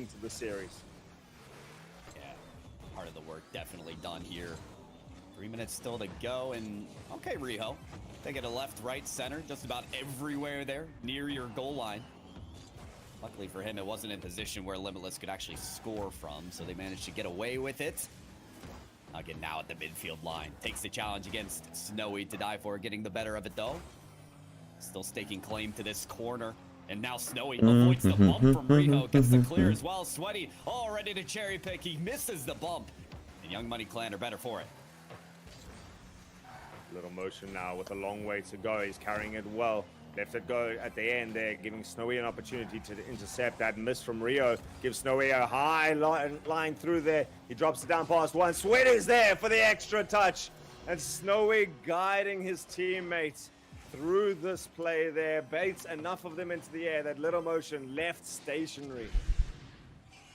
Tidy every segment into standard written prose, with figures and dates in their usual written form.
into the series. Yeah, part of the work definitely done here. 3 minutes still to go, and okay, Riho. Take it to left, right, center, just about everywhere there, near your goal line. Luckily for him, it wasn't in position where Limitless could actually score from, so they managed to get away with it. Again, now at the midfield line. Takes the challenge against Snowy to die for, getting the better of it though. Still staking claim to this corner. And now Snowy avoids the bump from Riho, gets the clear as well. Sweaty all ready to cherry pick. He misses the bump. And Young Money Clan are better for it. Little motion now with a long way to go. He's carrying it well. Left it go at the end there, giving Snowy an opportunity to intercept. That miss from Rio gives Snowy a high line through there. He drops it down past one. Sweaty's there for the extra touch. And Snowy guiding his teammates through this play there. Baits enough of them into the air. That little motion left stationary.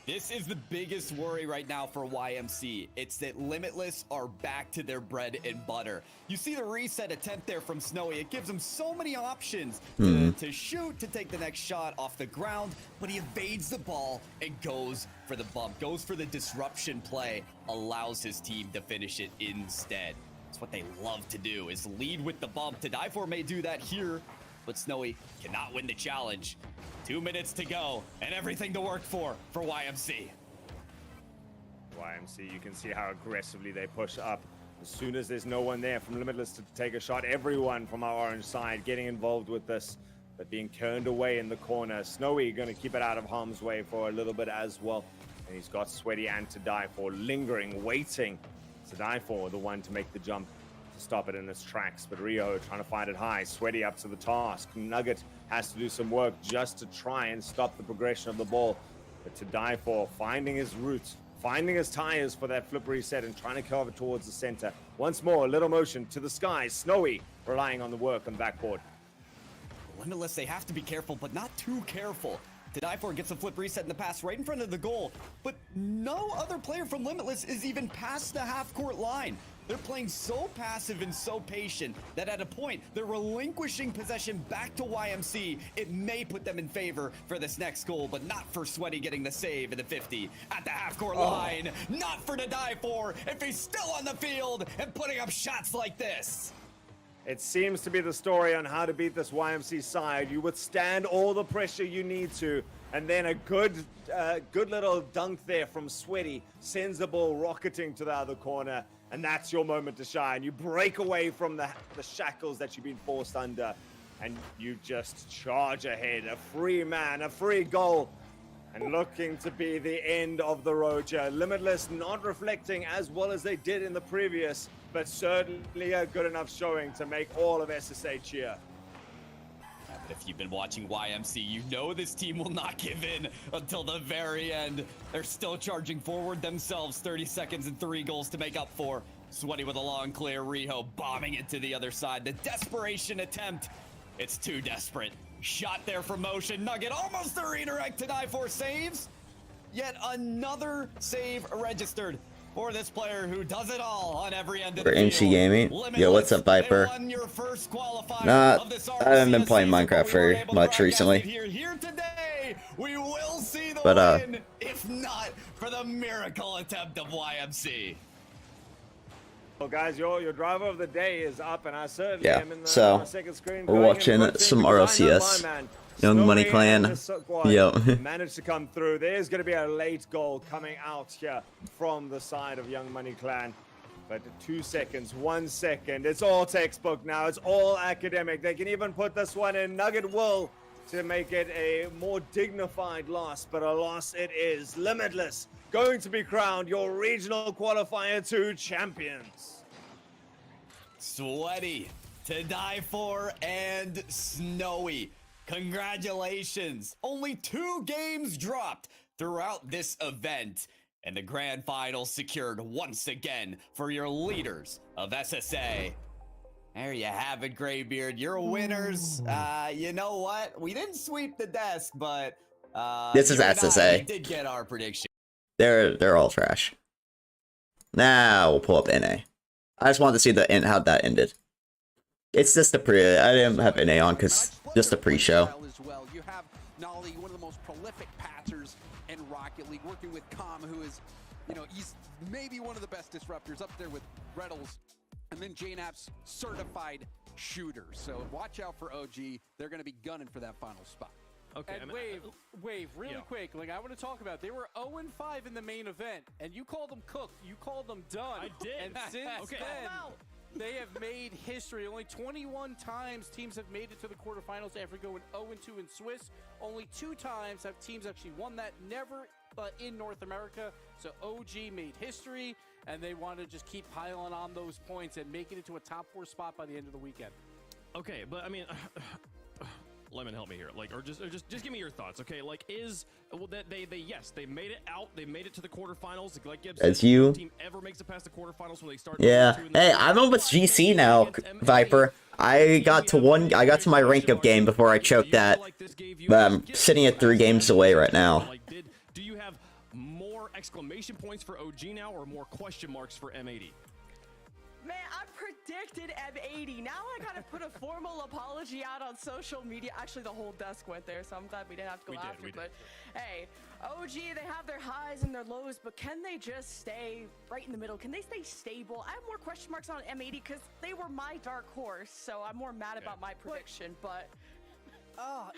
This is the biggest worry right now for YMC. It's that Limitless are back to their bread and butter. You see the reset attempt there from Snowy. It gives him so many options to shoot, to take the next shot off the ground, but he evades the ball and goes for the bump, goes for the disruption play, allows his team to finish it instead. It's what they love to do, is lead with the bump. To Die For may do that here, but Snowy cannot win the challenge. 2 minutes to go, and everything to work for YMC. YMC, you can see how aggressively they push up. As soon as there's no one there from Limitless to take a shot, everyone from our orange side getting involved with this, but being turned away in the corner. Snowy going to keep it out of harm's way for a little bit as well. And he's got Sweaty and To Die For lingering, waiting. To Die For, the one to make the jump to stop it in its tracks, but Rio trying to find it high. Sweaty up to the task. Nugget has to do some work just to try and stop the progression of the ball. But To Die For, finding his roots, finding his tires for that flip reset and trying to cover towards the center. Once more, a little motion to the skies. Snowy relying on the work on the backboard. Limitless, they have to be careful, but not too careful. To Die For gets a flip reset in the pass right in front of the goal, but no other player from Limitless is even past the half-court line. They're playing so passive and so patient that at a point, they're relinquishing possession back to YMC. It may put them in favor for this next goal, but not for Sweaty getting the save in the 50 at the half-court line. Not for To Die For if he's still on the field and putting up shots like this. It seems to be the story on how to beat this YMC side. You withstand all the pressure you need to, and then a good little dunk there from Sweaty sends the ball rocketing to the other corner, and that's your moment to shine. You break away from the shackles that you've been forced under, and you just charge ahead. A free man, a free goal, and looking to be the end of the road here. Limitless not reflecting as well as they did in the previous, but certainly a good enough showing to make all of SSA cheer. But if you've been watching YMC, you know this team will not give in until the very end. They're still charging forward themselves. 30 seconds and 3 goals to make up for. Sweaty with a long clear. Riho bombing it to the other side. The desperation attempt. It's too desperate. Shot there from motion. Nugget almost the redirect. To Die For saves. Yet another save registered for this player who does it all on every end of the Inchi field. Gaming. Yo, what's up, Viper? Nah, I haven't been playing Minecraft very much recently. Here today, we will see the But win, if not for the miracle attempt of YMC. Well, guys, your driver of the day is up, and I certainly am in the second screen. We're watching some RLCS. Young Money Clan. Yo. Managed to come through. There's going to be a late goal coming out here from the side of Young Money Clan. But 2 seconds, 1 second. It's all textbook now. It's all academic. They can even put this one in. Nugget will to make it a more dignified loss, but a loss it is. Limitless going to be crowned your regional qualifier 2 champions. Sweaty, To Die For, and Snowy. Congratulations! Only 2 games dropped throughout this event, and the grand final secured once again for your leaders of SSA. There you have it, Graybeard. You're winners. You know what? We didn't sweep the desk, but this is SSA. We did get our prediction. They're all trash. Now we'll pull up NA. I just wanted to see how that ended. It's just the pre. I didn't have NA on because just the pre-show. You have Nolly, one of the most prolific passers in Rocket Rocket League, working with Com, who is, you know, he's maybe one of the best disruptors up there with Reddles, and then JNAP's certified shooter. So watch out for OG. They're going to be gunning for that final spot. Okay, And Wave, really quick, like I want to talk about, they were 0-5 in the main event, and you called them cooked, you called them done. I did. And since then, they have made history. Only 21 times teams have made it to the quarterfinals after going 0-2 in Swiss. Only 2 times have teams actually won that, never in North America. So OG made history, and they want to just keep piling on those points and make it into a top 4 spot by the end of the weekend. Okay, but I mean, Lemon, help me here. Like, or just give me your thoughts. Okay, like, that they made it out. They made it to the quarterfinals. Like Gibbs As said, you- no team ever makes it past the quarternals when they start. Yeah. 2 in the Hey, season. I'm almost GC now, Viper. I got to my rank up game before I choked that. But I'm sitting at 3 games away right now. Like, do you have more exclamation points for OG now, or more question marks for M80? Man, I predicted M80. Now I gotta put a formal apology out on social media. Actually, the whole desk went there, so I'm glad we didn't have to go after. But hey, OG, they have their highs and their lows, but can they just stay right in the middle? Can they stay stable? I have more question marks on M80 because they were my dark horse, so I'm more mad about my prediction. But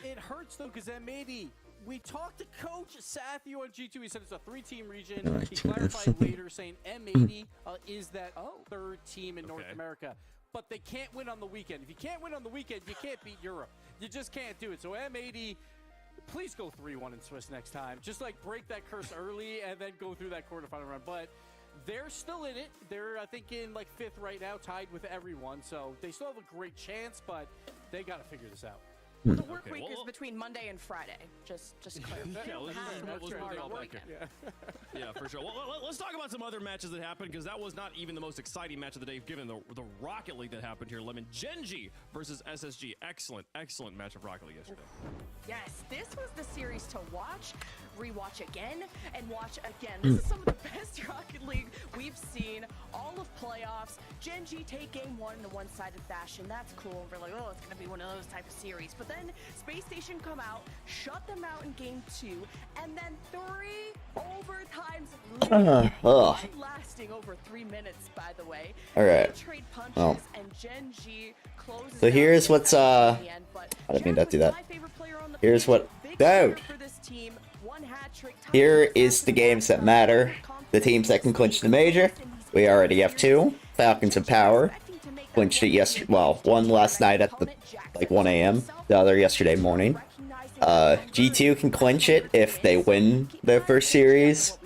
It hurts though, because M80. We talked to Coach Sathio on G2. He said it's a 3-team region. He clarified later saying M80 is that 3rd team in North America. But they can't win on the weekend. If you can't win on the weekend, you can't beat Europe. You just can't do it. So M80, please go 3-1 in Swiss next time. Just like break that curse early and then go through that quarterfinal run. But they're still in it. They're, I think, in like 5th right now, tied with everyone. So they still have a great chance, but they got to figure this out. the work week is between Monday and Friday. Just clarify. Yeah, yeah, for sure. Well, let's talk about some other matches that happened, because that was not even the most exciting match of the day, given the Rocket League that happened here. Lemon, Genji versus SSG. Excellent match of Rocket League yesterday. Yes, this was the series to watch, rewatch again, and watch again. This is some of the best Rocket League we've seen all of playoffs. Genji take game 1 in a one-sided fashion. That's cool. We're like, oh, it's going to be one of those type of series. But then Space Station come out, shut them out in game 2, and then 3 overtimes lasting over 3 minutes, by the way. All right. They trade punches, and Genji closes So out here's the what's at the end, but I didn't mean Jared to do was that. my favorite player on the Here's field. what Big dude. for this team. 1 hat-trick, Here is the games that matter. The teams that can clinch the major. We already have 2. Falcons of Power clinched it yesterday. Well, one last night at the like 1 a.m. The other yesterday morning. G2 can clinch it if they win their first series,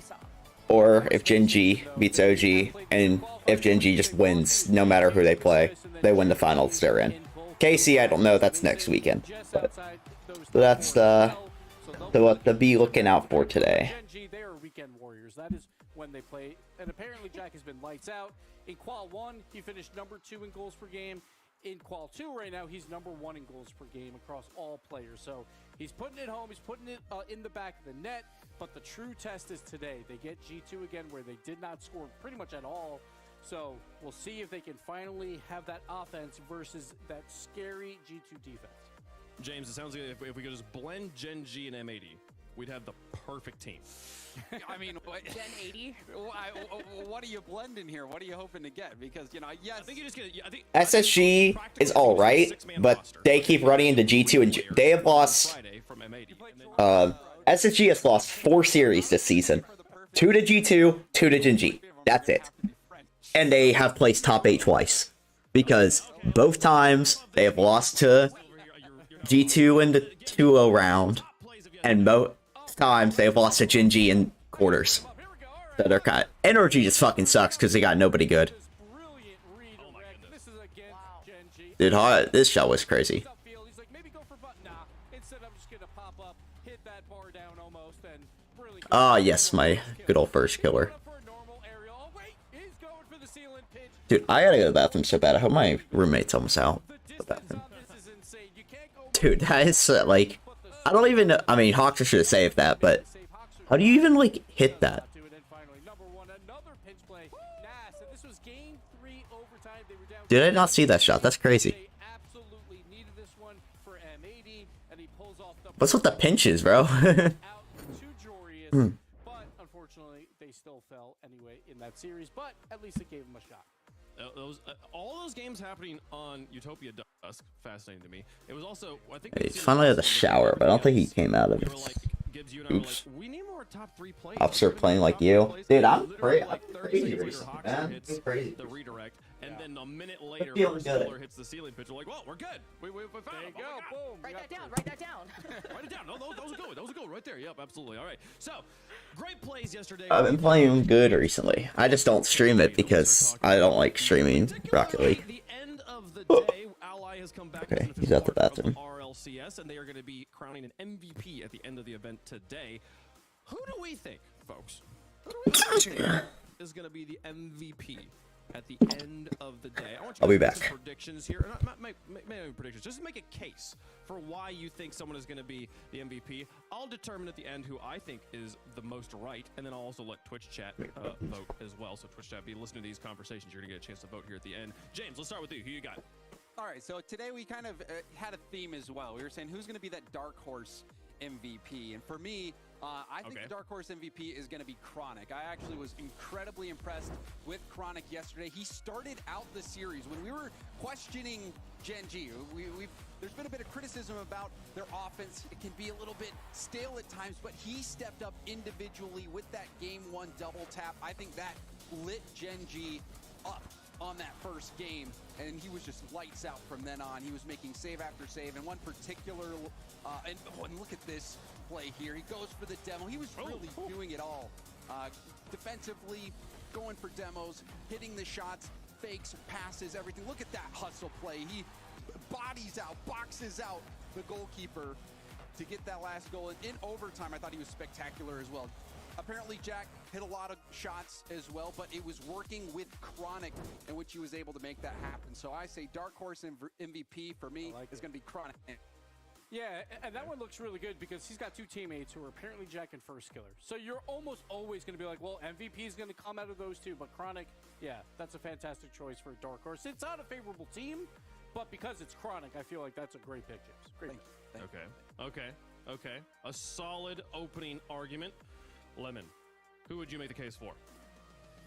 or if Genji beats OG, and if Genji just wins, no matter who they play, they win the finals they're in. KC, I don't know. That's next weekend. But that's what to be looking out for today. Genji, they are weekend warriors. That is when they play. And apparently Jack has been lights out. In Qual 1, he finished number 2 in goals per game. In Qual 2 right now, he's number 1 in goals per game across all players. So he's putting it home. He's putting it in the back of the net. But the true test is today. They get G2 again, where they did not score pretty much at all. So we'll see if they can finally have that offense versus that scary G2 defense. James, it sounds like if we could just blend Genji and M80, we'd have the perfect team. I mean, what, Gen 80. what are you blending here? What are you hoping to get? Because, you know, yes. I think you just get. I think SSG is alright, but they keep running into G2, and they have lost. SSG has lost 4 series this season. 2 to G2, 2 to Genji. That's it. And they have placed top 8 twice. Because both times they have lost to G2 in the 2-0 round, and both times they have lost to Genji in quarters. So they're kind of, energy just fucking sucks because they got nobody good. Dude, this shot was crazy. Ah, yes, my good old first killer. Dude, I gotta go to the bathroom so bad. I hope my roommate's almost out. The bathroom. Dude, that is like, I don't even know. I mean, Hawks should have saved that, but how do you even like hit that? Did I not see that shot? That's crazy. What's with the pinches, bro? unfortunately, they still fell anyway in that series, but at least it gave them a shot. All those games happening on Utopia Dusk, fascinating to me. It was also, I think... He's finally out of the shower, but I don't think he came out of it. Gibbs, you and I were like, we need more top 3 plays. Officer playing like you. Dude, I'm crazy recently, man. Hits Crazy. the redirect, and then a minute later, feeling Stiller good. hits the ceiling pitch. We're like, well, we're good. We found There you him. go, boom. Write that down. Write that down. Write it down. No, that was a good one. That was a good one right there. Yep, absolutely. All right. So, great plays yesterday. I've been playing good recently. I just don't stream it because I don't like streaming Rocket League. The end of the day, Ally has come back. Okay, he's at the bathroom. RLCS, and they are going to be crowning an MVP at the end of the event today. Who do we think, folks? Who do we think is going to be the MVP at the end of the day? I want you I'll be to make back. some predictions here. Not make predictions. Just make a case for why you think someone is going to be the MVP. I'll determine at the end who I think is the most right, and then I'll also let Twitch chat vote as well. So Twitch chat, be listening to these conversations. You're going to get a chance to vote here at the end. James, let's start with you. Who you got? All right, so today we kind of had a theme as well. We were saying who's going to be that dark horse MVP, and for me, I think the dark horse MVP is going to be Chronic. I actually was incredibly impressed with Chronic yesterday. He started out the series when we were questioning Gen G. There's been a bit of criticism about their offense. It can be a little bit stale at times, but he stepped up individually with that game 1 double tap. I think that lit Gen G up on that first game, and he was just lights out from then on. He was making save after save, and one particular, and look at this play here. He goes for the demo. He was really doing it all. Defensively, going for demos, hitting the shots, fakes, passes, everything. Look at that hustle play. He bodies out, boxes out the goalkeeper to get that last goal. And in overtime, I thought he was spectacular as well. Apparently, Jack hit a lot of shots as well, but it was working with Chronic in which he was able to make that happen. So I say Dark Horse MVP for me is going to be Chronic. Yeah, and that one looks really good because he's got 2 teammates who are apparently Jack and First Killer. So you're almost always going to be like, well, MVP is going to come out of those 2, but Chronic, yeah, that's a fantastic choice for Dark Horse. It's not a favorable team, but because it's Chronic, I feel like that's a great pick, James. Great pick. Okay. A solid opening argument. Lemon, who would you make the case for?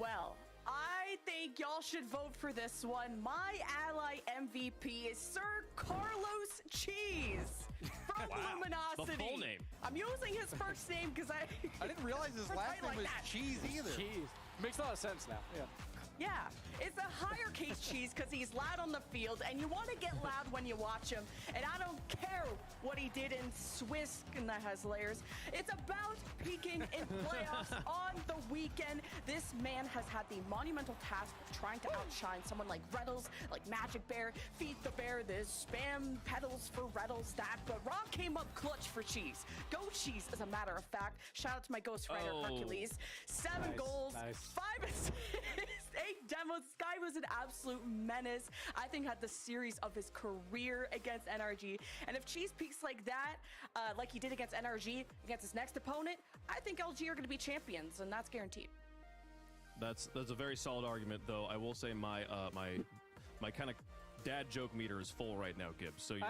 Well, I think y'all should vote for this one. My ally MVP is Sir Carlos Cheese from Luminosity. The full name. I'm using his first name because I didn't realize his last name was Cheese either. Cheese. Makes a lot of sense now. Yeah, it's a higher case cheese because he's loud on the field, and you want to get loud when you watch him. And I don't care what he did in Swiss, and that has layers. It's about peaking in playoffs on the weekend. This man has had the monumental task of trying to outshine someone like Reddles, like Magic Bear, Feed the Bear, this spam pedals for Reddles, that. But Rob came up clutch for Cheese. Go Cheese, as a matter of fact. Shout out to my ghostwriter, Hercules. 7 goals, 5 assists. 8 demos. This guy was an absolute menace. I think had the series of his career against NRG. And if Cheese peaks like that, like he did against NRG, against his next opponent, I think LG are going to be champions, and that's guaranteed. That's a very solid argument, though. I will say my my kind of dad joke meter is full right now, Gibbs. So you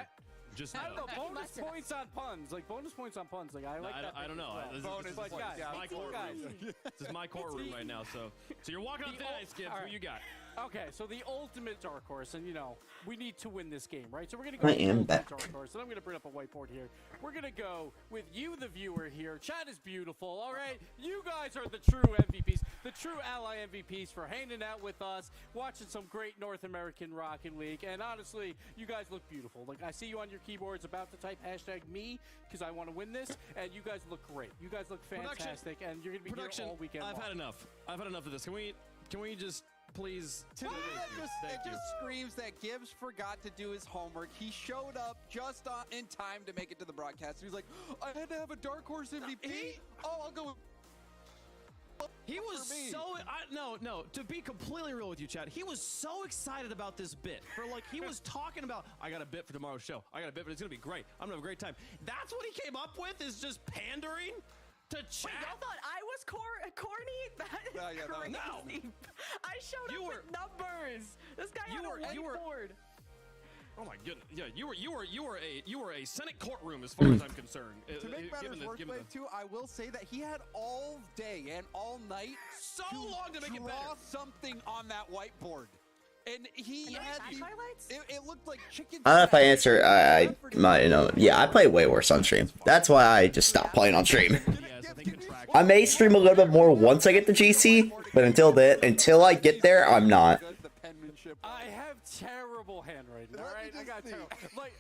just I don't know. Bonus points on puns. Like, bonus points on puns. Like, I like that. I don't know. Well. This is Bonus points. my courtroom. This is my courtroom right now. So you're walking on thin ice, Gibbs. Who you got? Okay, so the ultimate dark horse, and we need to win this game, right? So we're gonna go with the ultimate dark horse, and I'm gonna bring up a whiteboard here. We're gonna go with you, the viewer here. Chat is beautiful, all right? You guys are the true MVPs, the true ally MVPs for hanging out with us, watching some great North American Rocket League, and honestly, you guys look beautiful. Like, I see you on your keyboards about to type #me because I want to win this, and you guys look great. You guys look fantastic, and you're gonna be here all weekend long. I've had enough. I've had enough of this. Can we just please? To me, it just screams that Gibbs forgot to do his homework. He showed up just in time to make it to the broadcast. He was like, I had to have a dark horse MVP. I'll go. He was so no. To be completely real with you, Chad, he was so excited about this bit. He was talking about, I got a bit for tomorrow's show. I got a bit, but it's gonna be great. I'm gonna have a great time. That's what he came up with, is just pandering to chat. Wait, y'all thought I was corny? That is crazy. No. I showed up with numbers. This guy had a whiteboard. Oh my goodness! Yeah, you were a Senate courtroom as far as I'm concerned. To make matters worse, Blade, too, I will say that he had all day and all night so long to make it better. Draw something on that whiteboard. And he had it looked like chicken. I don't know if I answer. I might, yeah, I play way worse on stream. That's why I just stopped playing on stream. I may stream a little bit more once I get to GC, but until I get there, I'm not. I have terrible handwriting. All right, I got terrible. Like,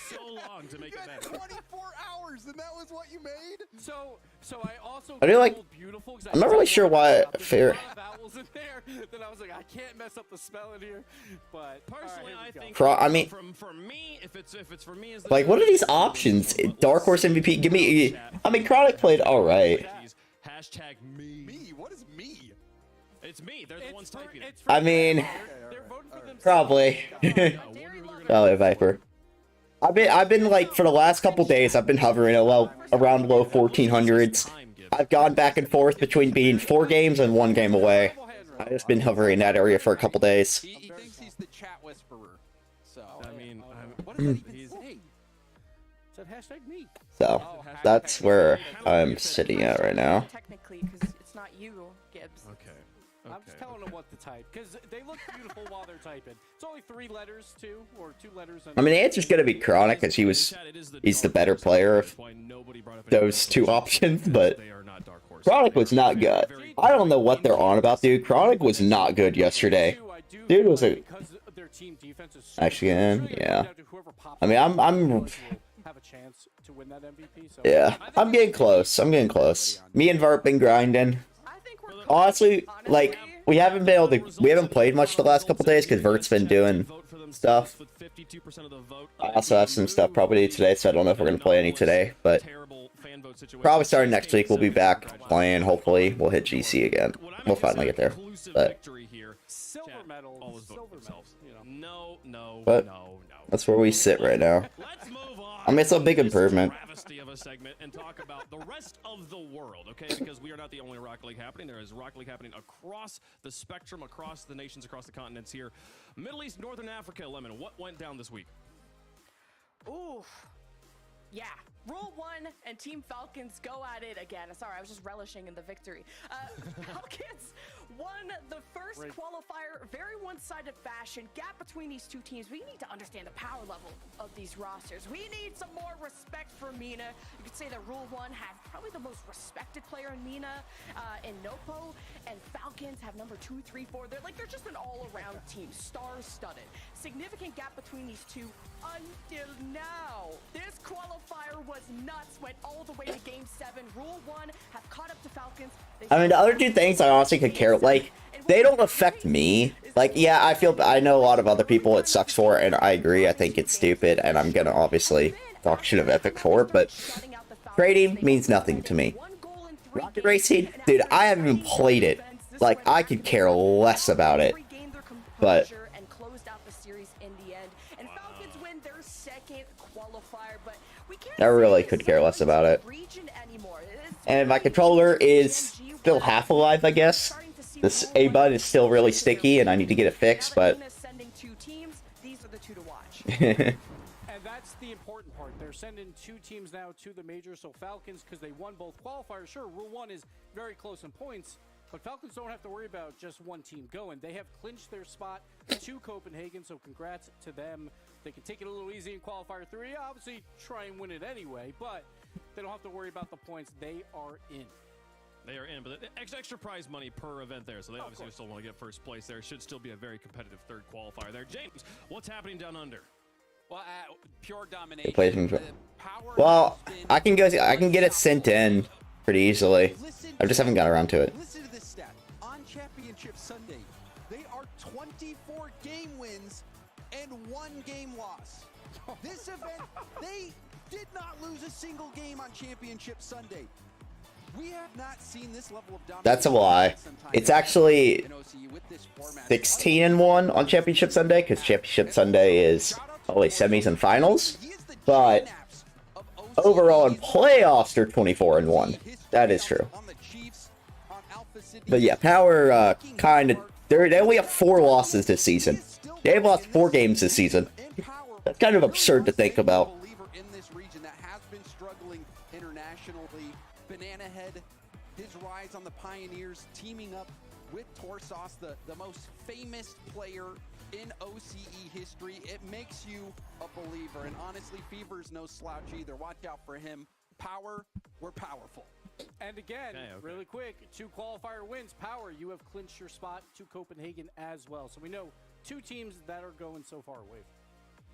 so long to make it better. 24 hours, and that was what you made. So I also. I do like. Beautiful, I'm not really sure why. Fair. Vowels in there. Then I was like, I can't mess up the spelling here. But personally, I think. I mean, for me, if it's for me, is like, what are these options? Dark Horse MVP. Give me. I mean, Chronic played all right. Hashtag me. Me? What is me? It's me. They're the ones typing it. I mean, probably. Probably Viper. I've been like, for the last couple days, I've been hovering around low 1400s. I've gone back and forth between being 4 games and 1 game away. I've just been hovering in that area for a couple days. He thinks he's the chat whisperer. So I mean, what does that even say? Said hashtag me. So that's where I'm sitting at right now. Technically, because it's not you, Gibbs. Okay. I'm just telling them what to type because they look beautiful while they're typing. It's only 3 letters, 2 or 2 letters. I mean, the answer's gonna be Chronic because he's the better player of those 2 options, but Chronic was not good. I don't know what they're on about, dude. Chronic was not good yesterday. Dude was a. Actually, yeah. I mean, I'm. Have a chance to win that MVP. So Yeah, I'm getting close. Me and Vart been grinding. Honestly, like, we haven't played much the last couple days because Vert's been doing stuff. I also have some stuff probably today, so I don't know if we're gonna play any today, but probably starting next week we'll be back playing. Hopefully, we'll hit GC again. We'll finally get there. But silver medals, but that's where we sit right now. I mean, it's a big improvement. Of a segment and talk about the rest of the world, okay? Because we are not the only Rocket League happening. There is Rocket League happening across the spectrum, across the nations, across the continents here. Middle East, Northern Africa, Lemon, what went down this week? Ooh. Yeah. Rule 1 and Team Falcons go at it again. Sorry, I was just relishing in the victory. Falcons won the first qualifier, very one-sided fashion. Gap between these 2 teams. We need to understand the power level of these rosters. We need some more respect for Mina. You could say that Rule 1 have probably the most respected player in Mina, in Nopo, and Falcons have number 2, 3, 4. They're just an all-around team, star-studded. Significant gap between these 2 until now. This qualifier was nuts, went all the way to Game 7. Rule 1 have caught up to Falcons. I mean, the other 2 things I honestly could care, like, they don't affect me. Like, yeah, I know a lot of other people it sucks for, and I agree, I think it's stupid, and I'm gonna obviously talk shit of Epic for it, but trading means nothing to me. Rocket Racing, dude, I haven't even played it. Like, I could care less about it. But I really could care less about it. And my controller is still half alive, I guess. This A-button is still really sticky, and I need to get it fixed, but... And that's the important part. They're sending 2 teams now to the major, so Falcons, because they won both qualifiers. Sure, Rule 1 is very close in points, but Falcons don't have to worry about just 1 team going. They have clinched their spot to Copenhagen, so congrats to them. They can take it a little easy in qualifier 3. Obviously, try and win it anyway, but they don't have to worry about the points. They are in. They are in, but extra prize money per event there, so they obviously still want to get first place there. Should still be a very competitive 3rd qualifier there. James, what's happening down under? Well, pure domination. Well, I can get it sent in pretty easily. I just haven't got around to it. Listen to this stat. On Championship Sunday, they are 24 game wins and 1 game loss. This event, they did not lose a single game on Championship Sunday. We have not seen this level of dominance. That's a lie. It's actually 16-1 on Championship Sunday, because Championship Sunday is only semis and finals. But overall in playoffs, they're 24-1. That is true. But yeah, Power they only have 4 losses this season. They've lost 4 games this season. That's kind of absurd to think about. Believer in this region that has been struggling internationally. Banana Head, his rise on the Pioneers, teaming up with Torsos, the most famous player in OCE history. It makes you a believer. And honestly, Fever's no slouch either. Watch out for him. Power, we're powerful. And again, Okay. really quick, 2 qualifier wins. Power, you have clinched your spot to Copenhagen as well. So we know 2 teams that are going so far away.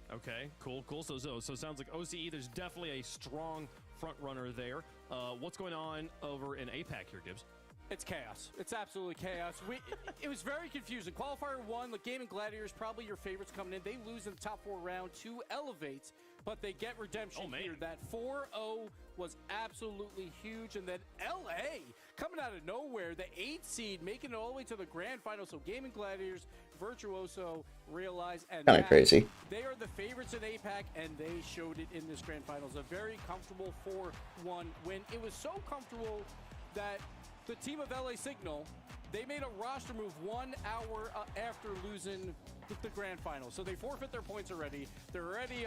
Okay, cool. So it sounds like OCE, there's definitely a strong front runner there. What's going on over in APAC here, Gibbs? It's chaos. It's absolutely chaos. It was very confusing. Qualifier 1, the Gaming Gladiators, probably your favorites coming in. They lose in the top 4 round to Elevate, but they get redemption here. That 4-0 was absolutely huge. And then LA coming out of nowhere, the 8th seed, making it all the way to the grand final. So Gaming Gladiators, Virtuoso realize, and Kind of crazy. they are the favorites in APAC, and they showed it in this grand finals. A very comfortable 4-1 win. It was so comfortable that the team of LA Signal, they made a roster move 1 hour after losing the grand final. So they forfeit their points already. They're already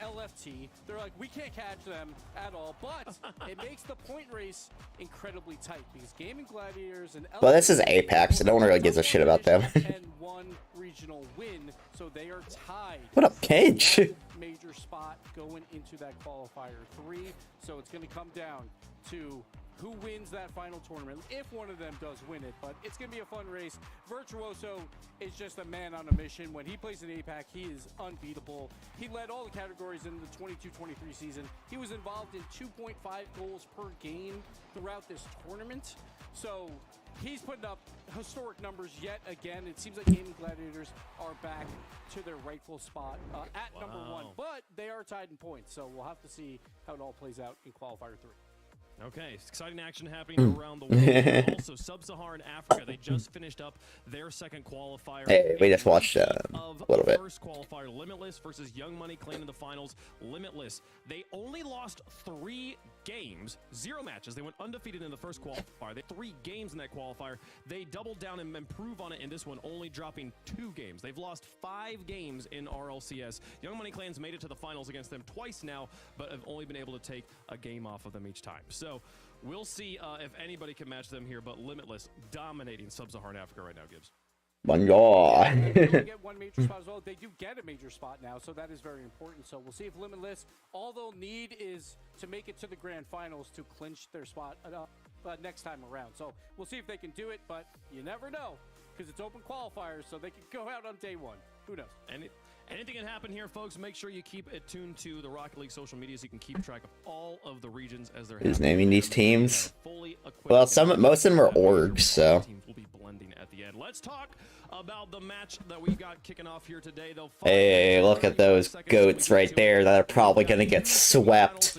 LFT. They're like, we can't catch them at all. But it makes the point race incredibly tight because Gaming Gladiators and LA, Well, this is APAC, so no one really gives a shit about them. and 1 regional win, so they are tied. What up, Cage? One major spot going into that qualifier 3. So it's going to come down to who wins that final tournament, if one of them does win it. But it's going to be a fun race. Virtuoso is just a man on a mission. When he plays in APAC, he is unbeatable. He led all the categories in the 22-23 season. He was involved in 2.5 goals per game throughout this tournament. So he's putting up historic numbers yet again. It seems like Gaming Gladiators are back to their rightful spot at number 1. But they are tied in points, so we'll have to see how it all plays out in qualifier 3. Okay, exciting action happening around the world. Also, Sub-Saharan Africa, they just finished up their second qualifier. Hey, we just watched a little bit. First qualifier, Limitless versus Young Money Clan in the finals. Limitless, they only lost 3 games, 0 matches. They went undefeated in the first qualifier. They had 3 games in that qualifier. They doubled down and improved on it in this one, only dropping 2 games. They've lost 5 games in RLCS. Young Money Clan's made it to the finals against them twice now, but have only been able to take a game off of them each time. So we'll see if anybody can match them here, but Limitless dominating Sub-Saharan Africa right now, Gibbs. Bonjour. They only get 1 major spot as well. They do get a major spot now, so that is very important. So we'll see if Limitless, all they'll need is to make it to the grand finals to clinch their spot next time around. So we'll see if they can do it, but you never know because it's open qualifiers, so they can go out on day 1. Who knows? Anything can happen here, folks. Make sure you keep it tuned to the Rocket League social media so you can keep track of all of the regions as they're Who's happening. naming these teams? Fully equipped. Well, most of them are orgs, so. Teams will be blending at the end. Let's talk about the match that we've got kicking off here today. Hey, look at those goats right there that are probably going to get swept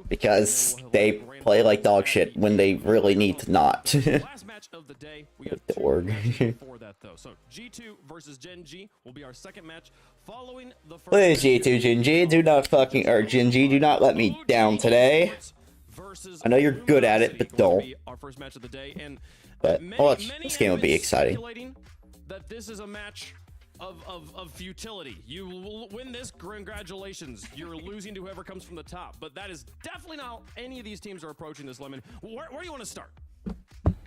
because they play like dog shit when they really need to not. Last match of the day. We got The 2 org. matches for that though. So G2 versus Gen G will be our second match following the first. Please, G2 Gen G, do not fucking, or Gen G, do not let me down today. I know you're good at it, but don't. Our first match of the day, and But, well, this game will be exciting. That this is a match of futility. You will win this, congratulations. You're losing to whoever comes from the top. But that is definitely not how any of these teams are approaching this, Lemon. Where do you want to start?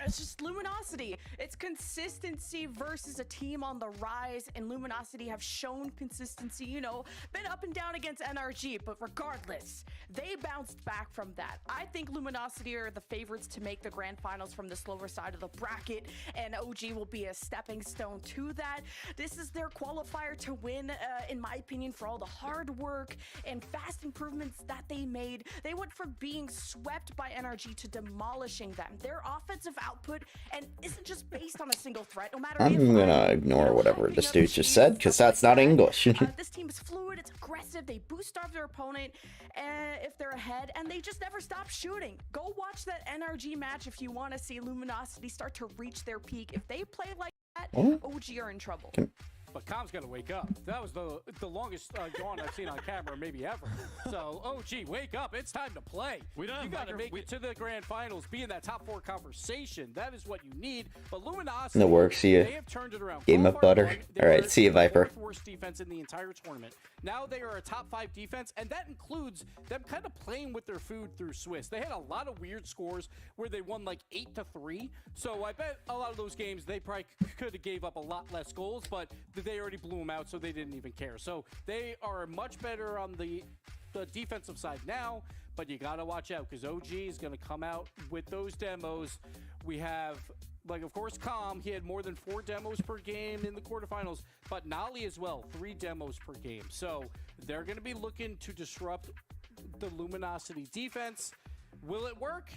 It's just Luminosity. It's consistency versus a team on the rise, and Luminosity have shown consistency, you know, been up and down against NRG, but regardless, they bounced back from that. I think Luminosity are the favorites to make the grand finals from the slower side of the bracket, and OG will be a stepping stone to that. This is their qualifier to win, in my opinion, for all the hard work and fast improvements that they made. They went from being swept by NRG to demolishing them. Their offensive output and isn't just based on a single threat, no matter. I'm gonna ignore whatever this dude just said, because that's not English. This team is fluid, it's aggressive, they boost starve their opponent if they're ahead, and they just never stop shooting. Go watch that NRG match if you want to see Luminosity start to reach their peak. If they play like that, OG are in trouble. but Com's got to wake up. That was the longest yawn I've seen on camera, maybe ever. So, OG, wake up. It's time to play. We don't you got to make it to the grand finals, be in that top 4 conversation. That is what you need. But Luminosity, No work, see ya. they have turned it around. Game of butter. All right, see you, Viper. Worst defense in the entire tournament. Now they are a top 5 defense, and that includes them kind of playing with their food through Swiss. They had a lot of weird scores where they won like 8-3. So I bet a lot of those games they probably could have gave up a lot less goals, but they already blew them out, so they didn't even care. So they are much better on the defensive side now, but you got to watch out because OG is going to come out with those demos. We have, like, of course, Com. He had more than 4 demos per game in the quarterfinals, but Nolly as well, 3 demos per game. So they're going to be looking to disrupt the Luminosity defense. Will it work?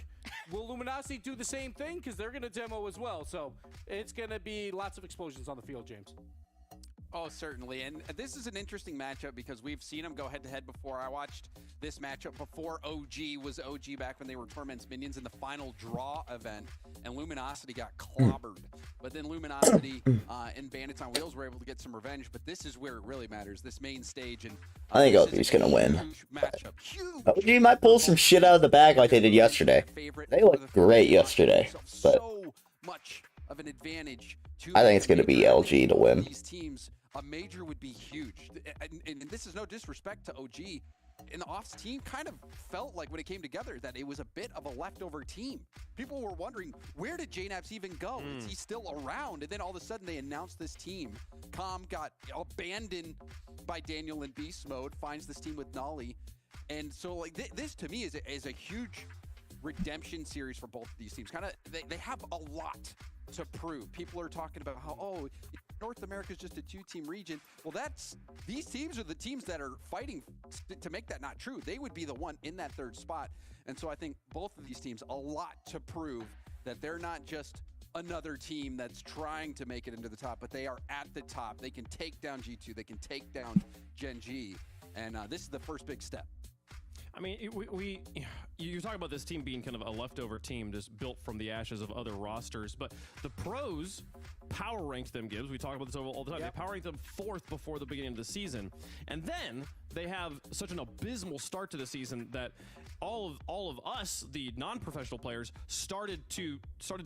Will Luminosity do the same thing? Because they're going to demo as well. So it's going to be lots of explosions on the field, James. Oh, certainly. And this is an interesting matchup because we've seen them go head-to-head before. I watched this matchup before OG was OG back when they were Torment's Minions in the final draw event, and Luminosity got clobbered. But then Luminosity and Bandits on Wheels were able to get some revenge, but this is where it really matters, this main stage. And I think OG's going to win. Huge. OG might pull some shit out of the bag like they did yesterday. They looked great yesterday, but so much of an advantage to I think it's going to be LG to win. These teams, a major would be huge. And this is no disrespect to OG. And the Offs team kind of felt like when it came together that it was a bit of a leftover team. People were wondering, where did JNAPS even go? Is he still around? And then all of a sudden they announced this team. Com got abandoned by Daniel in Beast Mode, finds this team with Nolly. And so like this to me is a huge redemption series for both of these teams. Kind of they have a lot to prove. People are talking about how, North America is just a 2-team region. Well, these teams are the teams that are fighting to make that not true. They would be the one in that 3rd spot. And so I think both of these teams, a lot to prove that they're not just another team that's trying to make it into the top, but they are at the top. They can take down G2. They can take down Gen G. And this is the first big step. I mean, you talk about this team being kind of a leftover team just built from the ashes of other rosters, but the pros power ranked them, Gibbs. We talk about this all the time. Yep. They power ranked them 4th before the beginning of the season. And then they have such an abysmal start to the season that all of us, the non-professional players, started to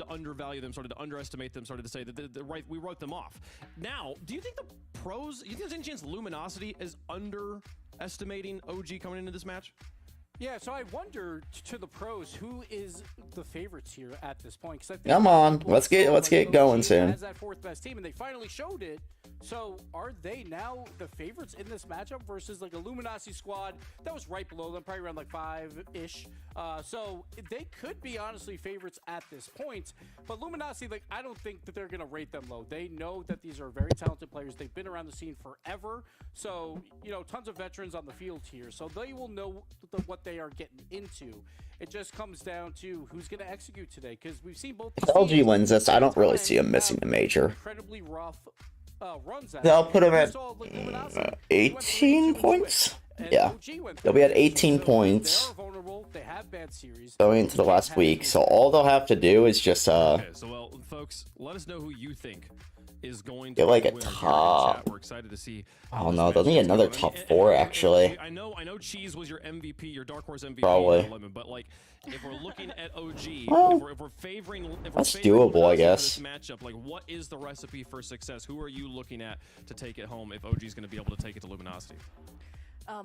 undervalue them, started to underestimate them, started to say that we wrote them off. Now, do you think the pros, you think there's any chance Luminosity is underestimating OG coming into this match? Yeah, so I wonder to the pros, who is the favorites here at this point? 'Cause I think Come on, let's get going OG soon. has that 4th best team, and they finally showed it. So are they now the favorites in this matchup versus like a Luminosity squad that was right below them, probably around like 5-ish? So they could be honestly favorites at this point. But Luminosity, like, I don't think that they're going to rate them low. They know that these are very talented players. They've been around the scene forever. So, tons of veterans on the field here. So they will know what they are getting into. It just comes down to who's going to execute today, because we've seen both. If LG wins this, I don't really see him missing a major. Incredibly rough runs. They'll put him at 18 points. Yeah, they'll be at 18 points They have bad series going into the last week. So all they'll have to do is just Okay, so well, folks, let us know who you think is going to get like a win here in top. chat. We're excited to see. Oh no, they'll need another top 4 actually. I know Cheese was your MVP, your dark horse MVP. Probably. But like, if we're looking at OG, Well, if we're favoring, that's doable, I guess. This matchup, like, what is the recipe for success? Who are you looking at to take it home if OG is going to be able to take it to Luminosity?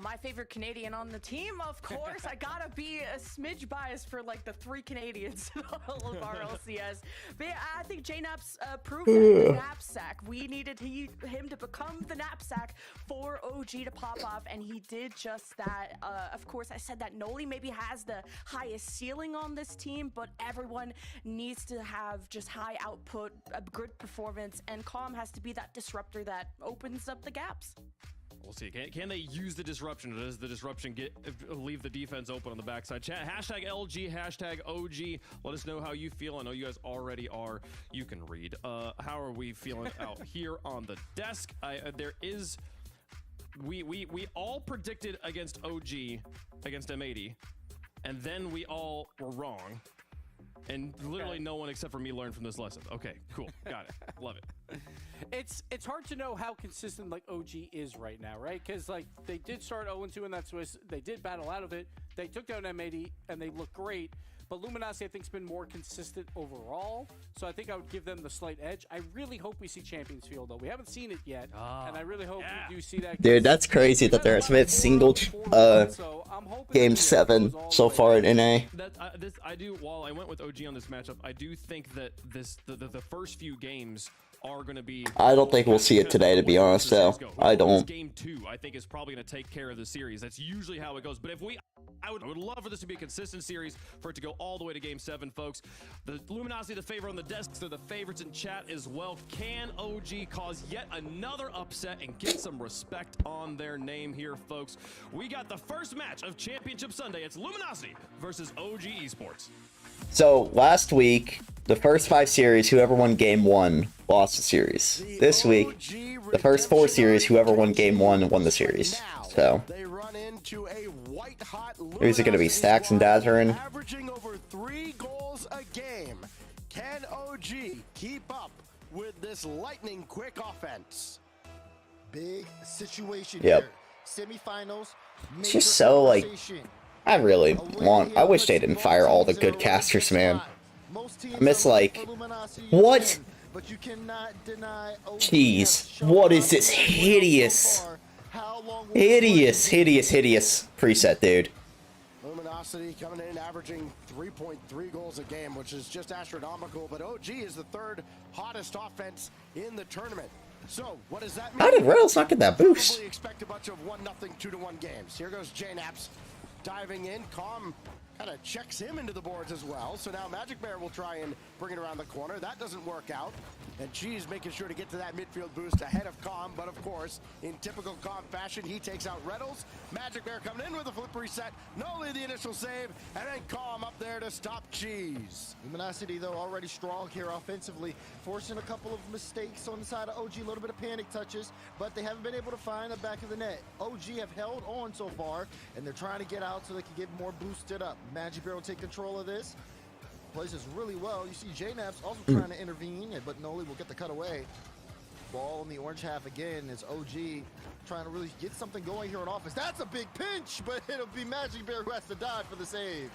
My favorite Canadian on the team, of course. I gotta be a smidge biased for like the 3 Canadians in all of our LCS. But yeah, I think JNAPS proved that the knapsack. We needed him to become the knapsack for OG to pop off, and he did just that. Of course, I said that Noli maybe has the highest ceiling on this team, but everyone needs to have just high output, a good performance, and Calm has to be that disruptor that opens up the gaps. We'll see. Can they use the disruption, or does the disruption leave the defense open on the backside? Chat, hashtag LG, hashtag OG. Let us know how you feel. I know you guys already are. You can read. How are we feeling out here on the desk? We all predicted against OG, against M80, and then we all were wrong. And literally no one except for me learned from this lesson. Okay, cool. Got it. Love it. It's hard to know how consistent like OG is right now, right? Because like they did start 0-2 in that Swiss. They did battle out of it. They took down M80 and they look great. But Luminosity, I think, has been more consistent overall. So I think I would give them the slight edge. I really hope we see Champions Field, though. We haven't seen it yet. And I really hope we do see that. Dude, that's crazy that there has been a single Game 7 so far in NA. I do. While I went with OG on this matchup, I do think that the first few games are going to be. I don't think we'll see it today, to be honest. Though I don't. Game 2, I think, is probably going to take care of the series. That's usually how it goes. But if I would love for this to be a consistent series, for it to go all the way to Game 7, folks. The Luminosity, the favorite on the desks, they're the favorites in chat as well. Can OG cause yet another upset and get some respect on their name here, folks? We got the first match of Championship Sunday. It's Luminosity versus OG Esports. So last week, the first 5 series, whoever won Game 1 lost the series. This week, the first 4 series, whoever won Game 1 won the series. So is it going to be Stacks and Dazzler? Averaging over 3 goals a game. Can OG keep up with this lightning quick offense? Big situation here. Semifinals. It's just so like. I wish they didn't fire all the good casters, man. I miss like, what? Jeez, what is this hideous preset, dude? Luminosity coming in averaging 3.3 goals a game, which is just astronomical, but OG is the 3rd hottest offense in the tournament. So, what does that mean? How did Rails not get that boost? Probably expect a bunch of 1-0, 2-1 games. Here goes JNaps. Diving in, Calm kind of checks him into the boards as well. So now Magic Bear will try and bring it around the corner. That doesn't work out. And Cheese making sure to get to that midfield boost ahead of Calm. But of course, in typical Calm fashion, he takes out Reynolds. Magic Bear coming in with a flip reset. Noli the initial save. And then Calm up there to stop Cheese. Luminosity, though, already strong here offensively. Forcing a couple of mistakes on the side of OG. A little bit of panic touches. But they haven't been able to find the back of the net. OG have held on so far. And they're trying to get out so they can get more boosted up. Magic Bear will take control of this. Plays this really well. You see JNaps also trying to intervene, but Noli will get the cut away. Ball in the orange half again is OG trying to really get something going here on offense. That's a big pinch, but it'll be Magic Bear who has to dive for the save.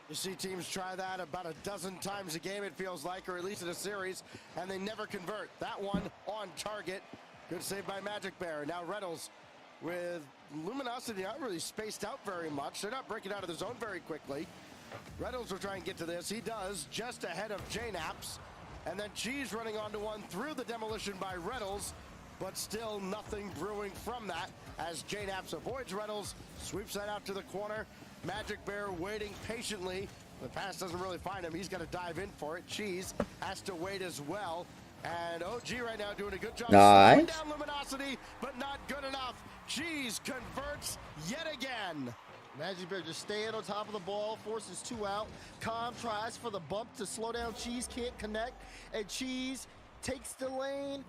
You see teams try that about a dozen times a game, it feels like, or at least in a series, and they never convert. That one on target. Good save by Magic Bear. Now Reynolds with Luminosity not really spaced out very much. They're not breaking out of the zone very quickly. Reynolds will try and get to this. He does, just ahead of JNaps. And then Cheese running onto one through the demolition by Reynolds, but still nothing brewing from that as JNaps avoids Reynolds, sweeps that out to the corner. Magic Bear waiting patiently. The pass doesn't really find him. He's got to dive in for it. Cheese has to wait as well. And OG right now doing a good job slowing down Luminosity, but not good enough. Cheese converts yet again. Magic Bear just staying on top of the ball, forces 2 out. Calm tries for the bump to slow down Cheese, can't connect. And Cheese takes the lane,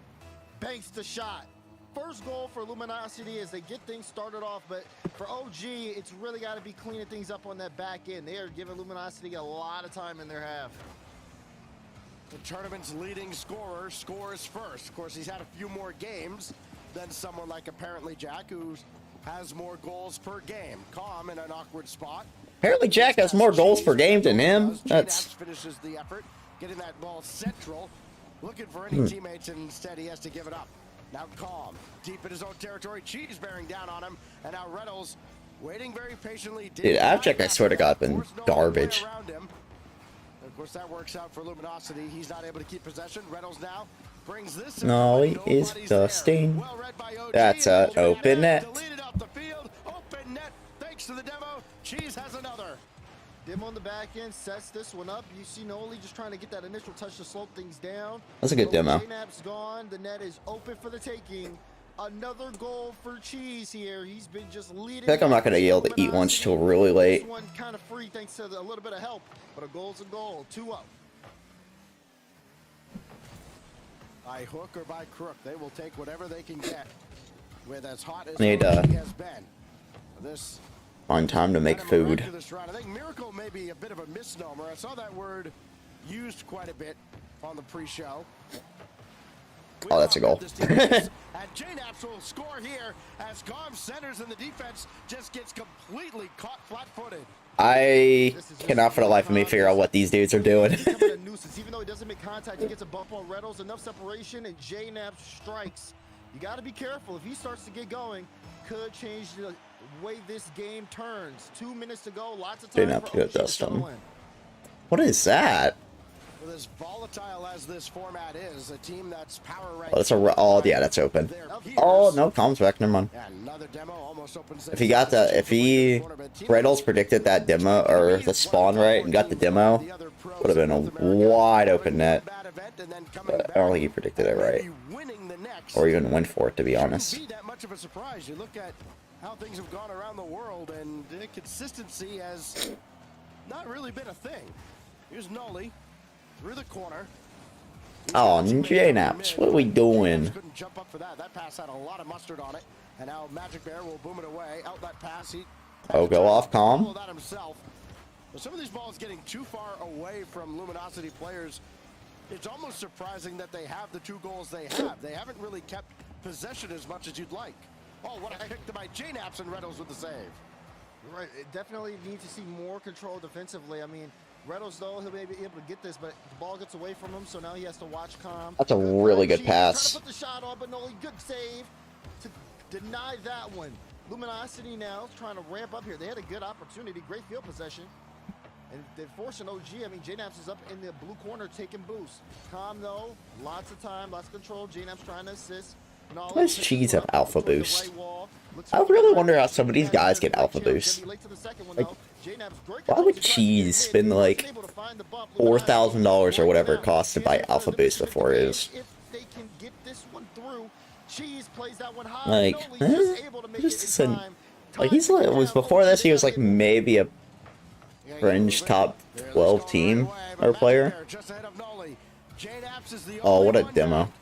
banks the shot. First goal for Luminosity as they get things started off, but for OG, it's really got to be cleaning things up on that back end. They are giving Luminosity a lot of time in their half. The tournament's leading scorer scores first. Of course, he's had a few more games than someone like apparently Jack, who has more goals per game. Calm in an awkward spot. Apparently Jack has more goals per game than him. That's finishes the effort, getting that ball central, looking for any teammates, and instead he has to give it up. Now Calm, deep in his own territory, Cheese bearing down on him, and now Reynolds waiting very patiently. Dude, Abject, I swear to God, been garbage. Of course, that works out for Luminosity. He's not able to keep possession. Reynolds now brings this. No, he is dusting. That's an open net. Deleted off the field. Open net. Thanks to the demo. Cheese has another. Demo on the back end sets this one up. You see Noli just trying to get that initial touch to slow things down. That's a good demo. JNap's gone. The net is open for the taking. Another goal for Cheese here. He's been just leading. I think I'm not going to be able to eat lunch till really late. This one kind of free thanks to a little bit of help, but a goal's a goal. 2-0. By hook or by crook, they will take whatever they can get with as hot as Need, he has been. This Find time to make food. I think miracle may be a bit of a misnomer. I saw that word used quite a bit on the pre-show. Oh, that's a goal. And JNaps will score here as Calm centers and the defense just gets completely caught flat-footed. I cannot for the life of me figure out what these dudes are doing. Even though he doesn't make contact, he gets a bump on Reynolds, enough separation, and JNaps strikes. You got to be careful. If he starts to get going, could change the way this game turns. 2 minutes to go, lots of time for OG to settle in. What is that? Well, as volatile as this format is, a team that's power ranked. Oh, that's a. Oh, yeah, that's open. Oh no, Calm's back. Never mind. Another demo almost opens. If he got the, if he Reynolds predicted that demo or the spawn right and got the demo, would have been a wide open net. But I don't think he predicted it right, or even went for it, to be honest. Be that much of a surprise. You look at how things have gone around the world, and consistency has not really been a thing. Here's Noli through the corner. Oh, JNaps, what are we doing? Couldn't jump up for that. That pass had a lot of mustard on it, and now Magic Bear will boom it away. Outlet pass. He go off, Calm. that himself. But some of these balls getting too far away from Luminosity players. It's almost surprising that they have the 2 goals they have. They haven't really kept possession as much as you'd like. Oh, what a pick by JNaps, and Reynolds with the save. Right, it definitely needs to see more control defensively. I mean, Reynolds, though, he'll be able to get this, but the ball gets away from him, so now he has to watch Calm. That's a really good pass. Trying to put the shot on, but no, good save to deny that one. Luminosity now trying to ramp up here. They had a good opportunity, great field possession. And they're forcing OG. I mean, JNaps is up in the blue corner taking boost. Calm, though, lots of time, lots of control. JNaps trying to assist. Why does Cheese have alpha boost? I really wonder how some of these guys get alpha boost. Like, why would Cheese spend like $4,000 or whatever it costs to buy alpha boost before his? Like, just isn't, like he's like, was before this he was like maybe a fringe top 12 team or player. Oh, what a demo.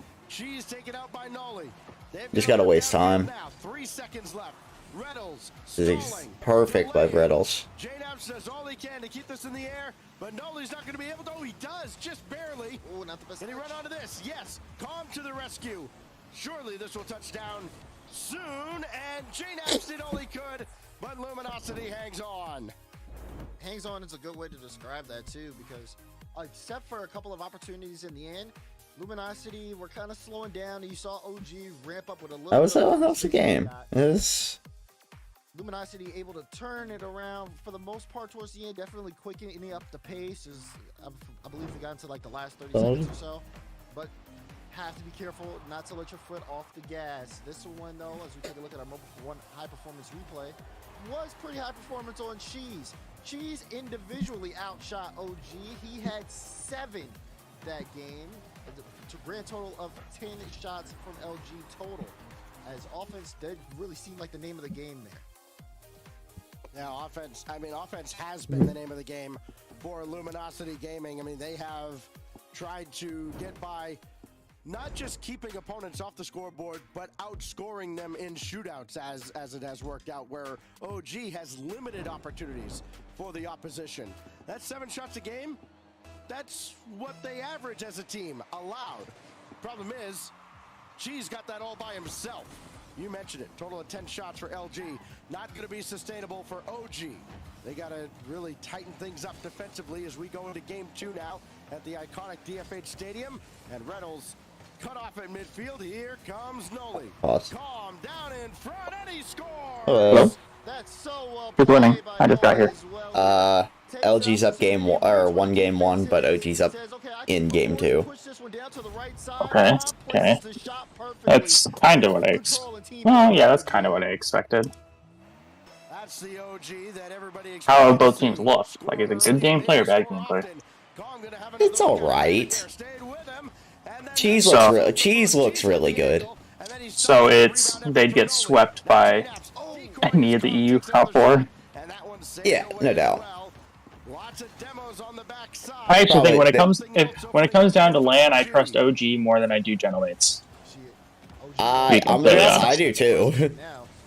Just gotta waste time. 3 seconds left. Reynolds This is perfect by Reynolds. JNaps does all he can to keep this in the air, but Noli's not going to be able to. Oh, he does, just barely. Oh, not the best. Can he run onto this? Yes. Calm to the rescue. Surely this will touch down soon, and JNaps did all he could, but Luminosity hangs on. Hangs on is a good way to describe that too, because except for a couple of opportunities in the end, Luminosity were kind of slowing down, and you saw OG ramp up with a little. That was a game. Luminosity able to turn it around for the most part towards the end, definitely quickening up the pace. I believe we got into like the last 30 seconds or so, but have to be careful not to let your foot off the gas. This one though, as we take a look at our one high performance replay, was pretty high performance on Cheese. Cheese individually outshot OG. He had 7 that game. A grand total of 10 shots from LG total. As offense did really seem like the name of the game there. Now, offense has been the name of the game for Luminosity Gaming. I mean, they have tried to get by not just keeping opponents off the scoreboard, but outscoring them in shootouts as it has worked out, where OG has limited opportunities for the opposition. That's 7 shots a game. That's what they average as a team, allowed. Problem is, Cheese got that all by himself. You mentioned it, total of 10 shots for LG. Not going to be sustainable for OG. They got to really tighten things up defensively as we go into game 2 now at the iconic DFH Stadium. And Reynolds cut off at midfield. Here comes Noli. Awesome. Calm down in front, and he scores! Hello. That's so well. Who's winning? I just got here. LG's up game 1, or 1 game 1, but OG's up in game 2. Okay. Okay. That's kind of what I well, yeah, that's kind of what I expected. That's the OG that everybody. How have both teams looked? Like, is it good gameplay or bad gameplay? It's all right. Cheese looks really good. So it's they'd get swept by any of the EU top 4. Yeah, no doubt. I actually think when it comes down to LAN, I trust OG more than I do Gentlemates. I do too.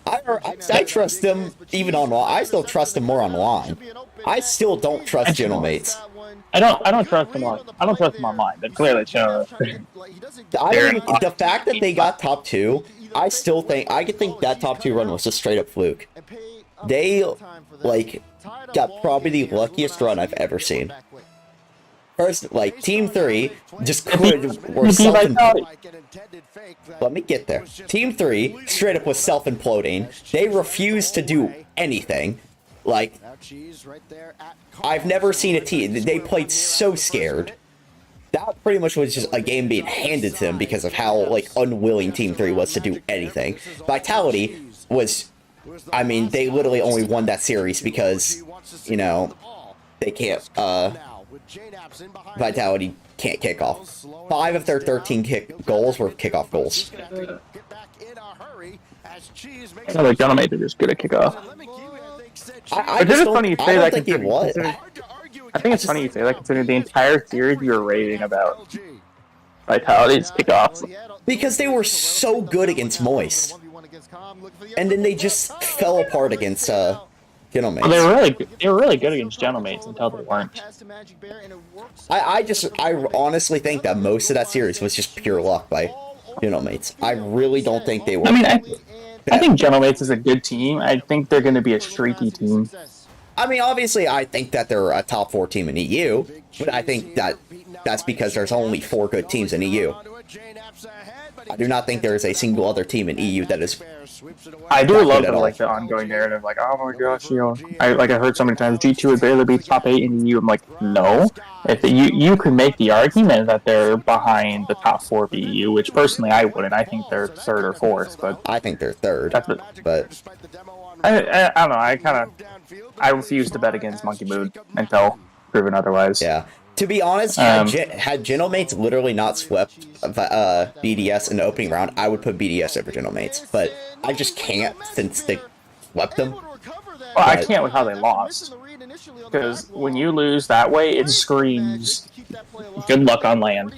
I trust them even online. I still trust them more online. I still don't trust Genomates. I don't trust them online. They've clearly shown. The fact that they got top 2, I could think that top 2 run was a straight up fluke. They like got probably the luckiest run I've ever seen. First, like Team 3 just were Let me get there. Team 3 straight up was self-imploding. They refused to do anything. Like, I've never seen a team. They played so scared. That pretty much was just a game being handed to them because of how like unwilling Team 3 was to do anything. Vitality was, I mean, they literally only won that series because, you know, they can't. Vitality can't kick off. 5 of their 13 goals were kickoff goals. I know like Genomates are just good at kickoff. I just don't think it was. I think it's funny you say that considering the entire series you were raving about Vitality's kickoff. Because they were so good against Moist. And then they just fell apart against Genomates. Well, they were really good against Genomates until they weren't. I honestly think that most of that series was just pure luck by Genomates. I really don't think they were. I mean, I think Genomates is a good team. I think they're going to be a streaky team. I mean, obviously, I think that they're a top 4 team in EU, but I think that that's because there's only 4 good teams in EU. I do not think there is a single other team in EU that is. I do love the ongoing narrative, like, oh my gosh, you know, I heard so many times G2 would barely be top 8 in EU. I'm like, no. If you could make the argument that they're behind the top 4 of EU, which personally I wouldn't. I think they're 3rd or 4th, but I think they're 3rd. But I don't know. I refuse to bet against Monkey Mood until proven otherwise. Yeah. To be honest, had Genomates literally not swept BDS in the opening round, I would put BDS over Genomates. But I just can't since they swept them. Well, I can't with how they lost. Because when you lose that way, it screams good luck on land.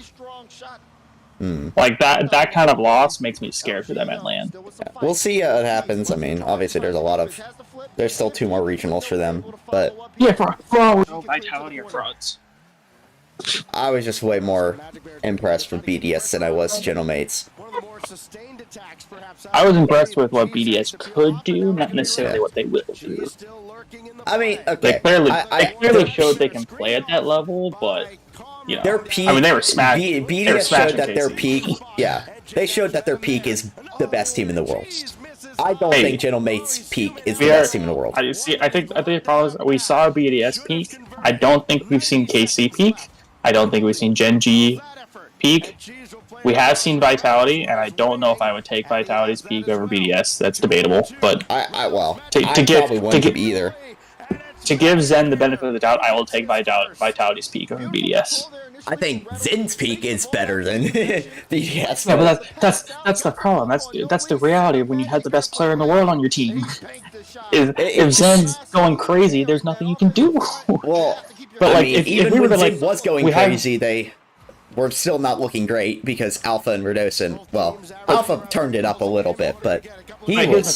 Like, that kind of loss makes me scared for them at land. Yeah. We'll see what happens. I mean, obviously there's still 2 more regionals for them, but... Yeah, for Vitality or frauds. I was just way more impressed with BDS than I was Genomates. I was impressed with what BDS could do, not necessarily what they will do. I mean, okay. They clearly showed they can play at that level, but, you know. Their peak, I mean, they were smashed. BDS showed that their peak, yeah. They showed that their peak is the best team in the world. I don't think Genomates' peak is the best team in the world. I think the problem is we saw BDS peak. I don't think we've seen KC peak. I don't think we've seen Gen G peak. We have seen Vitality, and I don't know if I would take Vitality's peak over BDS. That's debatable, but I probably wouldn't either. To give Zen the benefit of the doubt, I will take Vitality's peak over BDS. I think Zen's peak is better than BDS. Yeah, but that's the problem. That's the reality of when you have the best player in the world on your team. If Zen's going crazy, there's nothing you can do. Well, but I mean, even when Zen was going crazy, they were still not looking great because Alpha and Redosin. Well, Alpha turned it up a little bit, but he was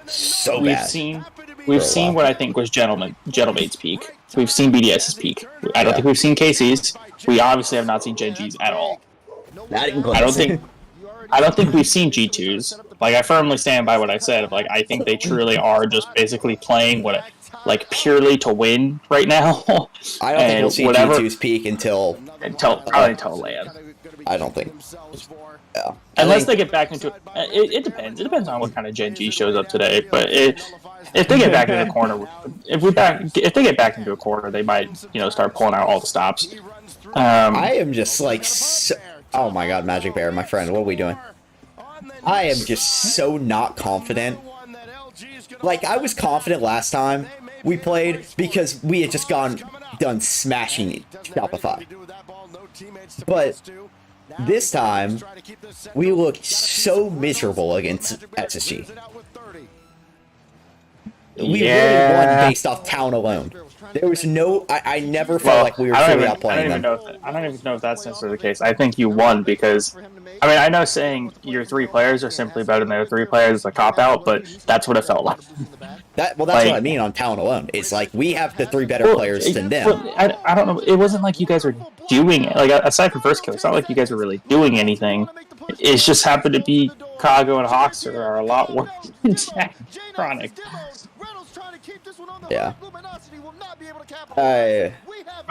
so bad. We've seen what I think was Gentleman's peak. We've seen BDS's peak. I don't think we've seen Casey's. We obviously have not seen Gen G's at all. Not even close. I don't think we've seen G2's. Like, I firmly stand by what I said. Like, I think they truly are just basically playing purely to win right now. I don't think we'll see G2's peak until land. I don't think. Yeah. Unless they get back into it depends. It depends on what kind of Gen G shows up today. But if they get back into the corner, if they get back into a corner, they might start pulling out all the stops. I am just like, oh my god, Magic Bear, my friend, what are we doing? I am just so not confident. Like, I was confident last time we played because we had just done smashing Shopify. But this time, we looked so miserable against SSG. We really won based off town alone. There was no. I never felt like we were truly outplaying them. I don't even know if that's necessarily the case. I think you won because, I mean, I know saying your 3 players are simply better than their 3 players is a cop out, but that's what it felt like. That's what I mean on talent alone. It's like we have the 3 better players than them. I don't know. It wasn't like you guys were doing it. Like aside from first kill, it's not like you guys were really doing anything. It just happened to be Kago and Hawks are a lot worse than Chronic. Yeah. By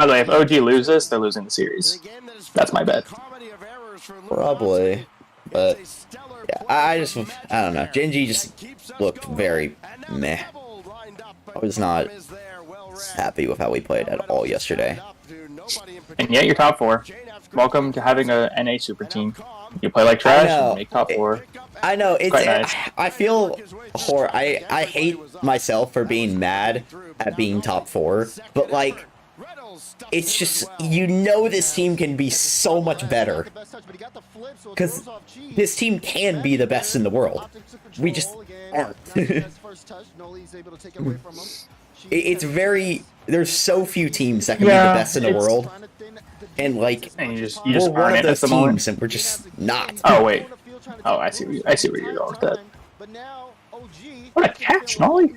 the way, if OG loses, they're losing the series. That's my bet. Probably. But yeah, I don't know. Genji just looked very meh. I was not happy with how we played at all yesterday. And yet you're top 4. Welcome to having a NA super team. You play like trash and make top 4. I know, it's nice. I feel I hate myself for being mad at being top 4, but like it's just, you know, this team can be so much better because this team can be the best in the world. We just aren't. It's very, there's so few teams that can be the best in the world, and like and you just we're one earn of it those at the moment. teams and we're just not. Oh wait. Oh, I see where you're going with that. What a catch, Nolly!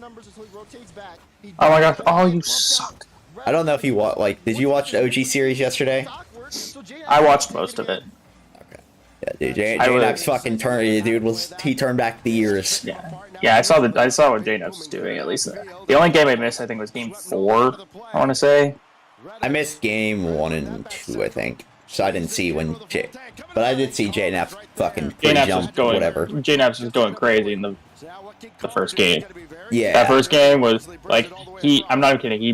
Oh my gosh! Oh, you suck. I don't know if you did you watch the OG series yesterday? I watched most of it. Okay. Yeah, dude, J-Nax fucking he turned back the years. Yeah, I saw what J-Nax was doing, at least. The only game I missed, I think, was game 4, I want to say. I missed game 1 and 2, I think. So I didn't see when but I did see J-Naps fucking jump, whatever. J-Naps was going crazy in the first game. Yeah. That first game was, like, I'm not even kidding, he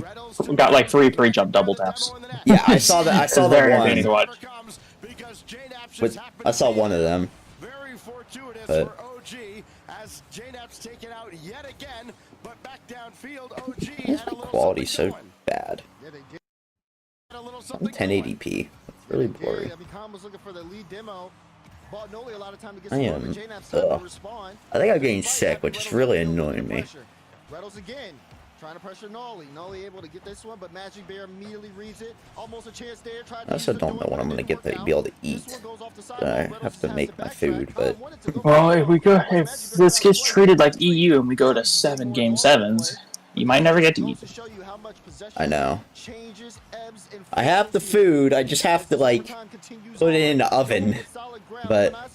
got, like, 3 pre-jump double taps. Yeah, I saw that, very entertaining to watch. But I saw one of them. But why is my quality so bad? I'm 1080p. It's really blurry. I am. I think I'm getting sick, which is really annoying me. Trying to pressure Nolly. Nolly able to get this one, but Magic Bear immediately reads it. Almost a chance there. I also don't know when I'm gonna be able to eat. I have to make my food, but well, if this gets treated like EU and we go to 7 game 7s, you might never get to eat. I know. I have the food. I just have to put it in the oven. But I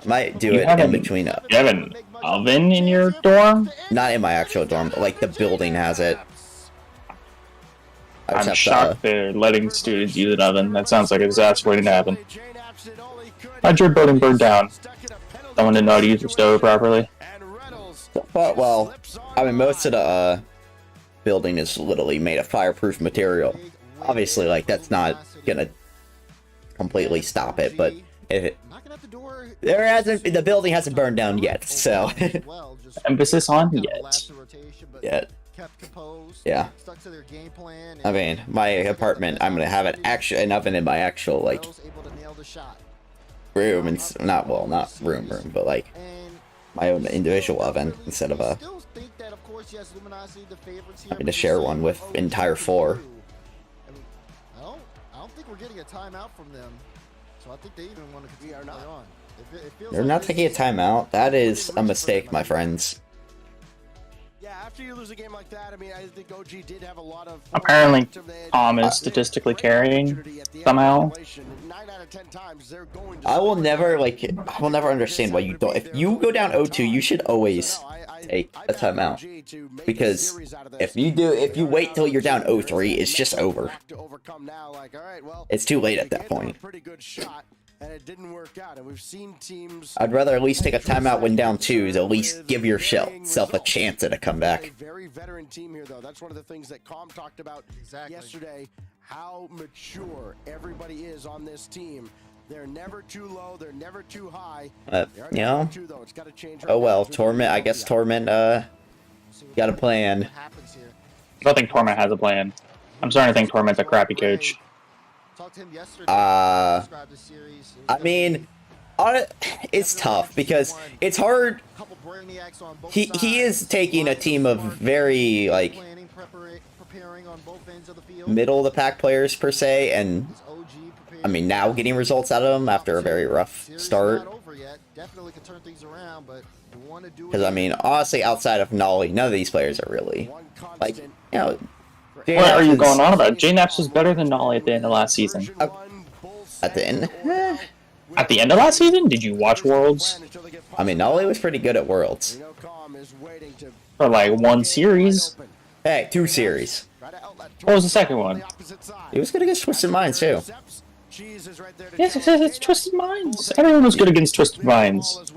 might do it in between. You have an oven in your dorm? Not in my actual dorm, but the building has it. I'm shocked they're letting students use an oven. That sounds like a disaster waiting to happen. How'd your building burn down? Someone didn't know how to use your stove properly? Well, I mean, most of the building is literally made of fireproof material. Obviously, that's not gonna completely stop it, but the building hasn't burned down yet, so emphasis on yet. Yeah. I mean, my apartment, I'm gonna have an oven in my actual room, and not room, but my own individual oven instead of having to share one with entire floor. I don't think we're getting a timeout from them, so I think they even want to continue to play on. They're not taking a timeout. That is a mistake, my friends. Yeah, after you lose a game like that, I mean, I think OG did have a lot of. Apparently, Tom is statistically carrying somehow. 9 out of 10 times they're going. I will never understand why you don't. If you go down 0-2, you should always take a timeout, because if you wait till you're down 0-3, it's just over. It's too late at that point. And it didn't work out, and we've seen teams. I'd rather at least take a timeout when down 2 to at least give yourself a chance at a comeback. A very veteran team here, though. That's one of the things that Com talked about yesterday. How mature everybody is on this team. They're never too low. They're never too high. Oh well, Torment. I guess Torment got a plan. I don't think Torment has a plan. I'm starting to think Torment's a crappy coach. I mean, it's tough because it's hard. He is taking a team of very middle of the pack players per se, and I mean now getting results out of them after a very rough start. Because I mean, honestly, outside of Nolly, none of these players are really like, you know. What are you going on about? J-Naps was better than Nolly at the end of last season. At the end? At the end of last season? Did you watch Worlds? I mean, Nolly was pretty good at Worlds. For like one series? Hey, 2 series. What was the second one? He was good against Twisted Minds, too. Yes, it's Twisted Minds. Everyone was good against Twisted Minds.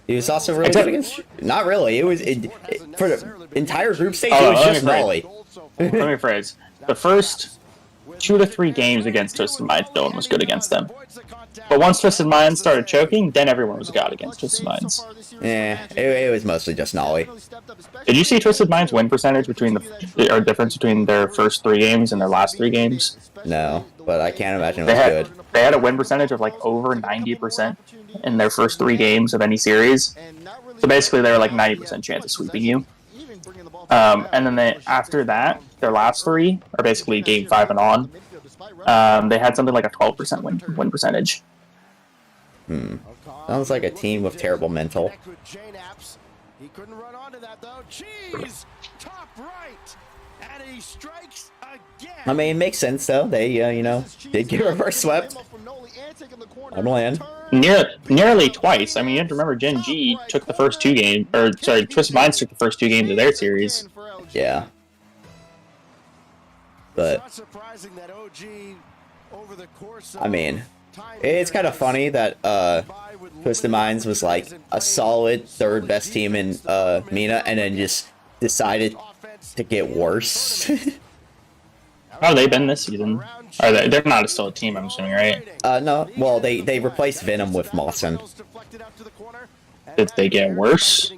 He was also really good against... Not really. It was... for the entire group stage, it was just Nolly. Let me rephrase. The first 2 to 3 games against Twisted Minds, no one was good against them. But once Twisted Minds started choking, then everyone was god against Twisted Minds. Yeah, it was mostly just Nolly. Did you see Twisted Minds' win percentage between or difference between their first 3 games and their last 3 games? No, but I can't imagine it was good. They had a win percentage of like over 90% in their first 3 games of any series. So basically, they were like 90% chance of sweeping you. And then after that, their last 3 are basically game 5 and on. They had something like a 12% win percentage. Sounds like a team with terrible mental. He couldn't run onto that though. Cheese, top right, and he strikes again. I mean, it makes sense though. They, you know, did get reverse swept on land. Nearly twice. I mean, you have to remember Gen G took the first 2 games, or sorry, Twisted Minds took the first 2 games of their series. Yeah. But I mean, it's kind of funny that Twisted Minds was like a solid 3rd best team in MENA, and then just decided to get worse. How have they been this season? Are they're not still a team, I'm assuming, right? No. Well, they replaced Venom with Mawson. Did they get worse?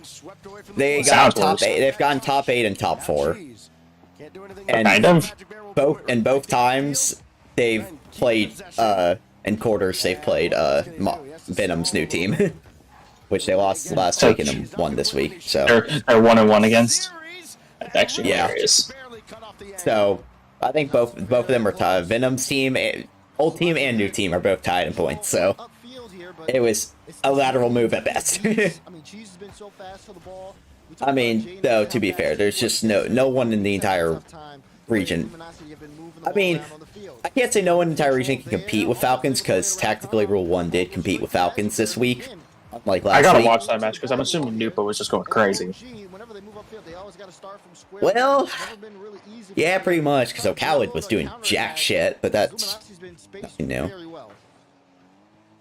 They got top 8. They've gotten top 8 and top 4. And kind of. Both times they've played in quarters. They've played Venom's new team, which they lost last week and won this week. So they're 1-1 against. That's actually hilarious. So I think both of them are tied. Venom's team, old team and new team, are both tied in points. So it was a lateral move at best. I mean, though, to be fair, there's just no one in the entire region. I mean, I can't say no one in the entire region can compete with Falcons, because tactically Rule 1 did compete with Falcons this week. Like last I gotta week. watch that match, because I'm assuming Nupa was just going crazy. Well, yeah, pretty much, because O'Callid was doing jack shit, but that's nothing new.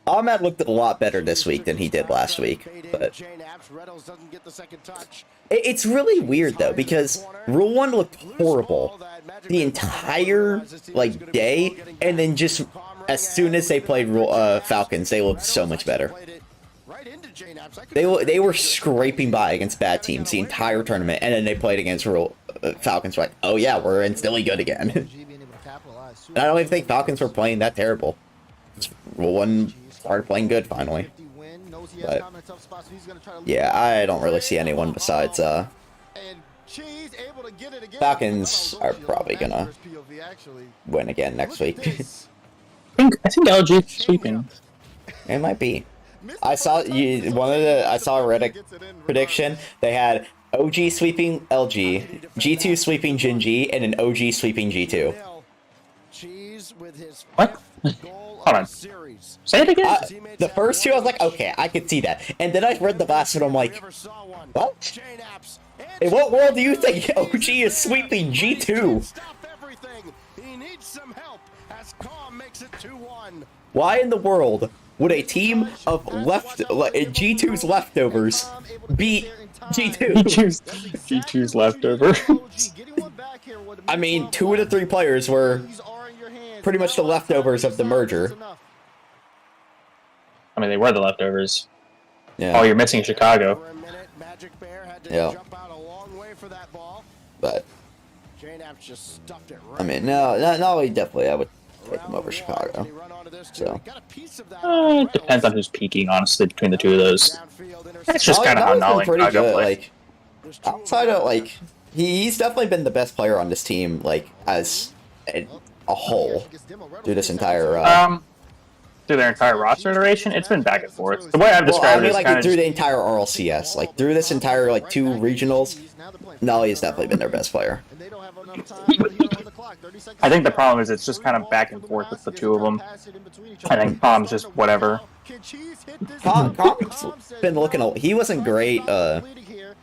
Ahmed looked a lot better this week than he did last week, but it's really weird though, because Rule 1 looked horrible the entire day, and then just as soon as they played Falcons, they looked so much better. They were scraping by against bad teams the entire tournament, and then they played against Falcons. Like, oh yeah, we're instantly good again. And I don't even think Falcons were playing that terrible. Rule 1 started playing good finally. But yeah, I don't really see anyone besides Falcons are probably gonna win again next week. I think LG is sweeping. It might be. I saw a Reddit prediction. They had OG sweeping LG, G2 sweeping Gen G, and an OG sweeping G2. What? Hold on. Say it again. The first 2, I was like, okay, I could see that. And then I read the last one, I'm like, what? In what world do you think OG is sweeping G2? Why in the world would a team of G2's leftovers beat G2? G2's leftovers. I mean, 2 of the 3 players were pretty much the leftovers of the merger. I mean, they were the leftovers. Yeah. Oh, you're missing Chicago. Yeah. But I mean, no, definitely I would take them over Chicago. So It depends on who's peaking, honestly, between the 2 of those. That's just kind of how Nolly and pretty Chicago good. play. Like outside of He's definitely been the best player on this team, like, as a whole, through this entire, through their entire roster duration, it's been back and forth. The way I've well, I described it mean, is like, kind of through just the entire RLCS, like, through this entire, like, 2 regionals, Nolly has definitely been their best player. I think the problem is it's just kind of back and forth with the two of them. I think Palm's just whatever. Palm's been looking, he wasn't great,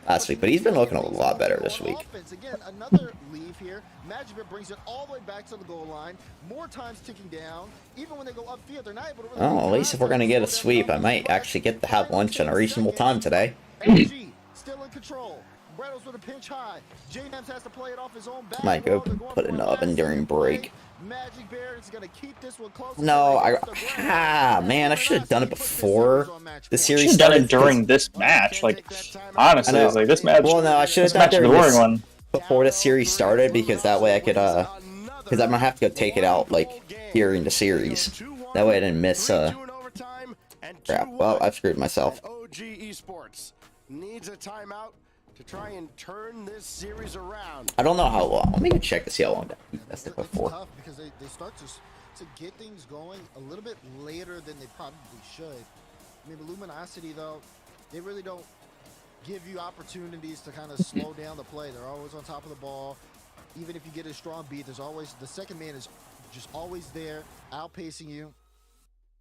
last week, but he's been looking a lot better this week. Again, another leave here. Magic brings it all the way back to the goal line. More times ticking down. Even when they go upfield, they're not able to really Oh, at least if we're gonna get a sweep, I might actually get to have lunch in a reasonable time today. LG still in control. Brettles with a pinch high. J-Nams has to play it off his own back. Might go put it in the oven during break. Magic Bear is gonna keep this one close. No, man, I should have done it before the series should have done started. it during this match. Like, honestly, it's like this match. Well, no, I should have done it the during boring this, one. before the series started, because that way I could, because I'm gonna have to go take it out, like, here in the series. That way I didn't miss, crap. Well, I've screwed myself. OG Esports needs a timeout to try and turn this series around. I don't know how long. Let me go check to see how long that that's it before. It's tough because they start to get things going a little bit later than they probably should. I mean, Luminosity, though, they really don't give you opportunities to kind of slow down the play. They're always on top of the ball. Even if you get a strong beat, there's always the second man is just always there, outpacing you.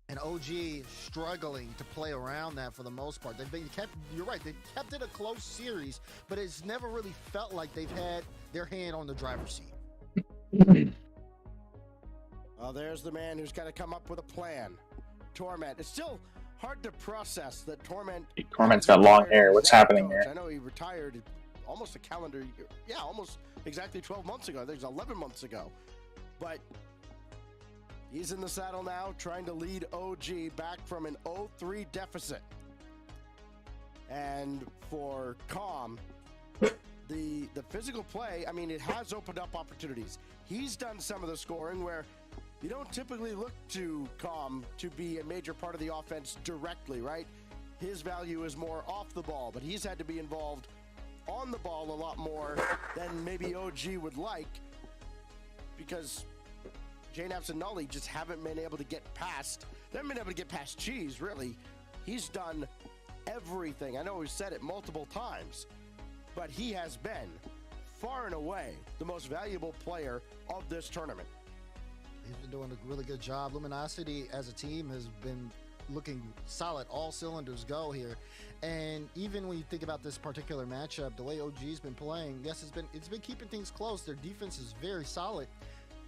And OG struggling to play around that for the most part. You're right, they kept it a close series, but it's never really felt like they've had their hand on the driver's seat. Well, there's the man who's got to come up with a plan. Torment. It's still hard to process that Torment. Torment's got long hair. What's happening here? I know he retired almost a calendar year. Yeah, almost exactly 12 months ago. I think it was 11 months ago. But he's in the saddle now, trying to lead OG back from an 0-3 deficit. And for Calm, the physical play, I mean, it has opened up opportunities. He's done some of the scoring where you don't typically look to Calm to be a major part of the offense directly, right? His value is more off the ball, but he's had to be involved on the ball a lot more than maybe OG would like, because J-Naps and Nolly just haven't been able to get past. They haven't been able to get past Cheese, really. He's done everything. I know we've said it multiple times, but he has been far and away the most valuable player of this tournament. He's been doing a really good job. Luminosity as a team has been looking solid. All cylinders go here. And even when you think about this particular matchup, the way OG's been playing, yes, it's been keeping things close. Their defense is very solid.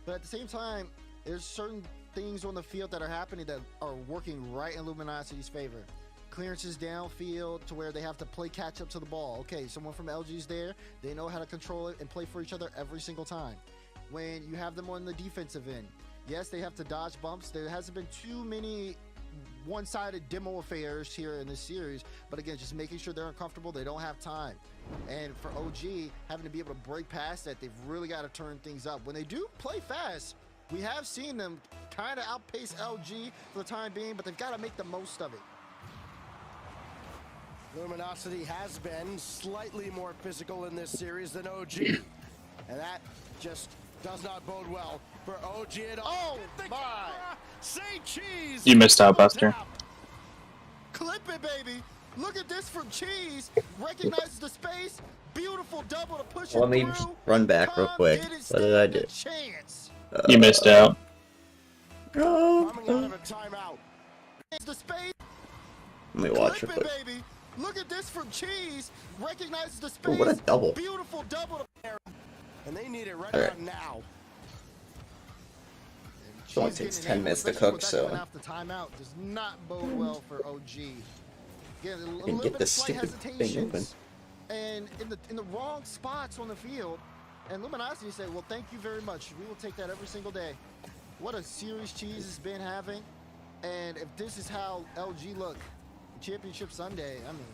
But at the same time, there's certain things on the field that are happening that are working right in Luminosity's favor. Clearances downfield to where they have to play catch up to the ball. Okay, someone from LG's there. They know how to control it and play for each other every single time. When you have them on the defensive end, yes, they have to dodge bumps. There hasn't been too many one-sided demo affairs here in this series, but again, just making sure they're uncomfortable, they don't have time. And for OG, having to be able to break past that, they've really got to turn things up. When they do play fast, we have seen them kind of outpace LG for the time being, but they've got to make the most of it. Luminosity has been slightly more physical in this series than OG, and that just does not bode well for OG at all. Oh my! Say Cheese! You missed out, Buster. Clip it, baby! Look at this from Cheese. Recognizes the space. Beautiful double to push it through. Let me run back real quick. What did I do? You missed out. Coming out of a timeout. The space. Let me watch real quick. Baby. Look at this from Cheese. Recognizes the space. Ooh, what a double. Beautiful double. And they need it right about now. It only takes 10 minutes to cook, so. The timeout does not bode well for OG. Again, a little And bit get this of slight stupid thing open. hesitations, and in the wrong spots on the field. And Luminosity said, "Well, thank you very much. We will take that every single day." What a series Cheese has been having, and if this is how LG look, Championship Sunday, I mean,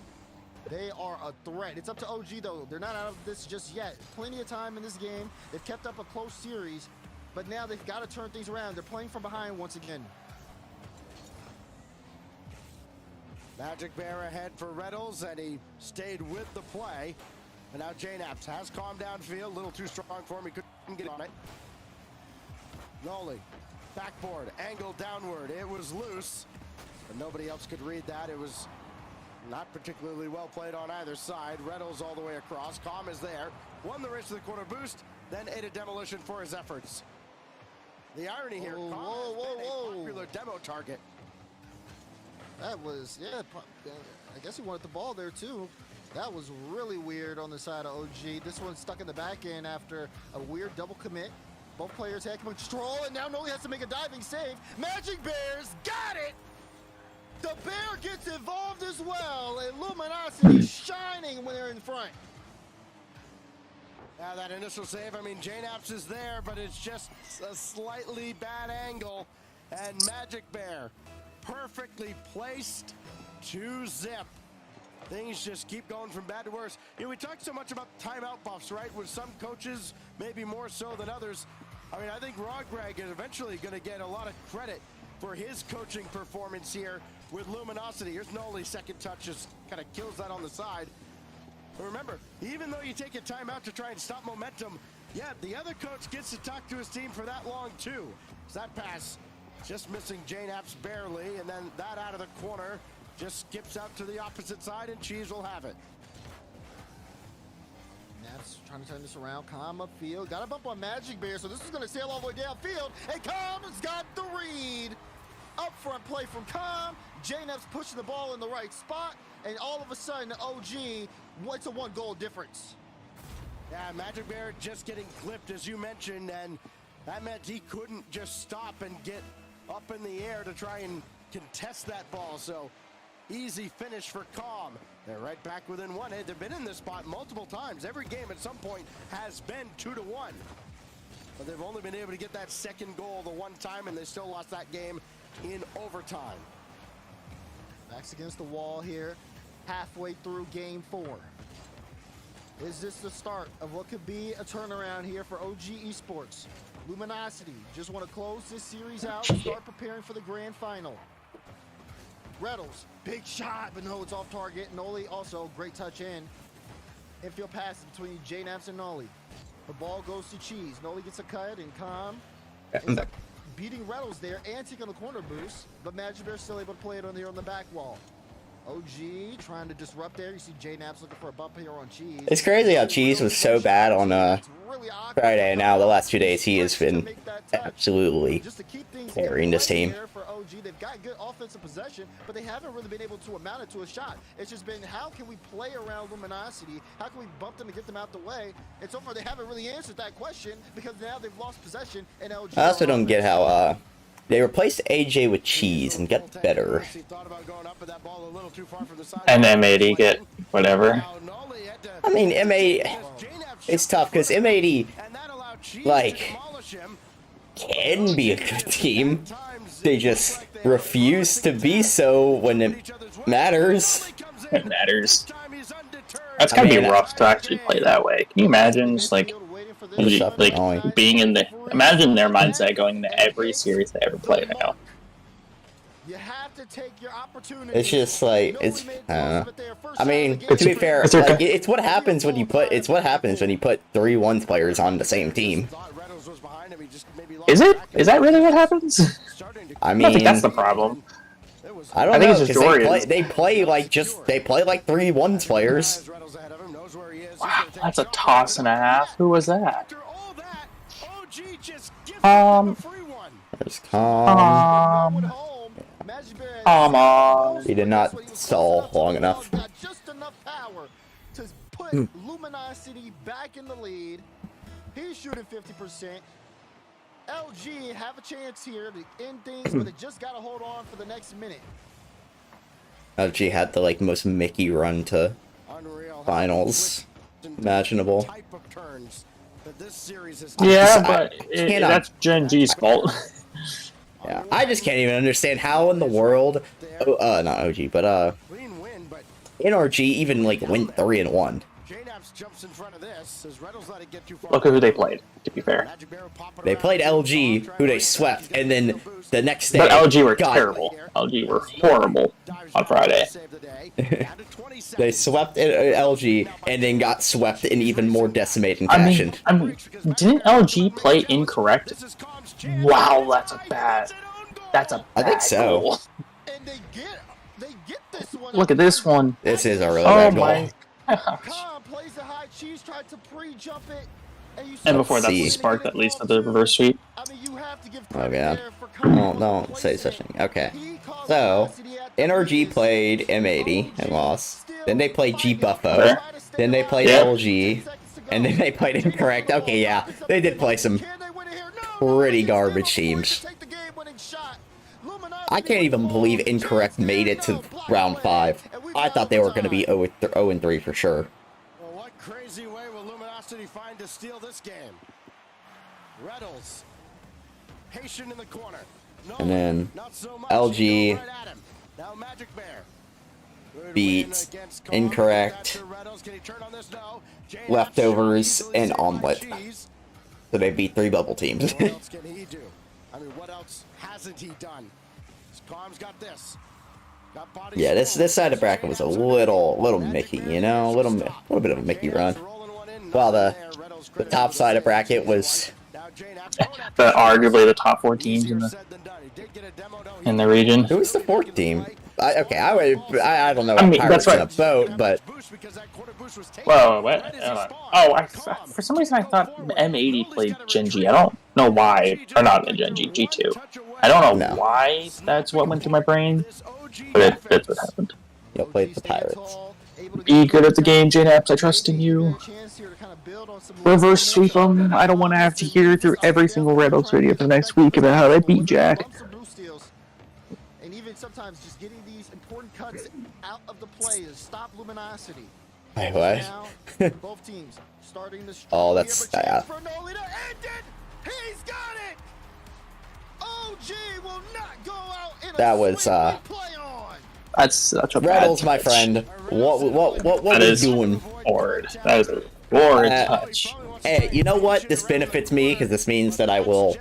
they are a threat. It's up to OG though. They're not out of this just yet. Plenty of time in this game. They've kept up a close series, but now they've got to turn things around. They're playing from behind once again. Magic Bear ahead for Reynolds, and he stayed with the play. And now JNaps has calmed downfield, a little too strong for him, he couldn't get on it. Noli, backboard, angle downward, it was loose, but nobody else could read that. It was not particularly well played on either side. Reynolds all the way across, Calm is there, won the race to the corner boost, then ate a demolition for his efforts. The irony here, Calm has been a popular demo target. That was, yeah, I guess he wanted the ball there too. That was really weird on the side of OG. This one stuck in the back end after a weird double commit. Both players had control, and now Noli has to make a diving save. Magic Bears got it! The bear gets involved as well, and Luminosity shining when they're in front. Now that initial save, I mean, JNaps is there, but it's just a slightly bad angle. And Magic Bear, perfectly placed to zip. Things just keep going from bad to worse. You know, we talk so much about timeout buffs, right? With some coaches, maybe more so than others. I mean, I think Greg is eventually going to get a lot of credit for his coaching performance here with Luminosity. Here's Noli's second touch, just kind of kills that on the side. But remember, even though you take a timeout to try and stop momentum, yeah, the other coach gets to talk to his team for that long too. So that pass just missing JNaps barely, and then that out of the corner just skips out to the opposite side, and Cheese will have it. Naps trying to turn this around. Calm upfield. Got a bump on Magic Bear, so this is going to sail all the way downfield. And Calm has got the read. Up front play from Calm. JNaps pushing the ball in the right spot, and all of a sudden, OG, it's a 1-goal difference. Yeah, Magic Bear just getting clipped, as you mentioned, and that meant he couldn't just stop and get up in the air to try and contest that ball. So easy finish for Calm. They're right back within one. Hey, they've been in this spot multiple times. Every game at some point has been 2-1. But they've only been able to get that second goal the one time, and they still lost that game in overtime. Backs against the wall here, halfway through game 4. Is this the start of what could be a turnaround here for OG Esports? Luminosity just want to close this series out and start preparing for the grand final. Reynolds, big shot, but no, it's off target. Noli also, great touch in. Infield pass between JNaps and Noli. The ball goes to Cheese. Noli gets a cut, and Calm ends up beating Reynolds there and taking the corner boost, but Magic Bear still able to play it on the back wall. OG trying to disrupt there. You see JNaps looking for a bump here on Cheese. It's crazy how Cheese was so bad on Friday, and now the last 2 days he has been absolutely carrying this team. For OG, they've got good offensive possession, but they haven't really been able to amount it to a shot. It's just been, how can we play around Luminosity? How can we bump them and get them out the way? And so far, they haven't really answered that question, because now they've lost possession. And LG I also don't get how they replaced AJ with Cheese and got better. And M80 get whatever. I mean, M80, it's tough because M80, like, can be a good team. They just refuse to be so when it matters. It matters. That's gotta be rough to actually play that way. Can you imagine, just like being in the, imagine their mindset going into every series they ever play now. You have to take your opportunity. It's just like, it's, I mean, to be fair, like, it's what happens when you put, 3-1 players on the same team. Is it? Is that really what happens? I mean, I think that's the problem. I don't know, because they play like 3-1 players. Wow, that's a toss and a half. Who was that? There's Calm. Come on. He did not stall long enough. Just enough power to put Luminosity back in the lead. He's shooting 50%. LG have a chance here to end things, but they just got to hold on for the next minute. LG had the most Mickey run to finals imaginable. Yeah, but that's Gen G's fault. Yeah, I just can't even understand how in the world, not OG, but NRG even went 3-1. jumps in front of this as Reynolds let it get too far. Look at who they played, to be fair. They played LG, who they swept, and then the next day. But LG were got- terrible. LG were horrible on Friday. They swept LG and then got swept in even more decimating I fashion. mean, didn't LG play incorrect? Wow, that's a bad. I think so. goal. And they get this one. Look at this one. This is a really Oh bad goal. my. Khan plays the high cheese, tried to pre-jump it. And before that, see. the spark that leads to the reverse sweep. I mean, you have to give Oh credit god. there for Khan. Don't say such a thing. Okay. He caused So, velocity at the NRG lead. played M80 and lost. Then they played G Buffo. Okay. Then they played Yeah. LG. And then they played Incorrect. Okay, yeah. They did play some pretty garbage teams. I can't even believe Incorrect made it to round 5. I thought they were going to be 0-3 for sure. Well, what crazy way will Luminosity find to steal this game? Reynolds, patient in the corner. No, And then not so much. LG Right at him. Now Magic Bear. Good beats win against Kong. Incorrect, Back to Reynolds. Can he turn on this? No. Jane leftovers, Easily and saved by omelet. Cheese. So they beat 3 bubble teams. What else can he do? I mean, what else hasn't he done? Com's got this. Got body Yeah, this side of bracket was a little Mickey, you know, a little bit of a Mickey run. While the top side of bracket was Arguably the top 4 teams in the region. who was the 4th team? I don't know. I mean, Pirates that's in right. a boat, but Whoa, what? For some reason I thought M80 played Gen G. I don't know why, or not Gen G, G2. I don't know why that's what went through my brain, but that's what happened. you played the Pirates. Be good at the game, JNAPS. I trust in you. Reverse sweep them. I don't want to have to hear through every single Reynolds video for the next week about how they beat Jack. And even sometimes just getting these important cuts out of the play to stop Luminosity. Wait, what? Now, both teams starting the Oh, that's he's got it. OG will not go out in a That was sweep. We play on. That's such a Reynolds, bad my touch. friend. What That are you is doing? horrid. That is a horrid touch. Hey, you know what? This benefits me because this means that I will,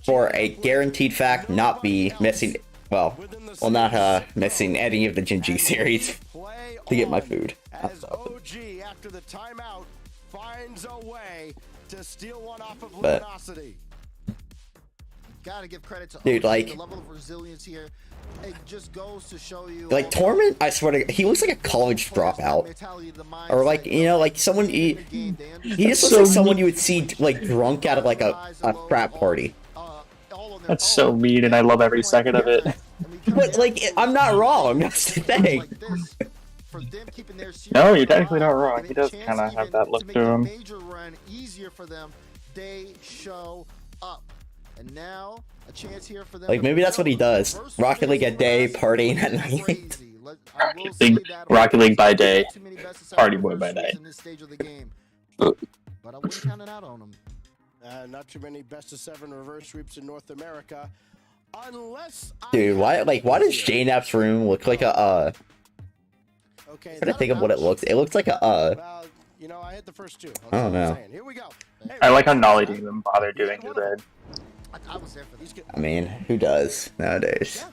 for a guaranteed fact, not be missing. Well, not missing any of the Gen G series to get my food. As OG after the timeout finds a way to steal one off of But- Luminosity. Gotta give credit to Dude, OG, like- the level of resilience here. It just goes to show you Like Torment, I swear to God, he looks like a college dropout, or like like someone. He just looks like someone you would see like drunk out of like a frat party. That's so mean, and I love every second of it. But like, I'm not wrong. That's the thing. No, you're technically not wrong. He does kind of have that look to him. Major run easier for them. They show up, and now a chance here for them. Like maybe that's what he does. Rocket League at day, partying at night. Rocket League by day, Party Boy by night. But I wouldn't count it out on him. Not too many best of 7 reverse sweeps in North America. Unless Dude, why does JNAP's room look like a Okay, I'm trying to think of what it looks. It looks like a well, you know, I hit the first 2. I don't know. Here we go. I like how Nolly didn't even bother doing his red. I was there for this. I mean, who does nowadays?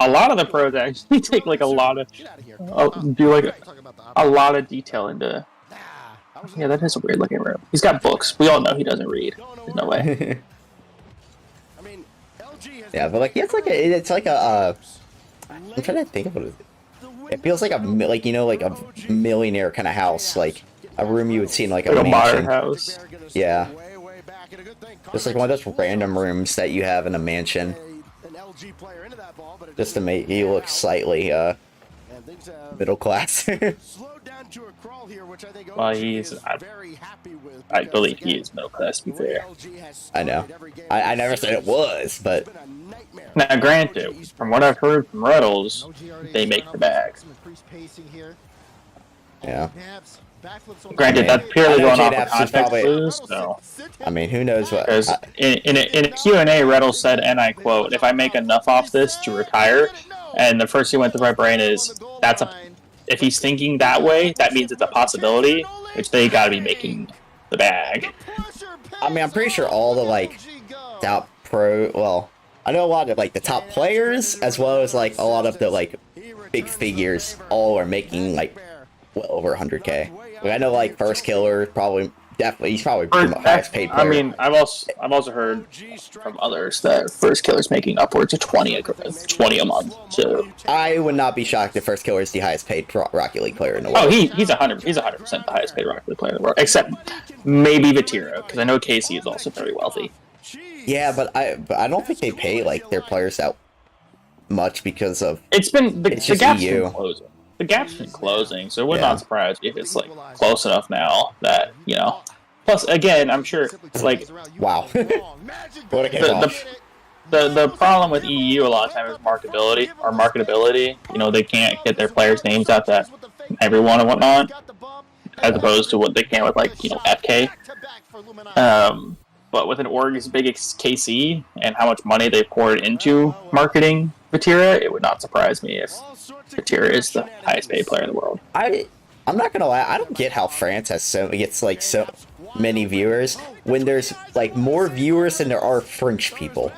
A lot of the pros actually take like a lot of do like a lot of detail into. Yeah, that is a weird looking room. He's got books. We all know he doesn't read. There's no way. I mean, LG has Yeah, but like it's like a I'm trying to think of what it is. It feels like like you know like a millionaire kind of house, like a room you would see in like a Like a modern mansion. house. Yeah, just like one of those random rooms that you have in a mansion, an LG player into that ball, but just to make you look slightly and things have middle class. slowed down to a crawl here, which I think Well, OG he's. is very happy with. I because, believe he again, is middle class. To be the way fair. LG has I know. started every game I never said it was, but it's been a nightmare. Now, granted, from what I've heard from Reynolds, they make the bag. yeah. Granted, that's I purely know going off JDAPS of is context probably- clues, so. I mean, who knows what? Because in a Q&A, Reynolds said, and I quote, "If I make enough off this to retire," and the first thing went through my brain is, if he's thinking that way, that means it's a possibility, which they got to be making the bag. I mean, I'm pretty sure all the like top I know a lot of like the top players as well as like a lot of the like big figures all are making like well over 100K. Like, I know like First Killer he's probably the highest paid player. I mean, I've also heard from others that First Killer's making upwards of 20 a month. So I would not be shocked if First Killer is the highest paid Rocket League player in the world. Oh, he's 100% the highest paid Rocket League player in the world, except maybe Vatira, because I know Casey is also very wealthy. Yeah, but I don't think they pay like their players that much because of the gap's EU. been closing. The gap's been closing, so it would not surprise me if it's like close enough now that Plus, again, I'm sure like wow. What a kickoff. The problem with EU a lot of times is marketability. They can't get their players' names out to everyone and whatnot, as opposed to what they can with like FK. But with an org as big as KC and how much money they poured into marketing Vatira, it would not surprise me if Vatira is the highest paid player in the world. I'm not gonna lie, I don't get how France gets like so many viewers when there's like more viewers than there are French people.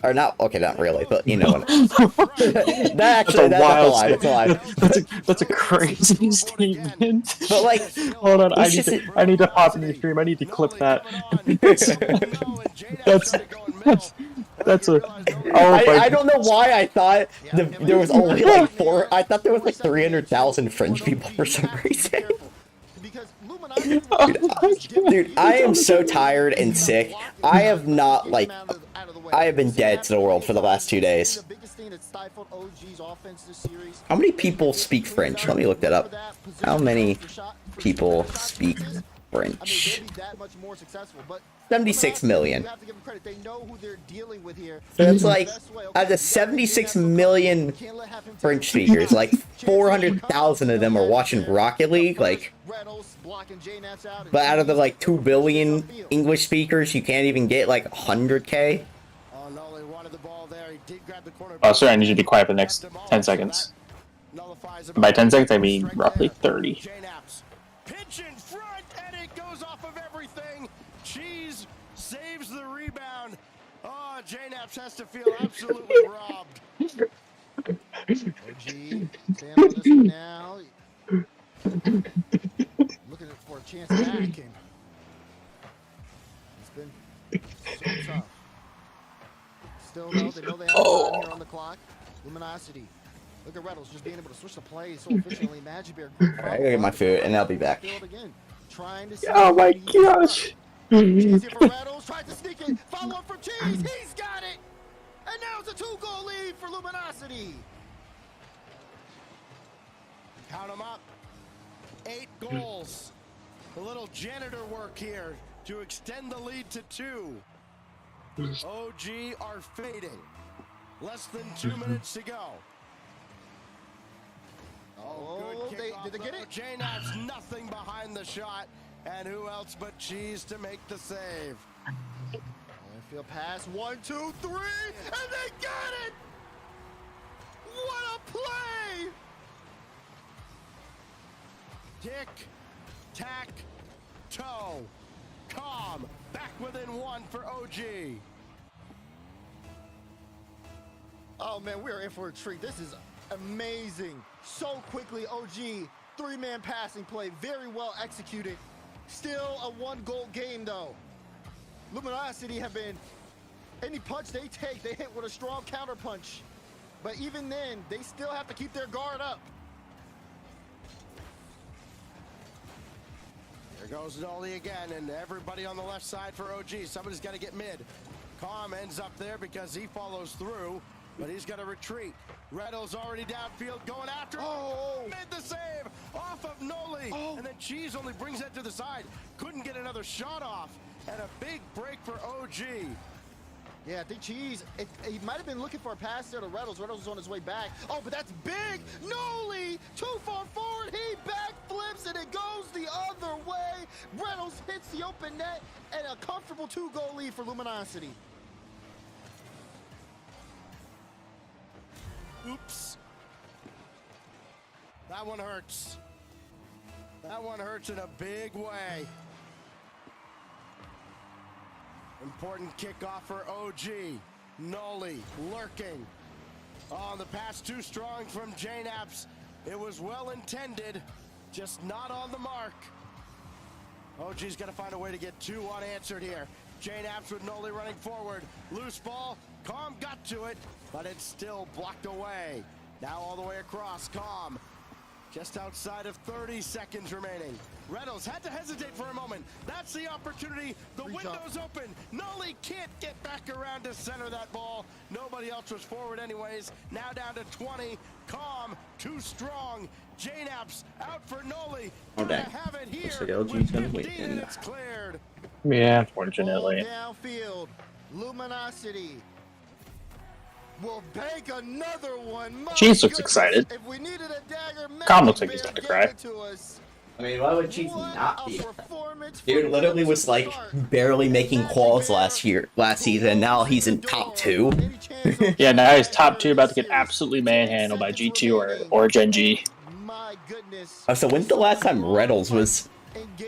Or not really, but you know. That's a lie. That's a crazy statement. But like, hold on, I need to pop in the stream. I need to clip that. That's a. I don't know why I thought there was only like I thought there was like 300,000 French people for some reason. Dude, I am so tired and sick. I have been dead to the world for the last 2 days. How many people speak French? Let me look that up. How many people speak French? 76 million. So it's like, out of the 76 million French speakers, like 400,000 of them are watching Rocket League, like, but out of the like 2 billion English speakers, you can't even get like 100K. Oh, sorry, I need you to be quiet for the next 10 seconds. By 10 seconds, I mean roughly 30. Pitch in front, and it goes off of everything. Cheese saves the rebound. Oh, JNaps has to feel absolutely robbed. OG, staying on this one now. Looking for a chance back. It's been so tough. Still, though, they know they have time here on the clock. Luminosity. Look at Reynolds just being able to switch the play so efficiently. Magic Bear. Alright, I gotta get my food and I'll be back. Oh my gosh. Cheese here for Reynolds. Tried to sneak it. Follow up from Cheese. He's got it. And now it's a 2-goal lead for Luminosity. Count them up. 8 goals. A little janitor work here to extend the lead to 2. OG are fading. Less than 2 minutes to go. Did they get it? JNaps nothing behind the shot. And who else but Cheese to make the save? Field pass. 1, 2, 3. And they got it! What a play! Tick, tack, toe. Calm. Back within 1 for OG. Oh man, we are in for a treat. This is amazing. So quickly, OG, 3-man passing play, very well executed. Still a 1-goal game though. Luminosity have been, any punch they take, they hit with a strong counter punch. But even then, they still have to keep their guard up. There goes Noli again, and everybody on the left side for OG. Somebody's got to get mid. Calm ends up there because he follows through, but he's got to retreat. Reynolds already downfield going after him. Made the save off of Noli. And then Cheese only brings that to the side. Couldn't get another shot off. And a big break for OG. Yeah, I think Cheese, he might have been looking for a pass there to Reynolds. Reynolds is on his way back. Oh, but that's big. Noli, too far forward. He backflips and it goes the other way. Reynolds hits the open net and a comfortable 2-goal lead for Luminosity. Oops. That one hurts. The That one hurts in a big way. Important kickoff for OG. Noli lurking. Oh, the pass too strong from JNAPS. It was well intended, just not on the mark. OG's got to find a way to get two unanswered here. JNAPS with Noli running forward. Loose ball. Calm got to it, but it's still blocked away. Now all the way across. Calm. Just outside of 30 seconds remaining. Reynolds had to hesitate for a moment. That's the opportunity. The window's open. Noli can't get back around to center that ball. Nobody else was forward anyways. Now down to 20. Calm, too strong. JNAPS out for Noli. Oh, dang. Have it here. Looks like LG's gonna win. And it's cleared. Yeah, unfortunately. Downfield, Luminosity will bank another one. My Cheese looks goodness, excited. If we needed a dagger, Calm looks like he's Magic about to Bear cry. gave it to us. I mean, why would Cheese What not a be? performance Dude from literally was Reynolds like to start. barely making Magic quals Bear last season. Now he's in top 2. Any chance they'll Yeah, now he's top get 2, about to get another absolutely series? 10 manhandled by seconds G2 remaining. or Gen G. My goodness. Oh, so when's the last time Reynolds was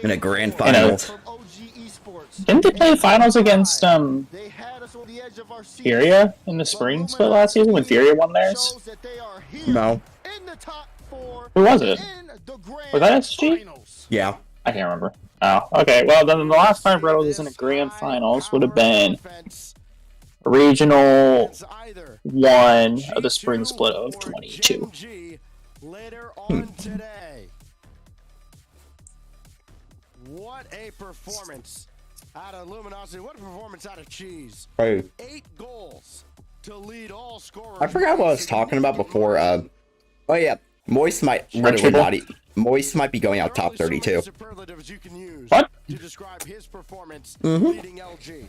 in a grand I know. finals? From OG Esports. Didn't they play finals against They had us on the edge of our seats. Furia in the spring split last season when Furia won theirs? Shows that they are here No. in the top 4. Who was it? In the grand Was that SG? finals. Yeah. I can't remember. Oh, okay. Well, then the last time Reynolds was in a grand finals would have been regional 1 of the spring split of 22. Later on today. What a performance out of Luminosity. What a performance out of Cheese. Right. 8 goals to lead all scorers. I forgot what I was talking about before. Oh yeah, Moist might Moist might be going out top 32. What? To describe his performance Mm-hmm. leading LG.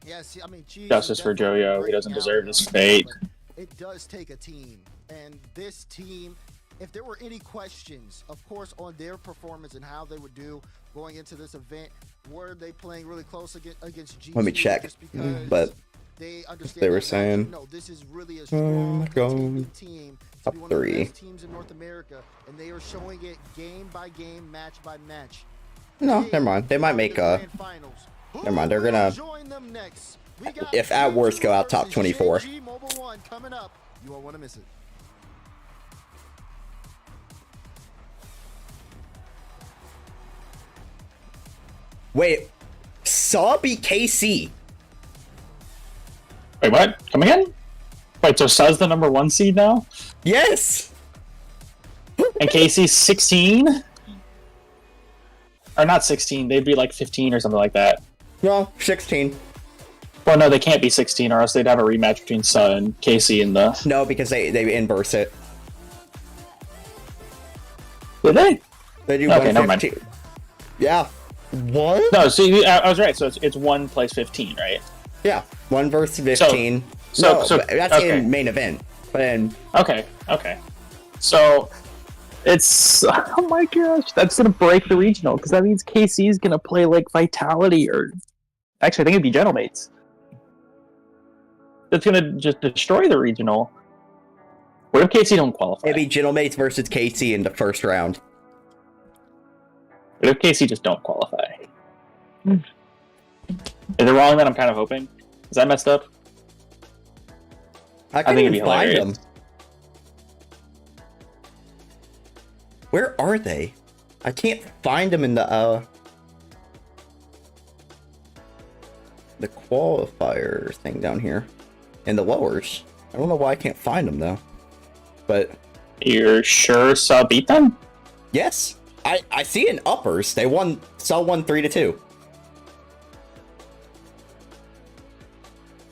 Yeah, see, I mean, Cheese Justice is for definitely Joyo. a He doesn't great deserve talent, his fate. but it does take a team, and this team, if there were any questions, of course, on their performance and how they would do going into this event, were they playing really close against G2? Let me check, just because but they understand they were that saying, no, this is really a strong contending team to top be one of the 3. best teams in North America, and they are showing it game by game, match by match. No, never mind. They might make Never never mind. They're gonna, if at worst, go out top 24. JG Mobile 1 coming up. You won't want to miss it. Wait, Saw beat KC. Wait, what? Come again? Wait, so Saw's the number 1 seed now? Yes. And KC's 16? Or not 16, they'd be like 15 or something like that. No, 16. Well, no, they can't be 16, or else they'd have a rematch between Saw and KC in the... No, because they inverse it. Did they? They do Okay, never 115. Yeah. What? No, see, I was right, so it's 1 place 15, right? Yeah, 1 versus 15. So that's okay. in main event. But then, Okay. So, it's... Oh my gosh, that's gonna break the regional, because that means KC's gonna play, like, Vitality, or... Actually, I think it'd be Gentlemates. That's gonna just destroy the regional. What if KC don't qualify? maybe Gentlemates versus KC in the first round. What if KC just don't qualify? Is it wrong that I'm kind of hoping? Is that messed up? I think it'd can't be even find hilarious. them. Where are they? I can't find them in the qualifier thing down here. In the lowers. I don't know why I can't find them though. But You're sure Saw beat them? yes. I see in uppers. They won 3-2.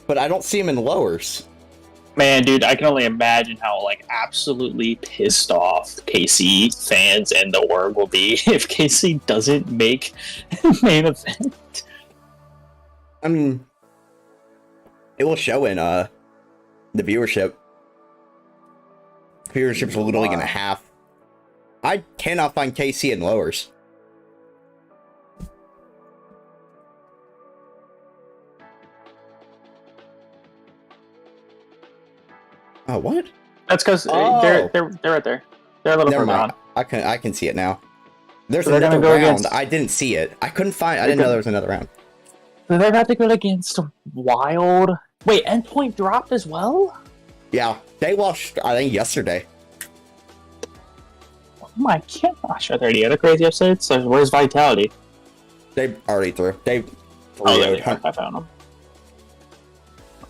But I don't see them in lowers. Man, dude, I can only imagine how, like, absolutely pissed off KC fans and the org will be if KC doesn't make main event. I mean, it will show in the viewership. Viewership's literally gonna half. I cannot find KC in lowers. Oh, what? That's because Oh. they're right there. They're a little Never further mind. on. I can see it now. There's So they're another gonna go round. against- I didn't see it. I couldn't find. I didn't know there was another round. So they're about to go against Wild. Wait, Endpoint dropped as well? Yeah, they lost. I think yesterday. Oh my gosh, are there any other crazy upsets? So where's Vitality? They already threw. They. Oh, there they are. I found them.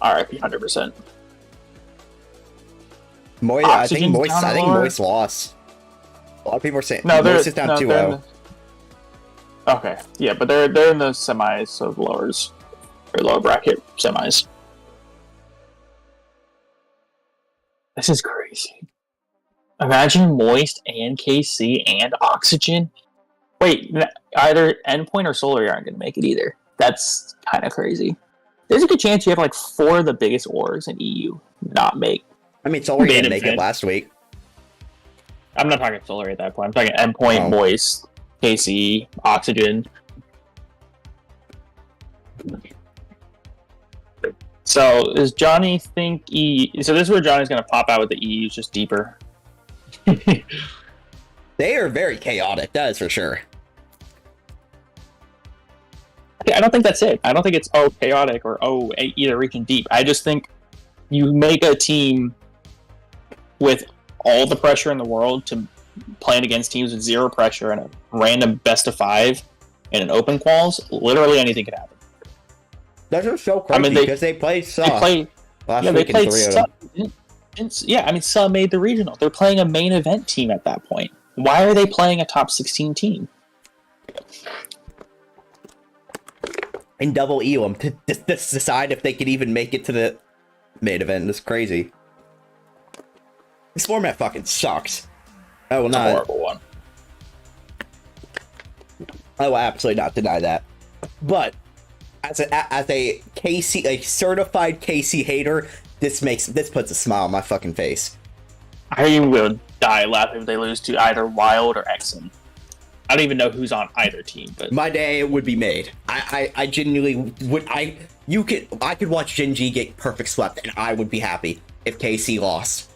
RIP 100%. Moist. I think Oxygen's Moist. down I think lower. Moist lost. A lot of people are saying No, Moist is down 2-0. Okay, yeah, but they're in the semis, so the lowers or lower bracket semis. This is crazy. Imagine Moist and KC and Oxygen. Wait, either Endpoint or Solar aren't going to make it either. That's kind of crazy. There's a good chance you have like 4 of the biggest orgs in EU not make. I mean, Solar didn't make it last week. I'm not talking Solar at that point. I'm talking Endpoint, Moist, KC, Oxygen. So does Johnny think So this is where Johnny's going to pop out with the EU's just deeper. They are very chaotic. That is for sure. I don't think that's it. I don't think it's chaotic or either region deep. I just think you make a team with all the pressure in the world to playing against teams with 0 pressure and a random best of 5 and an open quals. Literally anything could happen. That's just so crazy because they played Suh last week in 3 of them. Yeah, I mean, Suh made the regional. They're playing a main event team at that point. Why are they playing a top 16 team? And double EU them to decide if they could even make it to the main event. That's crazy. This format fucking sucks. I will not. A horrible one. I will absolutely not deny that. But as a KC, a certified KC hater, this puts a smile on my fucking face. I will die laughing if they lose to either Wild or Exum. I don't even know who's on either team, but my day would be made. I genuinely would. I could watch Gen G get perfect swept, and I would be happy if KC lost.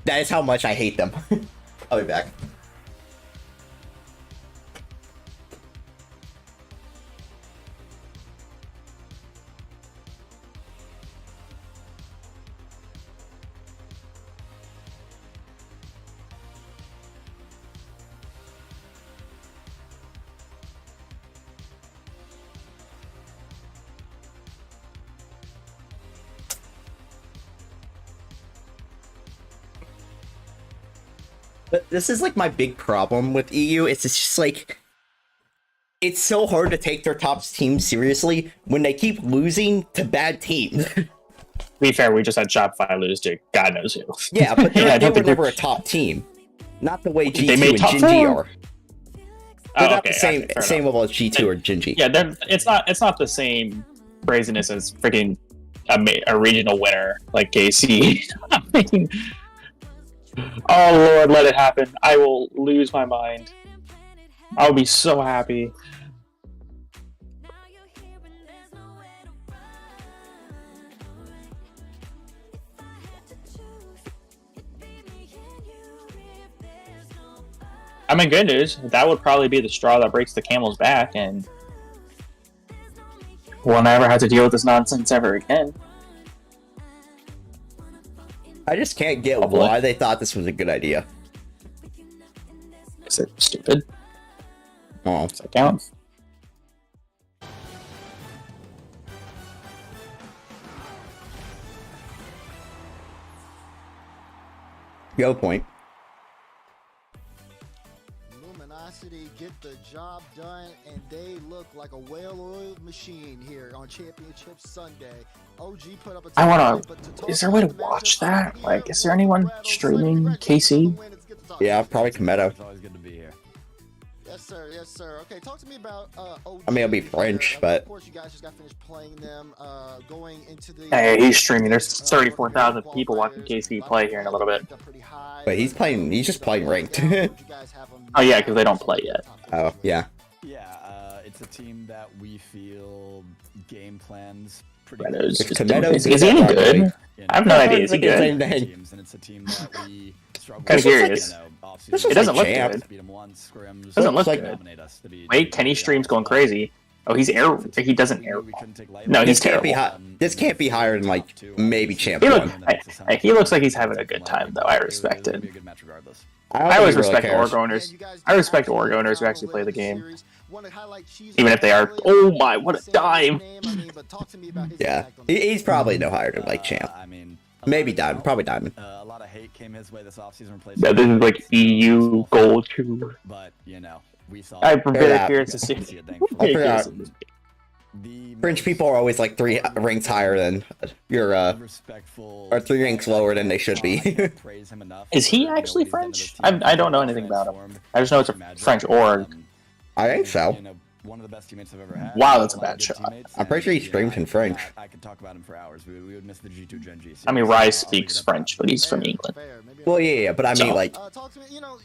That is how much I hate them. I'll be back. But this is like my big problem with EU. It's just like it's so hard to take their top teams seriously when they keep losing to bad teams. To be fair, we just had Shopify lose to God knows who. Yeah, but they were never a top team. Not the way G2 and Gen G are. They're not the same level as G2 or Gen G. Yeah, it's not the same craziness as freaking a regional winner like KC. I mean, oh Lord, let it happen. I will lose my mind. I'll be so happy. I mean, good news. That would probably be the straw that breaks the camel's back, and we'll never have to deal with this nonsense ever again. I just can't get why they thought this was a good idea. Is it stupid? Oh, does that count? Go point. Luminosity get the job done, and they look like a well-oiled machine here on Championship Sunday. OG put up a I want to. Is there a way to watch that? Like, is there anyone streaming KC? Yeah, probably Kometo. It's always good to be here. Yes, sir. Yes, sir. Okay, talk to me about OG. I mean, it'll be French, but of course, you guys just got finished playing them. Going into the. Hey, he's streaming. There's 34,000 people watching KC play here in a little bit. But he's playing. He's just playing ranked. Oh yeah, because they don't play yet. Oh yeah. Yeah, it's a team that we feel game plans Redo's If just Tomatoes is he any that good? Rocket League. I have no idea. Is he Thinking the good? same thing. Teams, and it's a team that we struggle Kinda with, curious. you know, off-season. This It is doesn't like look champ. good. Beat 'em once, scrims, Doesn't look like- good. dominate us, to be Wait, Kenny's stream's going crazy. Oh, he's air. He doesn't air. We couldn't take light No, on he's This can't be terrible. high. This can't be higher than like maybe champ He, one. he looks like he's having a good time, though. I respect It'll be it. a good match regardless. don't I think always he really respect cares. org owners. I respect org owners who actually play the game. Even if they are, oh my, what a dive! Yeah, he's probably no higher than like champ. I mean, Maybe diamond, probably diamond. a lot of hate came his way this offseason. Yeah, this is like EU gold 2. But, you know, we saw I'm very that. curious to see. I forgot. the Fringe people are always like 3 ranks higher than your respectful or 3 ranks lower than they should be. praise him enough. Is he actually French? I don't know anything about him. I just know it's a French org. I think so. You know, one of the best teammates I've ever had. Wow, that's a lot of bad good shot. teammates, I'm pretty sure he and, streams in French. I could talk about him for hours. We would miss the G2 Gen G. I mean, Rise speaks French, but he's from England. Well, yeah, but I mean, So- like,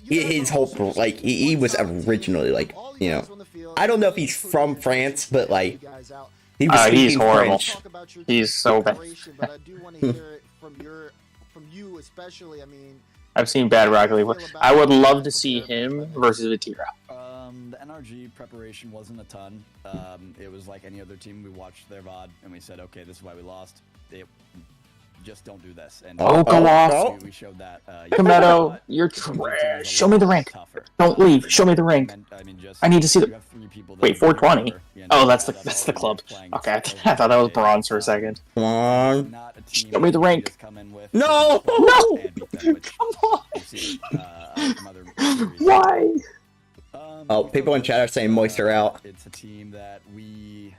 his whole like he was originally like, you know, I don't know if he's from France, but like he was He's speaking horrible. French. He's so bad. But I do want to hear it from you especially. I mean, I've seen bad Rocket League. I would love to see him versus Vatira. The NRG preparation wasn't a ton. It was like any other team. We watched their VOD and we said, okay, this is why we lost. Just don't do this. And Oh, go off. we showed that. Kometo, but you're the team was trash. a Show lot me the rank. tougher. Don't leave. Show me the rank. I mean, just, I need to see you the. have 3 people that Wait, are 420. over, you know, Oh, that's that's the all club. playing Okay, I so thought that was big. bronze for a second. Come on. Not a team Show me the that you rank. just come in with No! No! and beat them, which Come on. we've seen, from other series. Why? Oh, people in chat are saying moisture out. It's a team that we.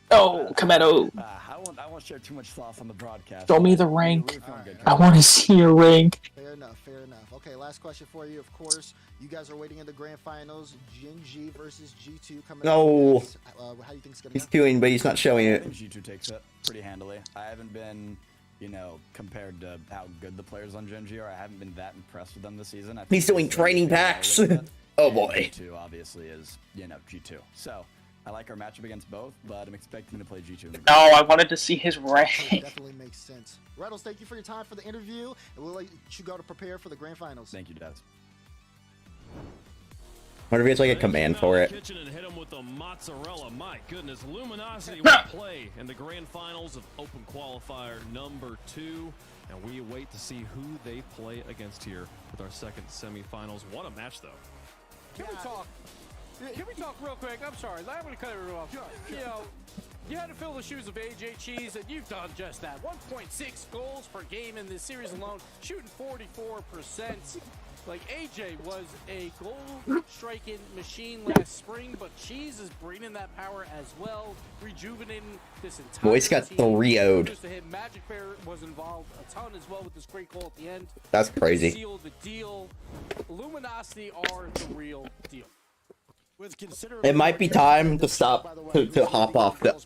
Oh, Kometo, I won't share too much sauce on the broadcast. show me the We're rank. feeling good. I want to see your rank. fair enough, fair enough. Okay, last question for you. Of course, you guys are waiting in the grand finals. Gen G versus G2 coming No. up. How do you think it's gonna He's go? queuing, but he's not showing I it. think G2 takes it pretty handily. I haven't been, you know, compared to how good the players on Gen G are. I haven't been that impressed with them this season. I think He's doing they've training figured it out a packs. little bit. Oh And boy. G2 obviously is, you know, G2. So I like our matchup against both, but I'm expecting to play G2 in the No, I wanted to see his rank. Definitely makes sense. Reynolds, thank you for your time for the interview, and we'll let you go to prepare for the grand finals. Thank you, Daz. Wonder if he has like a command for it. Kitchen and hit him with the mozzarella. My goodness, Luminosity will play in the grand finals of Open Qualifier number 2, and we wait to see who they play against here with our second semifinals. What a match, though. Can we talk? Can we talk real quick? I'm sorry. I'm going to cut everyone off. You know, you had to fill the shoes of AJ Cheese, and you've done just that. 1.6 goals per game in this series alone, shooting 44%. Like, AJ was a goal-striking machine last spring, but Cheese is bringing that power as well, rejuvenating this entire Boy's got team. 3-0'd. Just to hit, Magic Bear was involved a ton as well with this great goal at the end. That's crazy. Seal the deal. Luminosity are the real deal. It might be time to stop to hop off the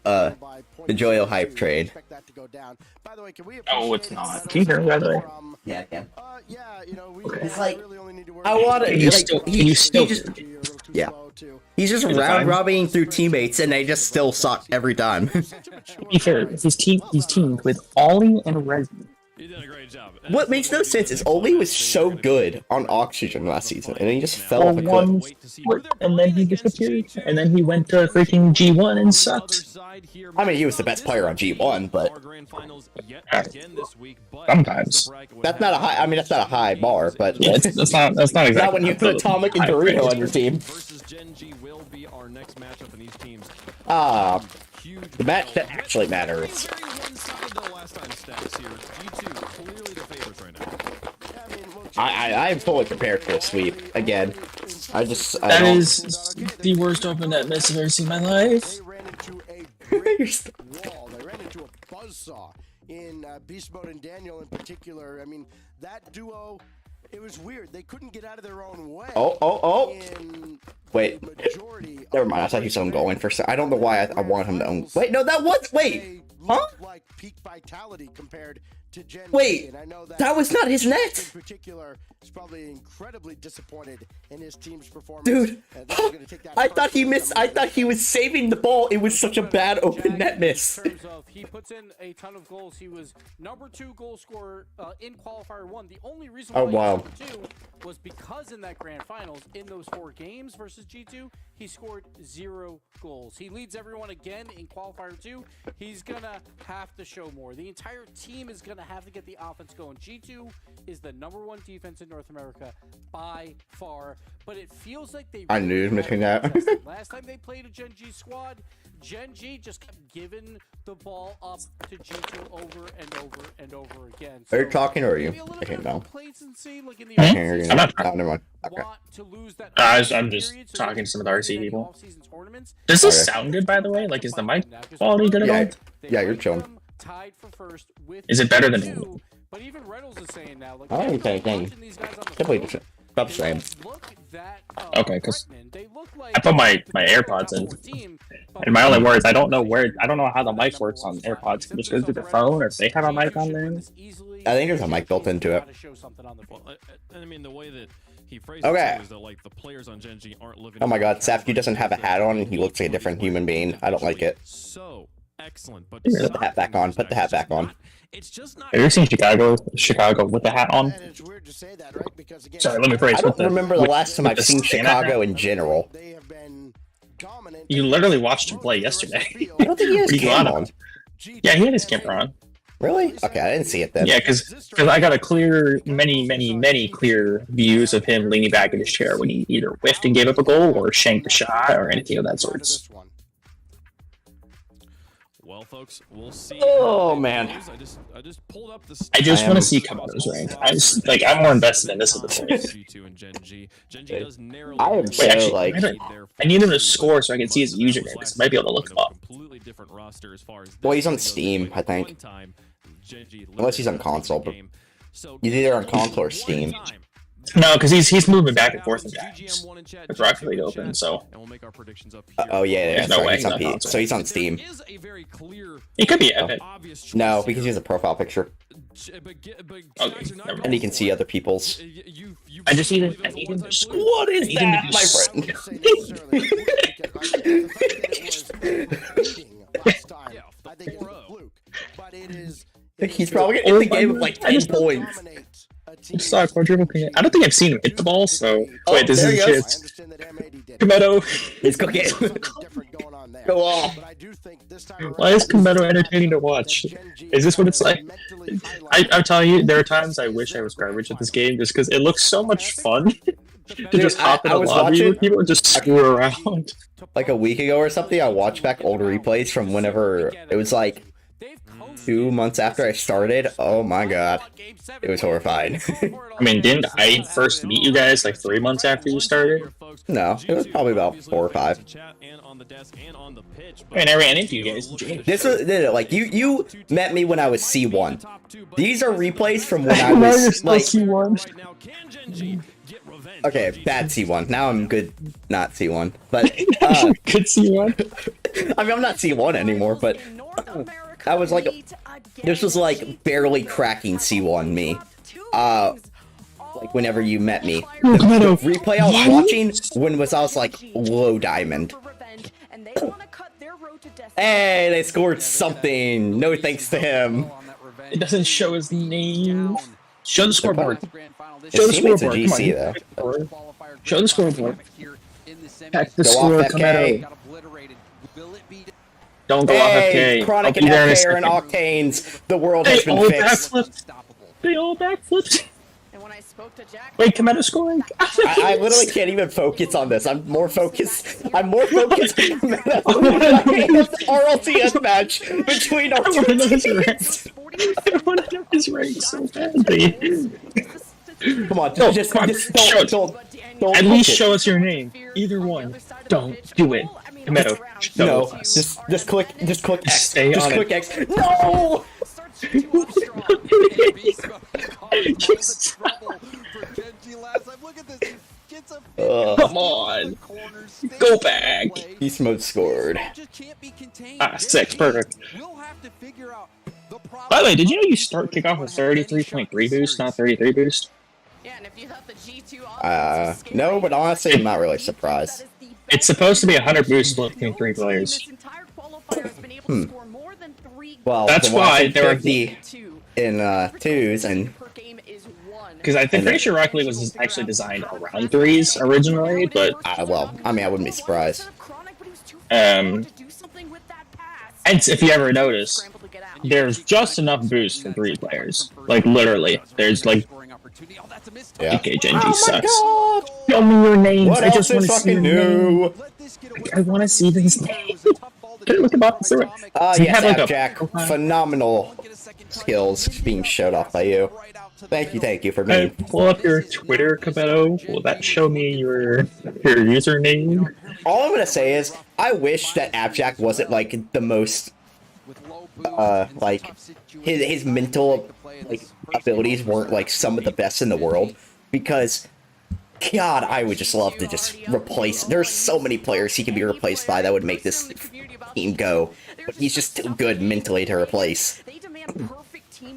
Joyo hype train. Oh, it's not. Can you hear me, by the way? Yeah, I can. Okay. It's like I want to. Can you Like, still- he, can you he still- just, yeah. He's just Is it round fine? robbing through teammates, and they just still suck every time. To be fair, he's teamed with Ollie and Resi. You did a great job. What makes no sense is Oli was so good on Oxygen last season, and then he just fell Well, off a one cliff. split, and then he disappeared, and then he went to freaking G1 and sucked. I mean, he was the best player on G1, but Sometimes. that's not a high. I mean, that's not a high bar, but Yeah, that's not exactly. not when you put Atomic and Dorito on your team. Versus Gen G will be our next matchup in these teams. Ah, Huge the match that battle. actually matters. Very one-sided though last time stats here. G2 clearly the favorites right now. I am fully prepared for a sweep again. I That don't- is the worst open net miss I've ever seen in my life. They ran into a brick wall. They ran into a buzzsaw in Beast Mode and Daniel in particular. I mean, that duo it was weird. They couldn't get out of their own way. Oh. in Wait. the majority Never mind. I thought he was going for. I don't know why I wanted him to own. Wait, no, that was. Wait. They Huh? looked like peak vitality compared to Gen Wait, G, and I know that was not his net. In particular, is probably incredibly disappointed in his team's performance. Dude, And they're gonna take that I thought he personally missed. coming I into thought he was saving the ball. It was such a bad open net miss. In terms of he puts in a ton of goals. He was #2 goal scorer in qualifier 1. The only reason why Oh, wow. he was #2 was because in that grand finals, in those 4 games versus G2, he scored 0 goals. He leads everyone again in qualifier 2. He's gonna have to show more. The entire team is gonna have to get the offense going. G2 is the #1 defense in North America by far, but it feels like they. I knew he was missing that. Last time they played a Gen G squad, Gen G just kept giving the ball up to G2 over and over and over again. Are you talking or are you? maybe a little I can't bit of know. complacency, like in the I can't hear you. I'm not- Oh, never mind. Okay. want to lose that I'm just period, so talking they to some of the don't RC win any people. off-season tournaments. Does this Okay. sound good, by the way? Like, is the mic quality good at Yeah. all? Yeah, you're chilling. Tied for first with Is it better than 2, but even Reynolds is saying now, like, Oh, after okay, dang. watching these guys on the Definitely field, about the they same. don't look that, Okay, 'cause threatening. They look like I put my the AirPods in. top team, but And my only words, I don't know how the mic works on AirPods. It just goes through the phone, or if they have a mic on there. I think there's a mic built into it. Well, I mean, the way that he phrased Okay. it is that like the players on Gen G aren't living. Oh my up God, to the Safky doesn't have a hat on and he looks like a different human being. I don't like it. So excellent, but Put the hat back on. Put the hat back on. It's just not. Have you seen Chicago with the hat on? And it's weird to say that, right? Because again, Sorry, let me phrase I don't remember the last time I've seen Chicago in general. they have been dominant. You literally watched him play yesterday. I don't think he has Pretty camera glad. on. Yeah, he had his camera on. Really? Okay, I didn't see it then. Yeah, because I got a clear, many clear views of him leaning back in his chair when he either whiffed and gave up a goal or shanked a shot or anything of that sort. Well, folks, we'll see. Oh, how it man. goes. I just pulled up the. I just I want am- to see Kamato's rank. I'm more invested in this at this point. G2 and Gen G. Gen G does narrowly. I am Wait, so actually, like. I need him to score so I can see his username, because I might be able to look him up. Completely different roster as far as. Well, this he's on goes. Steam, I think. One time, Gen G Unless he's on literally console, but game. So he's either on console or one Steam. time. No, because he's moving back and forth in GGM games. one in chat, With Rocket GGM League in open, chat, so and we'll make our predictions up Oh yeah, Yeah, yeah. no Sorry, way, he's on no P- console. so he's on There Steam. is a very clear, He could be Epic. obvious choice No, because he here. has a profile picture, But Okay, Jags are not never going and he can see for it. other people's. I just need him believe to it was a one-time score. fluke. What is I need him to that, be my s- friend? I wouldn't say necessarily a fluke, because I think the fact that it was leading last time, Yeah, I think it's a fluke. But it is. He's probably gonna end the game with like 10 points. I just saw a quadruple kick. I don't think I've seen him hit the ball, so wait, this there is he goes. shit. I understand that M80 did. Kometo. He's cooking. Something different going on there. Go off. But I do think this time Why is around, Kometo entertaining to watch? Is this what it's like? I'm telling you, there are times I wish I was garbage at this game just because it looks so much fun to just hop in I a was lobby watching- with people and just screw around. Like a week ago or something, I watched back old replays from whenever it was like 2 months after I started. Oh my God, it was horrifying. I mean, didn't I first meet you guys like 3 months after you started? No, it was probably about 4 or 5. I mean, I ran into you guys in James. This was like you met me when I was C1. These are replays from when I Now you're was still like C1. okay, bad C1. Now I'm good, not C1. But Good C1. I mean, I'm not C1 anymore. But I was like, this was like barely cracking C1 me. Like whenever you met me, the replay I was watching when I was like low diamond. Hey, they scored something. No thanks to him. It doesn't show his name. Show the scoreboard. His Show the teammate's a scoreboard. Come GC on. though. Show the scoreboard. Check the Go score. off Come FK. out. Don't go off Hey, FK. Chronic I'll and be there in a FK are in second. octanes. The world They has been all fixed. backflipped. They all backflipped. And when I spoke to Jack, Wait, Kometo scoring? I literally can't even focus on this. I'm more focused on the RLCS match between our I want to two know his teams. rank. I want to know his rank so badly. Come on, No, just come on, show it. don't At least hook it. show us your name. Either one. Don't do it. Kometo, show No, us. just click X. Stay Just on click it. X. No! OG last time. Look at this. He gets a Come on. Go back. Beast mode scored. Ah, 6, perfect. We'll have to figure out the problem. By the way, did you know you start kickoff with 33.3 boost, not 33 boost? Yeah, and if you thought the G2 No, but honestly, I'm not really surprised. It's supposed to be 100 boost split between 3 players. Well, That's why there are 50 in twos and because I'm pretty sure Rocket League was actually designed around 3s originally, but well, I mean, I wouldn't be surprised. And if you ever notice, there's just enough boost for 3 players. Like literally, there's like. Yeah. Okay, Genji sucks. Show me your names. What I just want else to is see your fucking name. I want to see these names. Can I look about this? Yes, Jack. Phenomenal skills being showed off by you. Thank you for me. Pull up your Twitter, Cabeto. Will that show me your username? All I'm gonna say is, I wish that Abjack wasn't like the most, like his mental abilities weren't like some of the best in the world, because God, I would just love to just replace. There's so many players he could be replaced by that would make this team go, but he's just too good mentally to replace.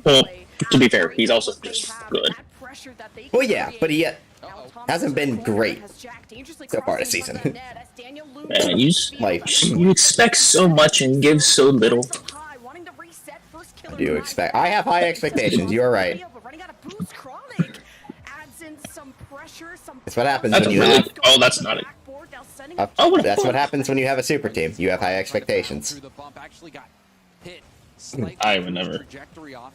Well, to be fair, he's also just good. Well, yeah, but he hasn't been great so far this season. Man, you expect so much and give so little. I do expect. I have high expectations. You are right. That's what happens when you have. Oh, that's not it. That's what happens when you have a super team. You have high expectations. I would never. I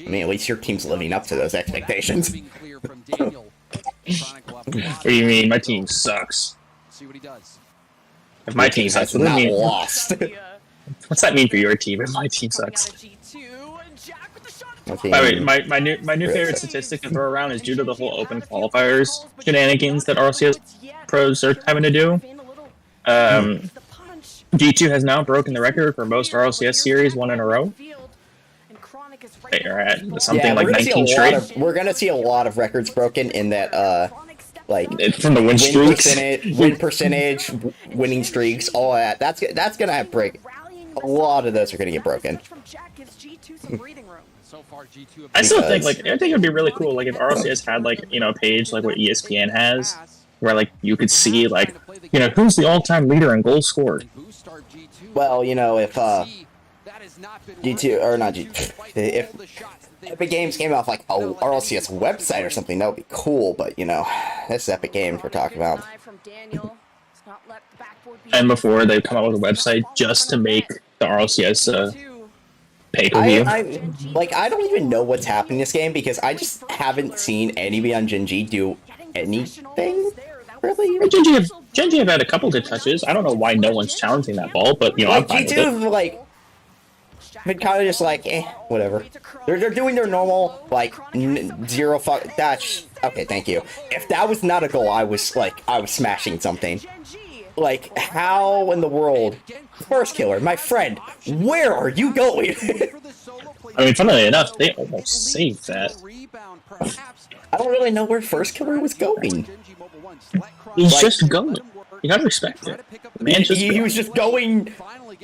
mean, at least your team's living up to those expectations. What do you mean? My team sucks. If my team sucks, what do you mean? Lost. What's that mean for your team if my team sucks? By the way, my new favorite statistic to throw around is due to the whole open qualifiers shenanigans that RLCS pros are having to do. G2 has now broken the record for most RLCS series won in a row. They are at something like 19 straight. We're gonna see a lot of records broken in that, like from the win streaks, win percentage, winning streaks, all that. That's gonna have break. A lot of those are gonna get broken. I still think I think it'd be really cool if RLCS had a page like what ESPN has, where you could see who's the all-time leader in goals scored. Well, if G2 or not G2, if Epic Games came off like a RLCS website or something, that would be cool. But that's Epic Games we're talking about. And before they come out with a website just to make the RLCS pay-per-view. I don't even know what's happening in this game because I just haven't seen anybody on Gen G do anything really. Gen G have had a couple good touches. I don't know why no one's challenging that ball, but I'm fine with it. Been kind of just whatever. They're doing their normal zero fuck dash. Okay, thank you. If that was not a goal, I was smashing something. How in the world? First killer, my friend, where are you going? I mean, funnily enough, they almost saved that. I don't really know where first killer was going. He's just going. You gotta respect it. He was just going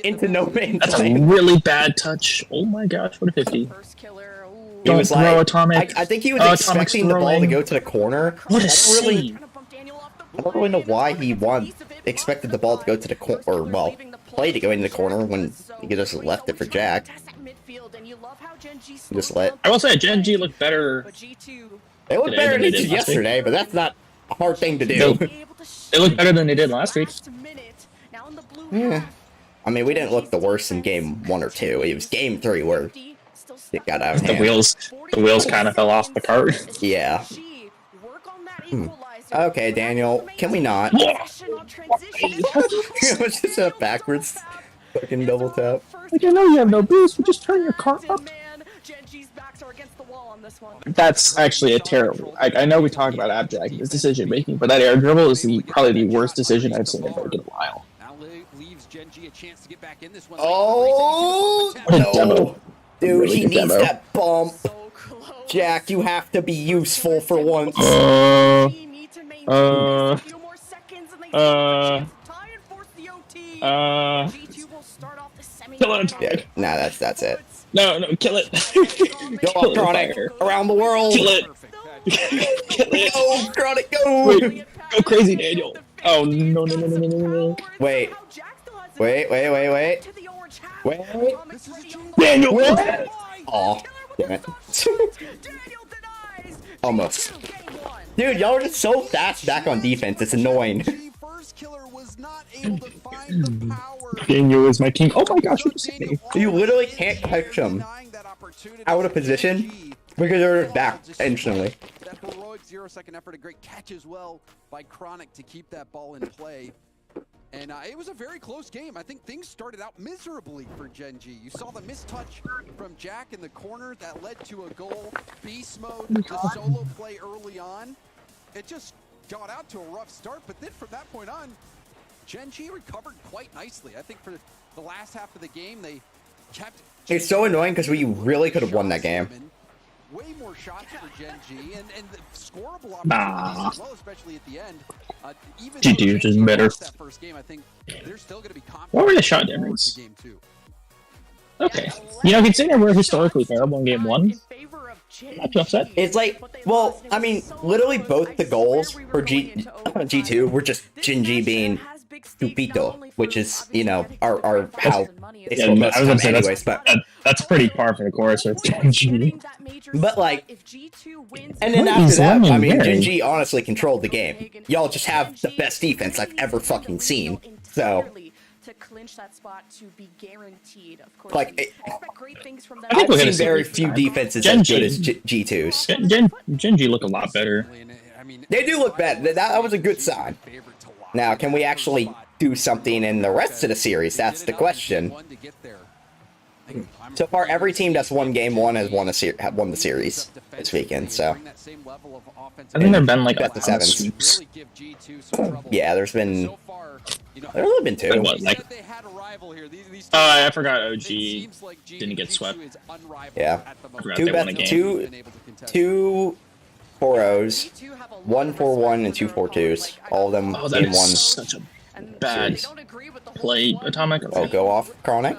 into no man's That's a really bad touch. Oh my gosh, what a 50. He was throw Atomic. I think he was expecting the ball to go to the corner. What a save. I don't really know why he expected the ball to go to the corner, or play to go into the corner when he just left it for Jack. Just let. I will say, Gen G looked better. They looked better than they did yesterday, but that's not a hard thing to do. They looked better than they did last week. Yeah. I mean, we didn't look the worst in game 1 or 2. It was game 3 where it got out of hand. The wheels kind of fell off the cart. Yeah. Okay, Daniel, can we not? It was just a backwards fucking double tap. I know you have no boost, but just turn your car up. That's actually a terrible. I know we talked about Abjack and his decision making, but that air dribble is probably the worst decision I've seen him make in a while. Oh what a demo. Dude, really he needs demo. That bump. Jack, you have to be useful for once. Kill it. Yeah, nah, that's it. No, kill it. Go off, Chronic. Around the world. Kill it. Kill it. Go, Chronic, go. Wait, go crazy, Daniel. Oh, no. Wait. Wait. Daniel. Aw, damn it. Almost. Dude, y'all are just so fast back on defense. It's annoying. Daniel is my king. Oh my gosh, You literally can't catch him out of position because they're back instantly. That heroic 0-second effort, a great catch as well by Chronic to keep that ball in play. And it was a very close game. I think things started out miserably for Gen G. You saw the mistouch from Jack in the corner that led to a goal. Beast mode, the solo play early on. It just got out to a rough start, but then from that point on, Gen G recovered quite nicely. I think for the last half of the game, they kept... It's so annoying because we really could have won that game. Way more shots for Gen G and the scoreable opportunities as well, especially at the end. Even G2 is better. That first game, I think they're still going to be confident. What were the shot difference? Okay. You know, considering we're historically terrible in game 1, not too upset. It's like, well, I mean, literally both the goals for G2 were just Gen G being stupito, which is, you know, our how it's supposed to come anyways, but that's pretty par for the course with Gen G. But like, and then after that, I mean, Gen G honestly controlled the game. Y'all just have the best defense I've ever fucking seen. So to clinch that spot to be guaranteed, of course. Like, I've seen very few defenses as good as G2's. Gen G look a lot better. They do look better. That was a good sign. Now, can we actually do something in the rest of the series? That's the question. So far, every team that's won game 1 has won the series this weekend. So I think there've been like the 7 sweeps. Yeah, there's only been 2. What, like, I forgot OG didn't get swept. Yeah, two 4-0s, 1 4-1, and 2 4-2s. All of them game 1. Such a bad play, Atomic. Oh, go off, Chronic.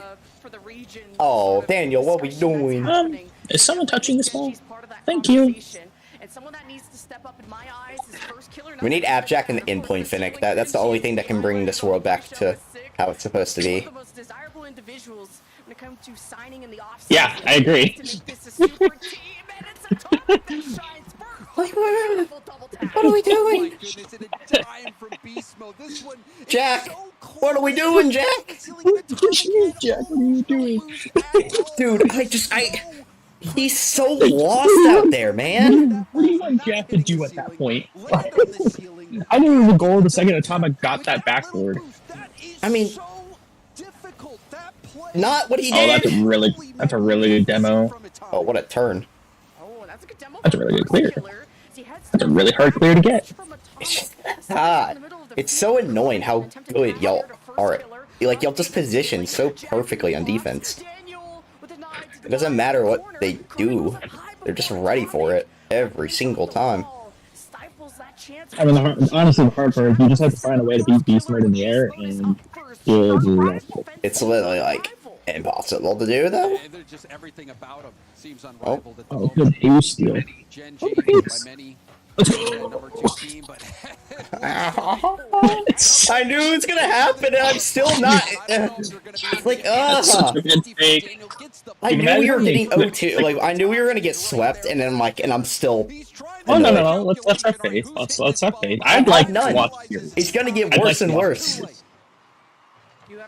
Oh, Daniel, what are we doing? Is someone touching this ball? Thank you. We need Abjack and the in-plane Finnick. That's the only thing that can bring this world back to how it's supposed to be. Yeah, I agree. What are we doing? Jack, what are we doing, Jack? Jack, what are you doing? Dude, he's so lost out there, man. What do you want Jack to do at that point? I knew the goal of the second Atomic got that backboard. I mean, not what he did. Oh, that's a really good demo. Oh, what a turn. That's a really good clear. That's a really hard clear to get. It's so annoying how good y'all are. Like, y'all just position so perfectly on defense. It doesn't matter what they do. They're just ready for it every single time. I mean, honestly, the hard part is you just have to find a way to beat Beast Mode in the air, and it's literally, like, impossible to do, though. Oh, good boost steal. I knew it was gonna happen, and I'm still not. It's like, I knew we were getting O2. Like, I knew we were gonna get swept, and then and I'm still. Oh no! Let's have faith. Let's have faith. I'd like to watch. It's gonna get worse and worse.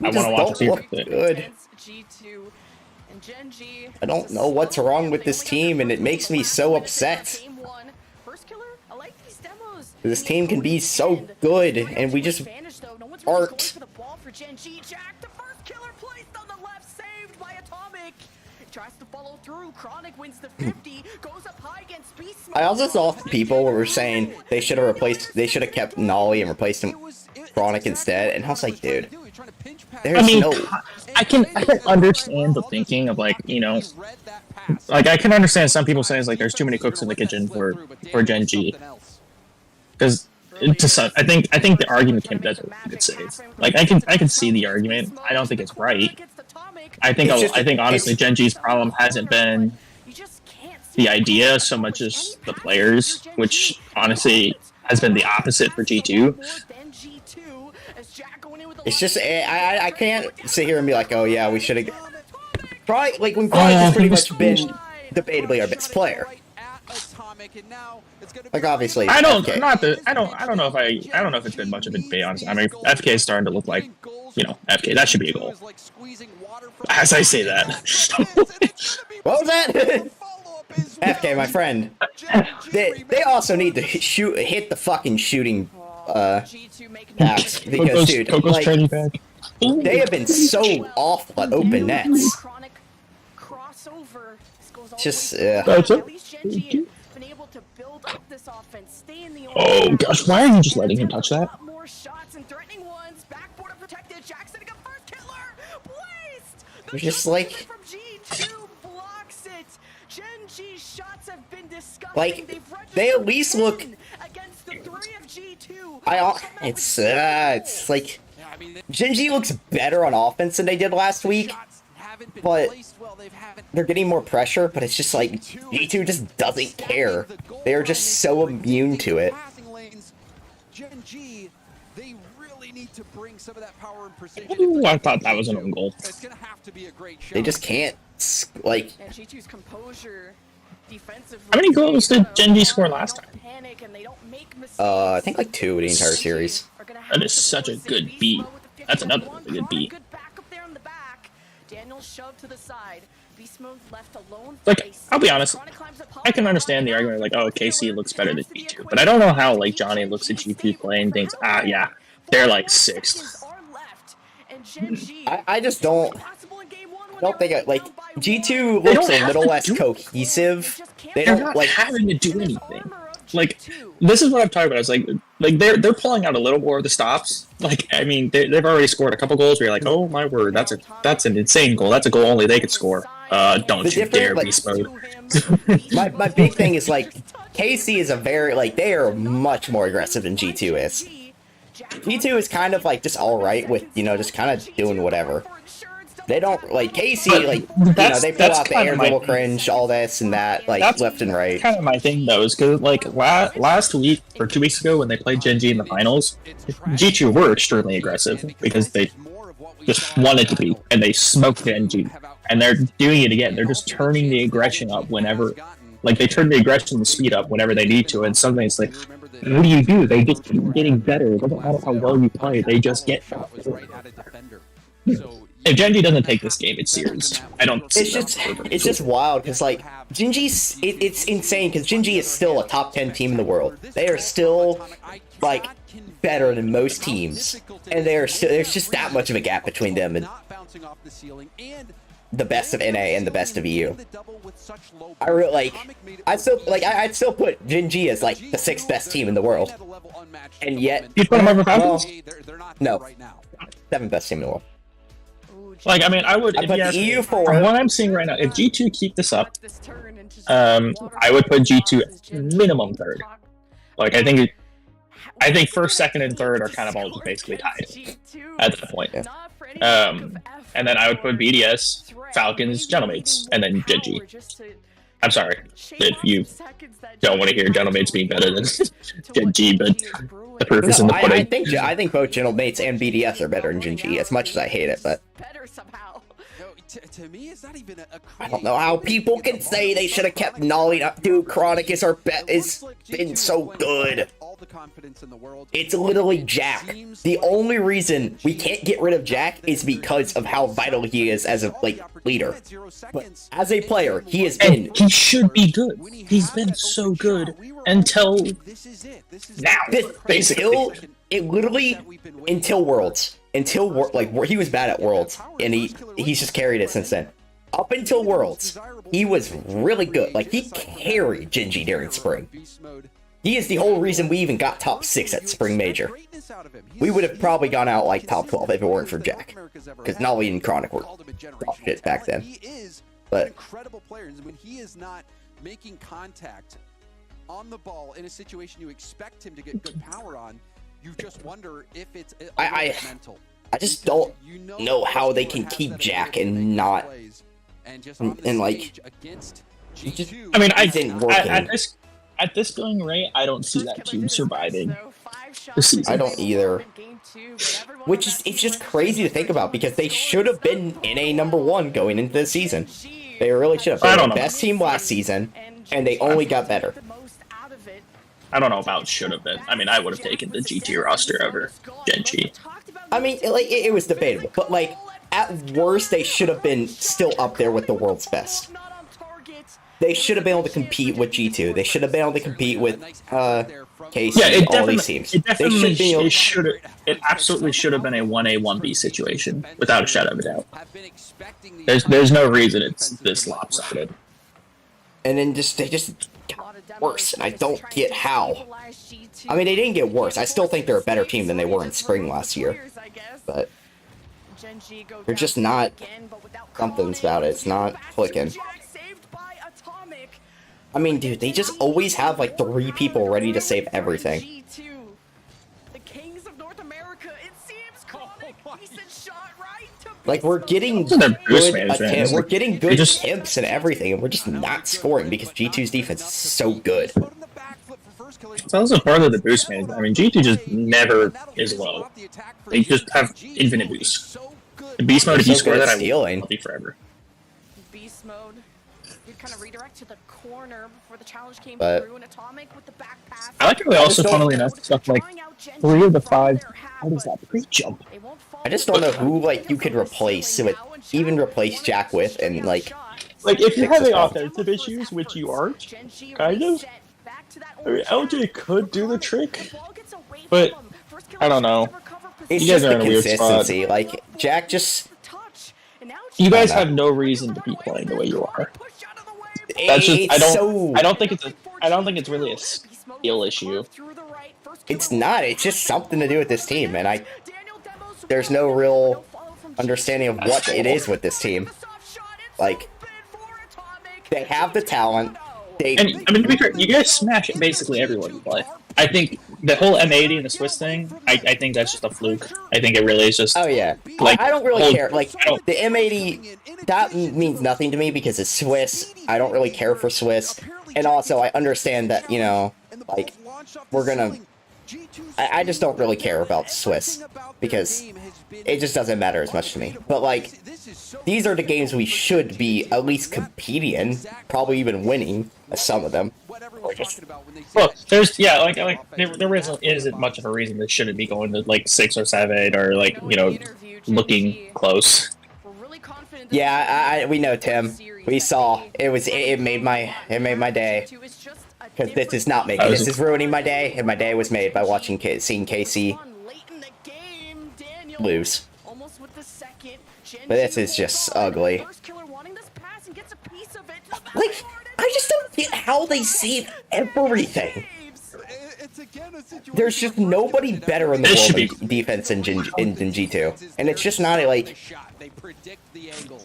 I want to watch it. Good. I don't know what's wrong with this team, and it makes me so upset. This team can be so good, and we just aren't. tries to follow through. Chronic wins the 50, goes up high against Beast I also saw people who were saying they should have kept Nolly and replaced him Chronic instead, and I was like, dude, there's I can understand the thinking of, like, you know, like, I can understand some people saying, like, there's too many cooks in the kitchen for Gen G, because I think the argument can be a good save. Like, I can see the argument. I don't think it's right. I think honestly Gen G's problem hasn't been the idea so much as the players, which honestly has been the opposite for G2. It's just I can't sit here and be like, oh yeah, we should have. Probably like we've probably just pretty much been debatably our best player. Like obviously, I don't know if it's been much of a debate, honestly. I mean, FK is starting to look like, you know, FK. That should be a goal. As I say that. What was that? FK, my friend. They also need to hit the fucking shooting packs because dude, like, they have been so awful at open nets. Just oh gosh, why are you just letting him touch that? They're just like they at least look. It's like Gen G looks better on offense than they did last week, but they're getting more pressure. But it's just like G2 just doesn't care. They are just so immune to it. Ooh, I thought that was an own goal. They just can't like. How many goals did Gen G score last time? I think like 2 the entire series. That is such a good beat. That's another really good beat. Like, I'll be honest, I can understand the argument like, oh, KC looks better than G2, but I don't know how like Johnny looks at G2 play and thinks, ah, yeah, they're like 6th. I just don't think it, like G2 looks a little less cohesive. They're not like having to do anything. Like, this is what I'm talking about. It's like they're pulling out a little more of the stops. Like, I mean, they've already scored a couple goals where you're like, oh my word, that's an insane goal. That's a goal only they could score. Don't you dare beast mode. my big thing is like KC is a very like they are much more aggressive than G2 is. G2 is kind of like just all right with, you know, just kind of doing whatever. They don't like KC, like, you know, they pull out the air dribble cringe, all this and that, like left and right. Kind of my thing though, is because like last week or 2 weeks ago when they played Gen G in the finals, G2 were extremely aggressive because they just wanted to be, and they smoked Gen G, and they're doing it again. They're just turning the aggression up whenever, like they turn the aggression and speed up whenever they need to, and something it's like, what do? They just keep getting better. It doesn't matter how well you play, they just get better. If Gen G doesn't take this game, it's serious. I don't. It's just wild because like Gen G's, it's insane because Gen G is still a top 10 team in the world. They are still like better than most teams, and there's just that much of a gap between them and the best of NA and the best of EU. I'd still put Gen G as like the 6th best team in the world, and yet you put them over Falcons? No, 7th best team in the world. Like, I mean, I would, if you ask me, from what I'm seeing right now, if G2 keep this up, I would put G2 minimum 3rd. Like, I think 1st, 2nd, and 3rd are kind of all just basically tied at that point. And then I would put BDS, Falcons, Gentlemates, and then Gen G. I'm sorry if you don't want to hear Gentlemates being better than Gen G, but the proof is in the pudding. I think both Gentlemates and BDS are better than Gen G, as much as I hate it, but to me, it's not even I don't know how people can say they should have kept Nolly up. Dude, Chronic is been so good. It's literally Jack. The only reason we can't get rid of Jack is because of how vital he is as a leader. But as a player, he has been. And he should be good. He's been so good until now. Until Worlds. Until he was bad at Worlds, and he's just carried it since then. up until Worlds, he was really good. Like, he carried Genji during Spring. He is the whole reason we even got top 6 at Spring Major. We would have probably gone out like top 12 if it weren't for Jack. Because Nolly and Chronic were shit back then. But incredible player. When he is not making contact on the ball in a situation you expect him to get good power on, you just wonder if it's mental. I just don't know how they can keep Jack and not and like just, I mean, didn't work at this going rate, I don't see that team surviving the season. I don't either. Which is, it's just crazy to think about because they should have been in a #1 going into the season. They really should have. They were the best team last season, and they only got better. I don't know about should have been. I mean, I would have taken the GT roster over Genji. I mean, like it was debatable, but like at worst, they should have been still up there with the world's best. They should have been able to compete with G2. They should have been able to compete with KC, all these teams. It absolutely should have been a 1A, 1B situation, without a shadow of a doubt. There's no reason it's this lopsided. And then they just got worse, and I don't get how. I mean, they didn't get worse. I still think they're a better team than they were in Spring last year. But they're just not... Something's about it. It's not clicking. I mean, dude, they just always have like 3 people ready to save everything. Like we're getting good imps and everything, and we're just not scoring because G2's defense is so good. It's also part of the boost management. I mean, G2 just never is low. They just have infinite boost. In beast mode, if you score that, I'll be forever. Beast mode. Kind of redirect to the corner before the challenge came through, and Atomic with the back pass. I like how they also, funnily enough, stuff like 3 of the 5. What is that pre-jump? I just don't know who like you could replace with, even replace Jack with, and like if you're having offensive issues, which you aren't, kind of. I mean, LJ could do the trick, but I don't know. It's just the consistency. Like Jack just. You guys have no reason to be playing the way you are. That's just I don't think it's really a skill issue. It's not. It's just something to do with this team, and there's no real understanding of what it is with this team. Like they have the talent. I mean, to be fair, you guys smash basically everyone you play. I think the whole M80 and the Swiss thing, I think that's just a fluke. I think it really is just... Oh, yeah. Like, I don't really care. Like, the M80, that means nothing to me because it's Swiss. I don't really care for Swiss. And also, I understand that, you know, like, we're gonna... I just don't really care about Swiss because it just doesn't matter as much to me. But, like, these are the games we should be at least competing in, probably even winning some of them. Well, there's there isn't much of a reason they shouldn't be going to like 6 or 7 or like looking close. Yeah, we know, Tim. We saw it made my day. Because this is not making this is ruining my day, and my day was made by seeing KC lose. But this is just ugly. Like, I just don't get how they save everything. There's just nobody better in the world in defense than G2, and it's just not like. They predict the angle.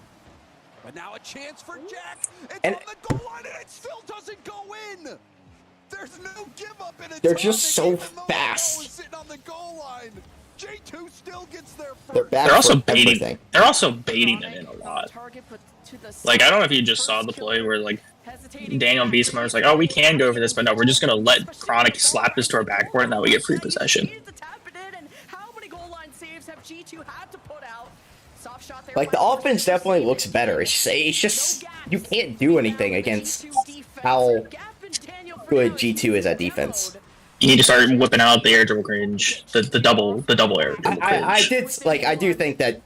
But now a chance for Jack. It's and on the goal line, and it still doesn't go in. There's no give up in it. They're just so fast. On the goal line. J2 still gets there first. They're also baiting. They're also baiting them in a lot. Like, I don't know if you just saw the play where like Daniel and Beastmode was like, "Oh, we can go for this, but no, we're just gonna let Chronic slap this to our backboard, and now we get free possession." Like, the offense definitely looks better. It's just you can't do anything against how good G2 is at defense. You need to start whipping out the air dribble cringe, the double air dribble cringe. I do think that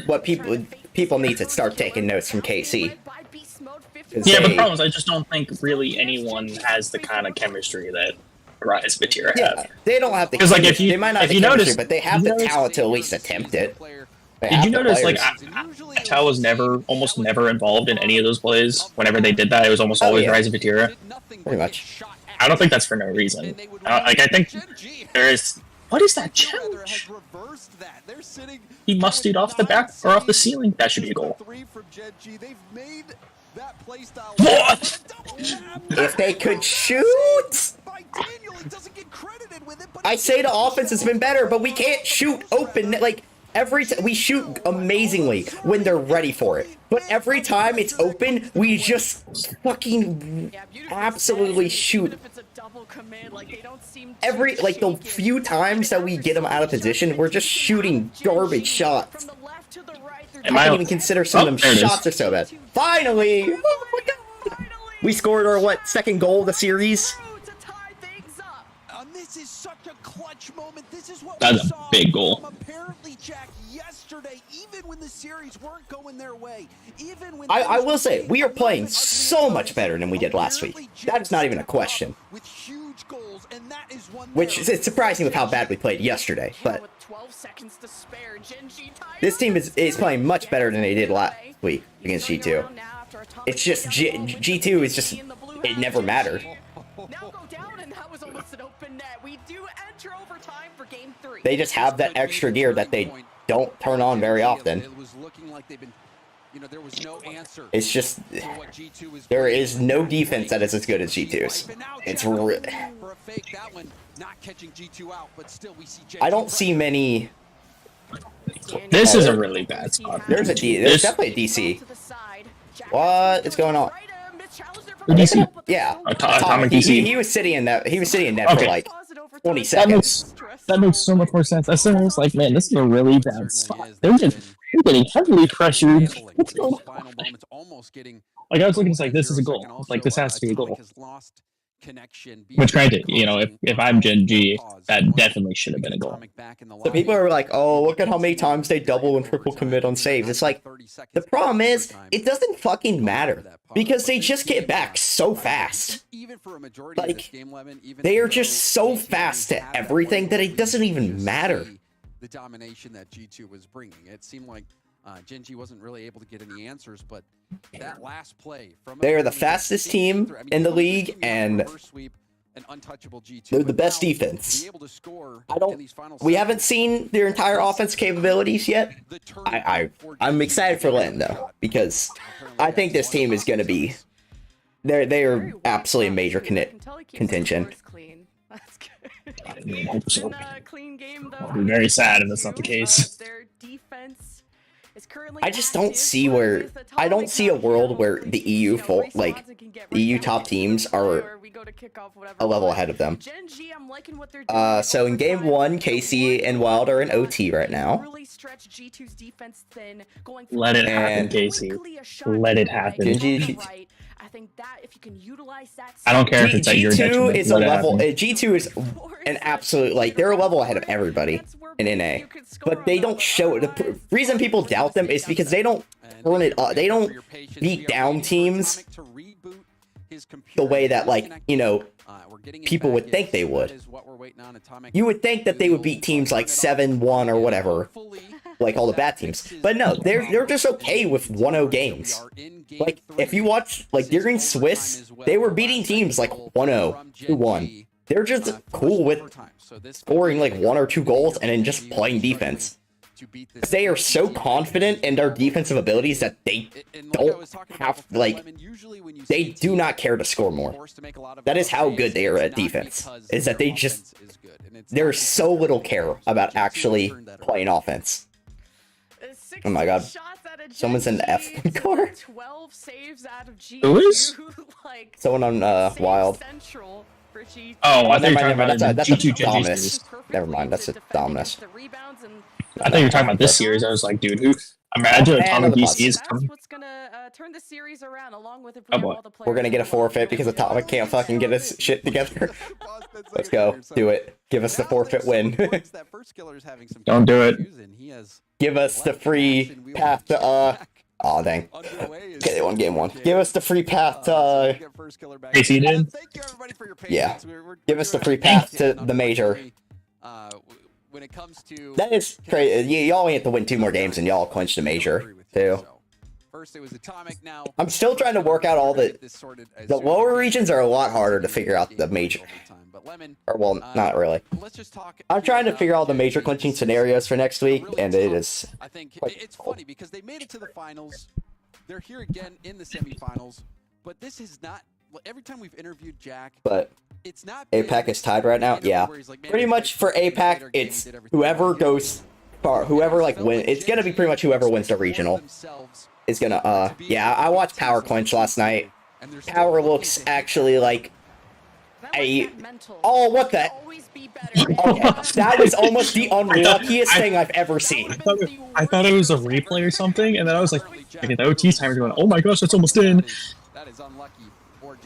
what people need to start taking notes from KC. Yeah, but the problem is I just don't think really anyone has the kind of chemistry that Rise Batira have. They don't have the chemistry. Like, they might not have the chemistry, but they have the talent to at least attempt it. They Did have you the notice, like, players. Chow was almost never involved in any of those plays. Whenever they did that, it was almost always yeah. Rise of Vatira. Pretty much. I don't think that's for no reason. I think there is... What is that challenge? He mustied off the back, or off the ceiling. That should be a goal. What? If they could shoot! I say the offense has been better, but we can't shoot open. Like, every time we shoot amazingly when they're ready for it. But every time it's open, we just fucking absolutely shoot. Every, like, the few times that we get them out of position, we're just shooting garbage shots. I can't even consider some of them shots are so bad. Finally! Oh my god! We scored our, what, second goal of the series? This is such a clutch moment. This is what That's a big goal. Apparently, Jack, yesterday, even when the series weren't going their way, even when I will say, we are playing so much better than we did last week. That is not even a question. with huge goals, and that is one Which is surprising with how bad we played yesterday, but this team is playing much better than they did last week against G2. It's just G2 is just, it never mattered. They just have that extra gear that they don't turn on very often. It's just, there is no defense that is as good as G2's. It's I don't see many. This is a really bad spot. There's definitely a DC. What is going on? DC? Yeah, Atomic DC. He was sitting in that. He was sitting in net for like 20 That seconds. makes so much more sense. I was like, man, this is a really bad spot. They're getting heavily pressured. What's going on? Like, I was looking, it's like, this is a goal. Like, this has to be a goal. Which, granted, you know, if I'm Gen G, that definitely should have been a goal. So people are like, oh, look at how many times they double and triple commit on saves. It's like, the problem is, it doesn't fucking matter. Because they just get back so fast. Like, they are just so fast to everything that it doesn't even matter. The domination that G2 was bringing. It seemed like Gen G wasn't really able to get any answers, but that last play from They're the fastest team in the league, and they're the best defense. We haven't seen their entire offense capabilities yet. I'm excited for Len though, because I think this team is going to be, they are absolutely a major contention. I mean, I hope so. I'll be very sad if that's not the case. I just don't see where, I don't see a world where the EU top teams are a level ahead of them. So in game 1, KC and Wild are in OT right now. Let it happen, KC. Let it happen. I don't care if it's at your detriment. G2 is a level. G2 is an absolute, like, they're a level ahead of everybody in NA, but they don't show it. The reason people doubt them is because they don't turn it up. They don't beat down teams the way that, like, you know, people would think they would. You would think that they would beat teams like 7-1 or whatever, like all the bad teams. But no, they're just okay with 1-0 games. Like, if you watch, like, during Swiss, they were beating teams like 1-0, 2-1. They're just cool with scoring like 1 or 2 goals and then just playing defense. They are so confident in their defensive abilities that they don't have, like, they do not care to score more. That is how good they are at defense, is that they just, there's so little care about actually playing offense. Oh my god. Someone's in the F1 car. Who is? Someone on Wild. Oh, I think you're talking about that's G2 a Dominus. Never mind, that's a Dominus. I thought you were talking about this series. I was like, dude, who? Imagine Atomic DC is coming. Oh boy. We're gonna get a forfeit because Atomic can't fucking get his shit together. Let's go. Do it. Give us the forfeit win. Don't do it. Give us the free path to, aw, dang. Okay, they won game 1. Give us the free path to, AC did? yeah. Give us the free path to the major. when it comes to That is crazy. Y'all only have to win 2 more games and y'all clinched the major, too. First it was Atomic, now I'm still trying to work out all the lower regions are a lot harder to figure out the major. Or, well, not really. Let's just talk. I'm trying to figure out the major clinching scenarios for next week, and it is. I think it's funny because they made it to the finals. They're here again in the semifinals, but this is not. Every time we've interviewed Jack, But it's not. APAC is tied right now. Yeah, pretty much for APAC, it's whoever goes far, whoever like win. It's gonna be pretty much whoever wins the regional is gonna. Yeah, I watched Power clinch last night. Power looks actually like a. Oh, what the? Okay, that was almost the unluckiest thing I've ever seen. I thought it was a replay or something, and then I was like, okay, the OT timer going, oh my gosh, that's almost in. That is unlucky.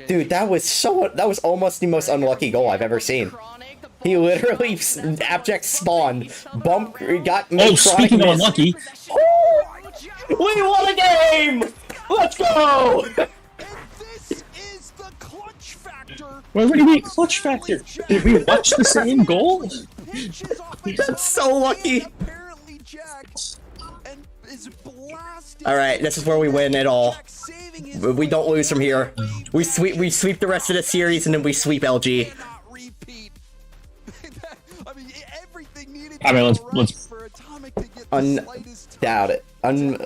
Dude, that was almost the most unlucky goal I've ever seen. He literally abject spawned, bump, got. Oh, speaking of unlucky, we won a game! Let's go! What do you mean clutch factor? Did we watch the same goal? That's so lucky. Alright, this is where we win it all. We don't lose from here. We sweep the rest of the series and then we sweep LG. I mean, let's Undoubt it.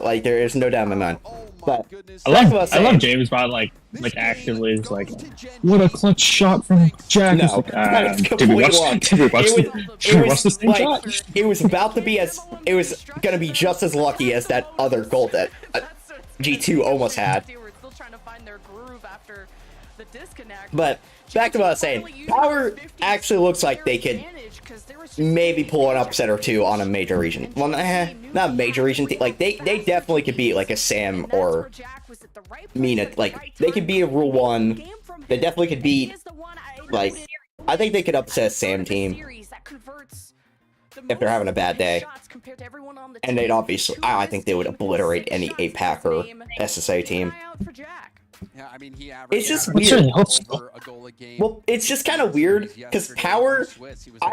Like there is no doubt in my mind. But I love James Bond like actively is like, what a clutch shot from Jack. No, like, did we watch the same shot? It was about to be it was gonna be just as lucky as that other goal that G2 almost had. But back to what I was saying, Power actually looks like they could maybe pull an upset or two on a major region. Well, not a major region. Like they definitely could beat like a Sam or Mina. Like they could be a Rule 1. They definitely could beat like I think they could upset a Sam team if they're having a bad day. And they'd obviously, I think they would obliterate any APAC or SSA team. Yeah, I mean, it's just weird. Well, it's just kind of weird because Power,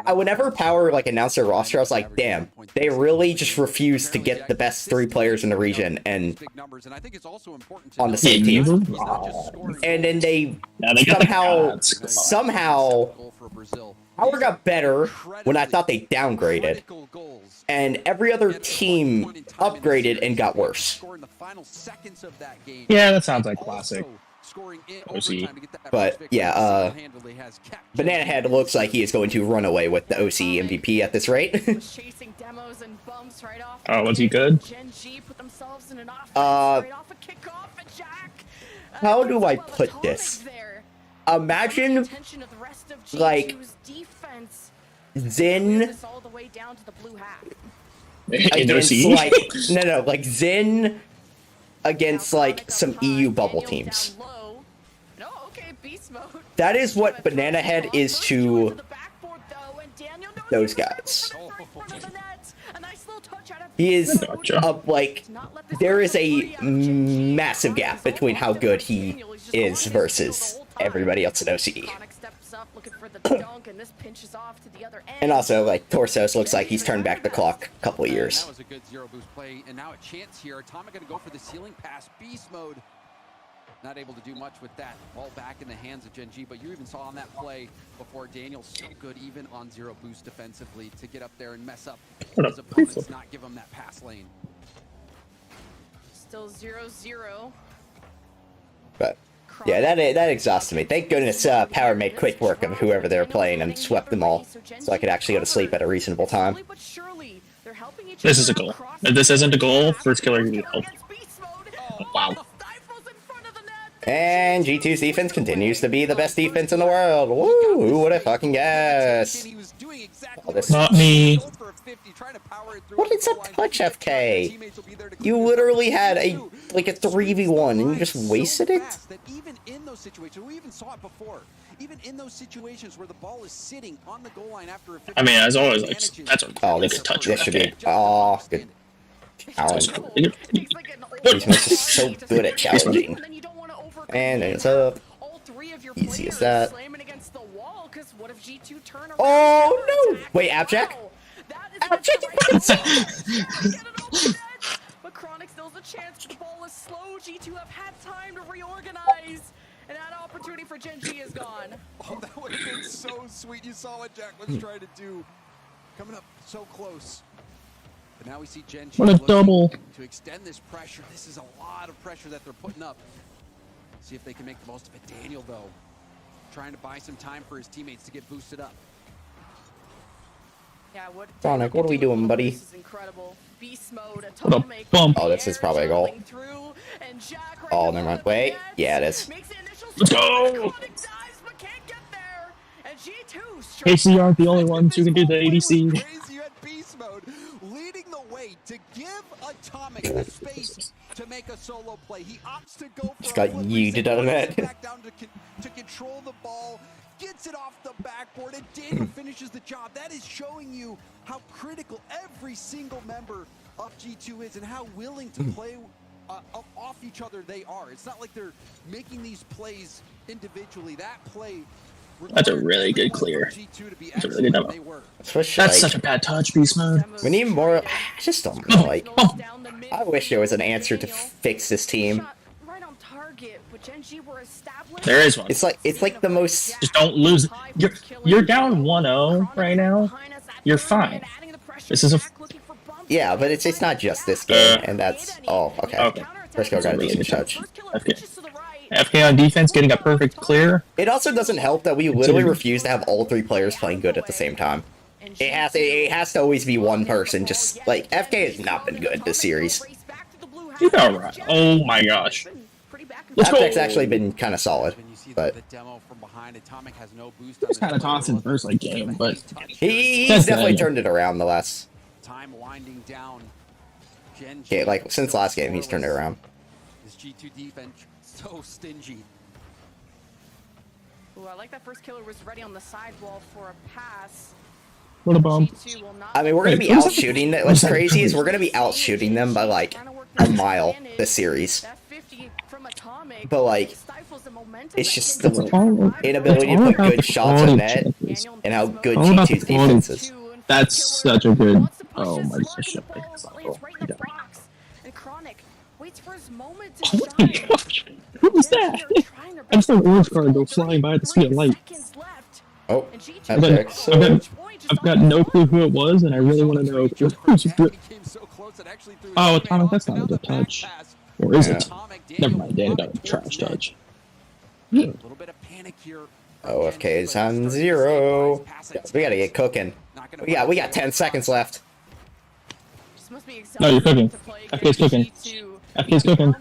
whenever Power like announced their roster, I was like, damn, they really just refused to get the best 3 players in the region and on the same team. And then they somehow Power got better when I thought they downgraded, and every other team upgraded and got worse. Yeah, that sounds like classic OC. But yeah, Banana Head looks like he is going to run away with the OC MVP at this rate. Oh, was he good? How do I put this? Imagine like Zin against like like Zin against like some EU bubble teams. That is what Banana Head is to those guys. He is like there is a massive gap between how good he is versus everybody else in OCE. And also, like, Torsos looks like he's turned back the clock a couple of years. That was a good zero boost play, and now a chance here. Atomic gonna go for the ceiling pass. Beast mode. Not able to do much with that. Ball back in the hands of Gen G, but you even saw on that play before Daniel so good even on zero boost defensively to get up there and mess up his opponents, not give him that pass lane. Still 0-0. But yeah, that exhausted me. Thank goodness Power made quick work of whoever they were playing and swept them all, so I could actually go to sleep at a reasonable time. This is a goal. If this isn't a goal, first killer can be help. Wow. And G2's defense continues to be the best defense in the world. Woo! Who would have fucking guessed? Oh, this... Not me. What is a clutch FK? You literally had a 3v1 and you just wasted it? Even in those situations, we even saw it before. Even in those situations where the ball is sitting on the goal line after a 50, I mean, as always, like that's a this touch. This should be good. These moves are so good at challenging. And it's up. Easy as that. Oh no! Wait, Abjack? But Chronic still has a chance. The ball is slow. G2 have had time to reorganize. And that opportunity for Gen G is gone. Oh, that would have been so sweet. You saw what Jack was trying to do. Coming up so close. But now we see Gen G What a double. to extend this pressure. This is a lot of pressure that they're putting up. See if they can make the most of it. Daniel, though, trying to buy some time for his teammates to get boosted up. Yeah, Sonic, what are we doing, buddy? This is incredible. Beast mode, What a Atomic. bump. Oh, this is probably a goal. Oh, never mind. Wait. Yeah, it is. Let's go! KC aren't the only ones who can do the ADC. Crazy at beast mode, leading the way to give Atomic the space to make a solo play. He opts to go for Just got yeeted out of that. back down to control the ball, gets it off the backboard, and Daniel finishes the job. That is showing you how critical every single member of G2 is and how willing to play off each other they are. It's not like they're making these plays individually. That play. That's a really good clear. That's a really good demo. That's such a bad touch, beast mode. We need more. I just don't know. Like, I wish there was an answer to fix this team. There is one. It's like the most. Just don't lose it. You're down 1-0 right now. You're fine. This is a. Yeah, but it's not just this game, and that's. Oh, okay. First kill got a decent touch. FK on defense, getting a perfect clear. It also doesn't help that we literally refuse to have all three players playing good at the same time. It has to always be one person. Just like FK has not been good this series. He's alright. Oh my gosh. Let's go. FK's actually been kind of solid, but it was kind of tossing the first like game, but he's definitely turned it around the last. Time winding down. Yeah, like since last game, he's turned it around. This G2 defense so stingy. Ooh, I like that first killer was ready on the sidewall for a pass. What a bump. I mean, we're gonna be out shooting them. What's crazy is we're gonna be out shooting them by like a mile this series. But like, it's just the inability to put good shots on net and how good G2's defense is. That's such a good. Oh my gosh. Oh my gosh. Who was that? I just saw an orange card go flying by at the speed of light. Oh, I've got no clue who it was, and I really want to know who's. Oh, Atomic, that's not a good touch. Or is it? Never mind, Danny got a trash touch. OFK is on 0. We gotta get cooking. We got 10 seconds left. No, you're cooking. FK's cooking. FK's cooking.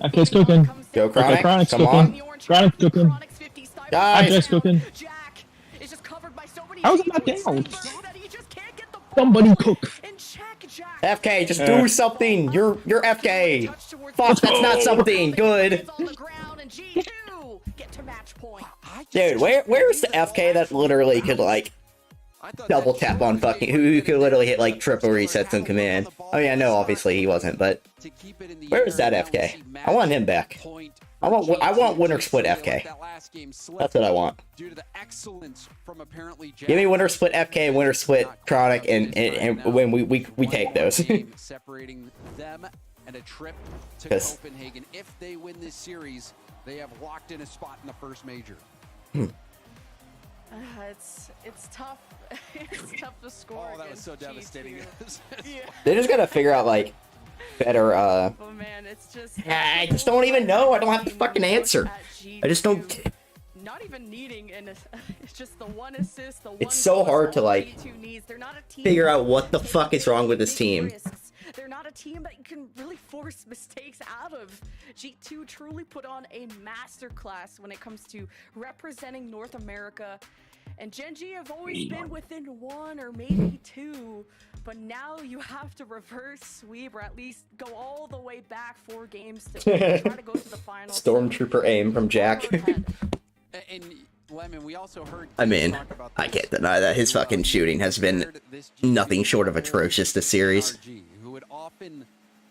FK's cooking. Go Chronic. Chronic's Come cooking. on. Chronic's cooking. Guys. Jack's cooking. How's it not down? Somebody cook. FK, just do something. You're FK. Fuck, that's not something. Good. Dude, where's the FK that literally could like double tap on fucking who could literally hit like triple resets on command? I mean, I know obviously he wasn't, but where is that FK? I want him back. I want winner split FK. That's what I want. Give me winner split FK and winner split Chronic, and when we take those. Separating them and a trip to Copenhagen. If they win this series, they have locked in a spot in the first major. It's tough. It's tough to score. Oh, that was so devastating. They just gotta figure out like better. Oh man, it's just. I just don't even know. I don't have the fucking answer. I just don't. Not even needing it's just the one assist. The one. It's so hard to like figure out what the fuck is wrong with this team. They're not a team that you can really force mistakes out of. G2 truly put on a masterclass when it comes to representing North America. And Gen G have always been within 1 or maybe 2, but now you have to reverse sweep or at least go all the way back 4 games to try to go to the finals. Stormtrooper aim from Jack. And Lemon, we also heard. I mean, I can't deny that his fucking shooting has been nothing short of atrocious this series. Who would often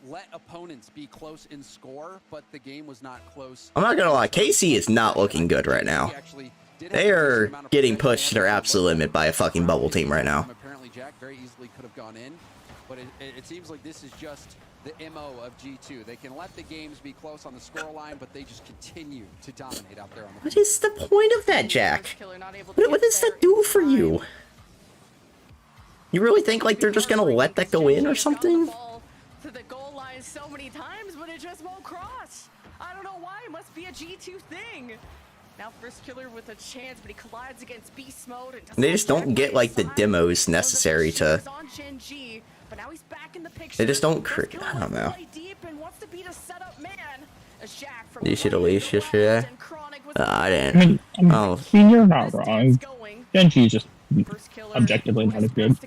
let opponents be close in score, but the game was not close. I'm not gonna lie, KC is not looking good right now. They are getting pushed to their absolute limit by a fucking bubble team right now. Apparently, Jack very easily could have gone in. But it seems like this is just the MO of G2. They can let the games be close on the scoreline, but they just continue to dominate out there on the What is the point of that, Jack? What does that do for you? You really think like they're just gonna let that go in or something? To the goal line so many times, but it just won't cross. I don't know why. It must be a G2 thing. Now first killer with a chance, but he collides against beast mode. And They just don't get like the demos necessary to. They just don't. I don't know. You should Alicia shit. I didn't. Oh, You're not wrong. Genji's just objectively not as good.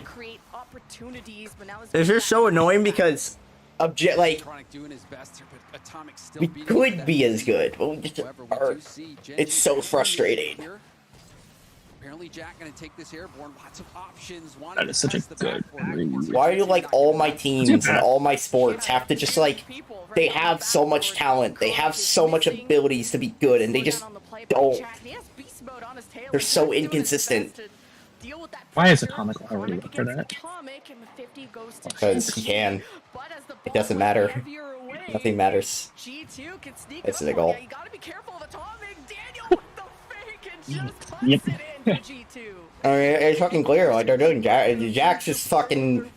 It's just so annoying because like we could be as good, but we just are. It's so frustrating. Apparently Jack gonna take this airborne, lots of options. That is such a good read. Why do like all my teams and all my sports have to just like they have so much talent, they have so much abilities to be good, and they just don't. They're so inconsistent. Why is Atomic already up for that? Because he can. It doesn't matter. Nothing matters. It's the goal. Yep. I mean, it's fucking clear. Like they're doing Jack's just fucking.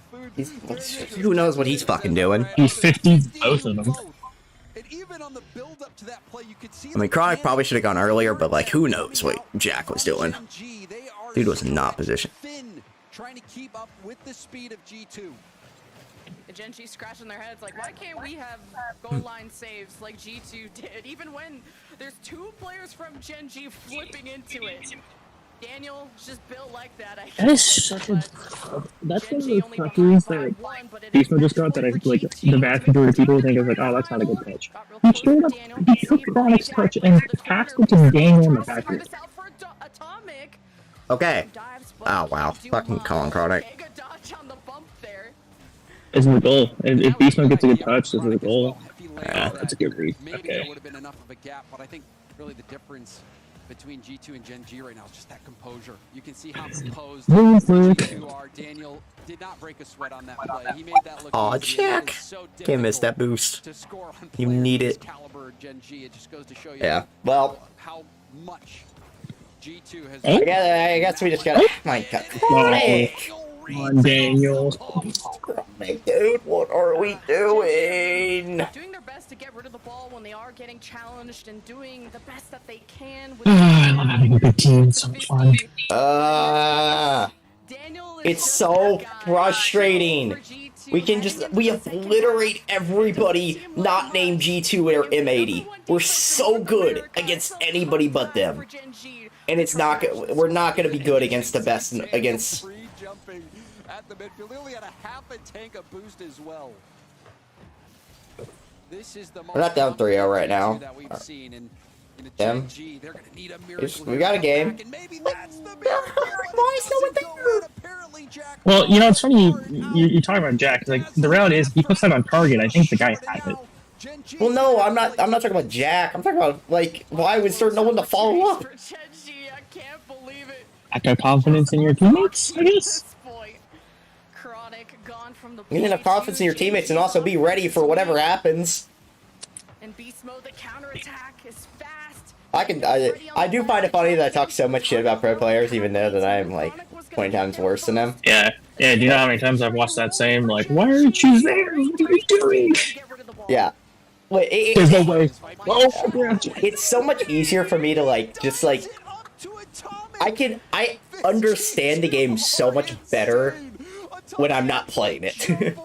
Who knows what he's fucking doing? He's 50 both of them. I mean, Chronic probably should have gone earlier, but like, who knows what Jack was doing? Dude was not positioned. Trying to keep up with the speed of G2. The Gen G scratching their heads like, why can't we have goal line saves like G2 did? Even when there's two players from Gen G flipping into it. Daniel's just built like that. That is such a. That's one of those touches that Beast Mode just got that I like. The vast majority of people think is like, oh, that's not a good touch. He straight up, he took Chronic's touch and passed it to Daniel in the backfield. Okay. Oh wow, fucking Colin Chronic. Is the goal? If Beast Mode gets a good touch, is the goal? Yeah, that's a good read. Okay. Would have been enough of a gap, but I think really the difference between G2 and Gen G right now is just that composure. You can see how composed G2 are. Daniel did not break a sweat on that play. He made that look easy. Jack! Can't miss that boost. You need it. Caliber Gen G. It just goes to show you well. how much G2 has. I guess we just got. My God. Chronic! Come on, Daniel. Chronic, dude, what are we doing? Doing their best to get rid of the ball when they are getting challenged and doing the best that they can. I love having a good team. It's so fun. It's so frustrating. We obliterate everybody not named G2 or M80. We're so good against anybody but them. And it's not we're not going to be good against the best against jumping at the midfield. They only had a half a tank of boost as well. This is the we're not down 3-0 right now. Them. We got a game. Well, you know, it's funny you talking about Jack. Like the reality is, he puts that on target. I think the guy has it. Well, no, I'm not talking about Jack. I'm talking about like why would there no one to follow up? Lack of confidence in your teammates, I guess. You need to have confidence in your teammates and also be ready for whatever happens. In beast mode, the counterattack is fast. I do find it funny that I talk so much shit about pro players, even though that I'm like 20 times worse than them. Yeah. Do you know how many times I've watched that same like, why aren't you there? What are you doing? Yeah. Wait, there's no way. Oh, it's so much easier for me to like just like. I understand the game so much better when I'm not playing it.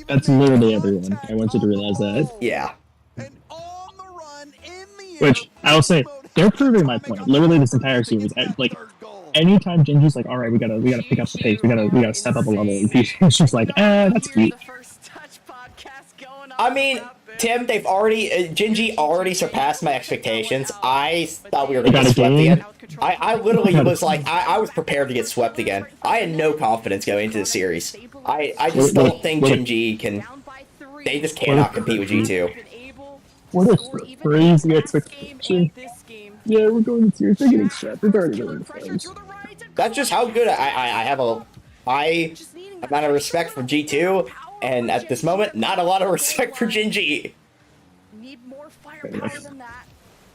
That's literally everyone. I want you to realize that. Yeah. Which, I'll say, they're proving my point. Literally this entire series. Like, anytime Genji's like, alright, we gotta pick up the pace, we gotta step up a level, and it's just like, that's cute. I mean, Tim, they've already, Genji already surpassed my expectations. I thought we were gonna get swept again. I literally was like, I was prepared to get swept again. I had no confidence going into the series. I just don't think Genji can, they just cannot compete with G2. What a crazy expectation. Yeah, we're going to series, they're getting swept, we're already going to series. That's just how good I high amount of respect for G2, and at this moment, not a lot of respect for Gen.G. Need more firepower than that.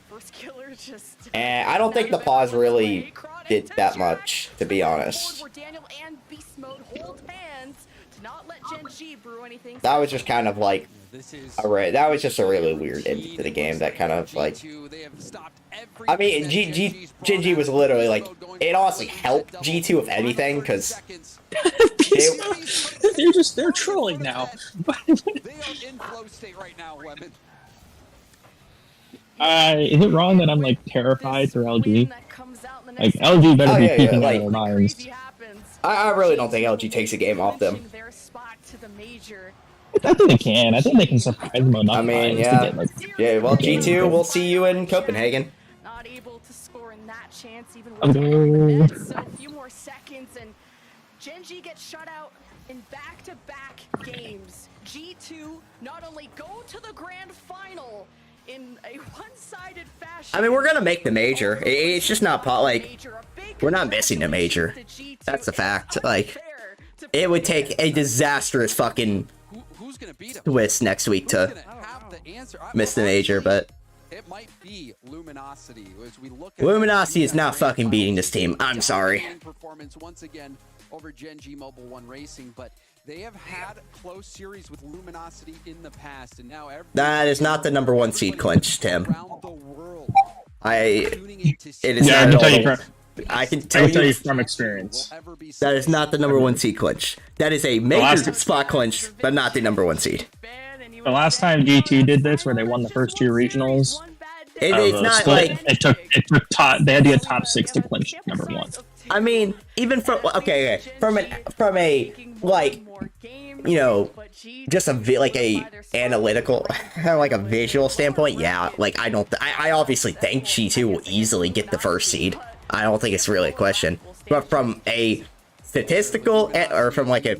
First killer just. And I don't think the pause really did that much, to be honest. Daniel and Beast Mode hold hands to not let Gen.G brew anything. That was just kind of like, that was just a really weird end to the game. That kind of like, I mean, Gen.G was literally like, it honestly helped G2 if anything, because they're trolling now. They are in flow state right now, Lemon. Is it wrong that I'm like terrified for LG? Like LG better be keeping out of their minds. I really don't think LG takes a game off them. I think they can. I think they can surprise them enough. I mean, yeah. Yeah, well, G2, we'll see you in Copenhagen. Not able to score in that chance, even with so a few more seconds, and Gen.G gets shut out in back-to-back games. G2 not only go to the grand final in a one-sided fashion. I mean, we're gonna make the major. It's just not like, we're not missing the major. That's a fact. Like, it would take a disastrous fucking twist next week to miss the major, but it might be Luminosity. As we look at Luminosity is not fucking beating this team. I'm sorry. Performance once again over Gen.G Mobile 1 Racing, but they have had close series with Luminosity in the past, and now that is not the #1 seed clinch, Tim. It is yeah, not. I can tell you from experience. That is not the #1 seed clinch. That is a major spot clinch, but not the #1 seed. The last time G2 did this, where they won the first 2 regionals, it's not split, like it took top. They had to get top 6 to clinch #1. I mean, even from from a like, you know, just like a analytical, like a visual standpoint, yeah. Like I obviously think G2 will easily get the first seed. I don't think it's really a question. But from a statistical or from like a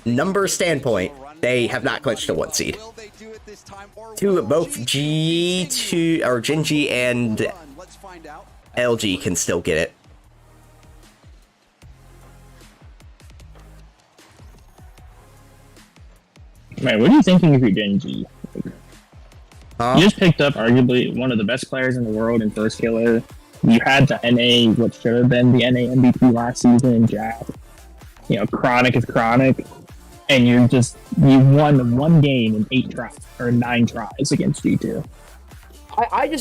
number standpoint, they have not clinched a 1 seed. Both G2 or Gen.G and LG can still get it. Man, what are you thinking of your Gen.G? You just picked up arguably one of the best players in the world in First Killer. You had the NA, what should have been the NA MVP last season in Jack. You know, Chronic is Chronic. And you won 1 game in 8 tries, or 9 tries against G2. I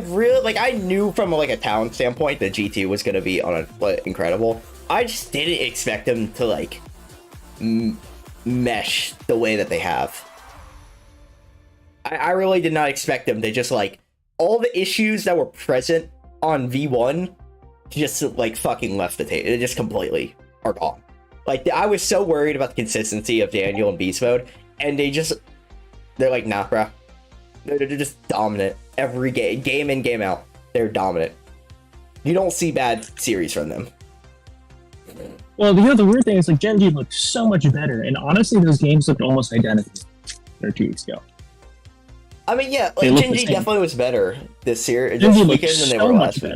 really, like, I knew from like a talent standpoint that G2 was going to be incredible. I just didn't expect them to like mesh the way that they have. I really did not expect them to just like, all the issues that were present on V1 just like fucking left the table. They just completely are gone. Like, I was so worried about the consistency of Daniel and Beast Mode, and they're like, nah, bro. They're just dominant every game in, game out. They're dominant. You don't see bad series from them. Well, the weird thing is, like, Gen.G looked so much better, and honestly, those games looked almost identical 2 weeks ago. I mean, yeah, like, Gen.G definitely was better this weekend than they were last week.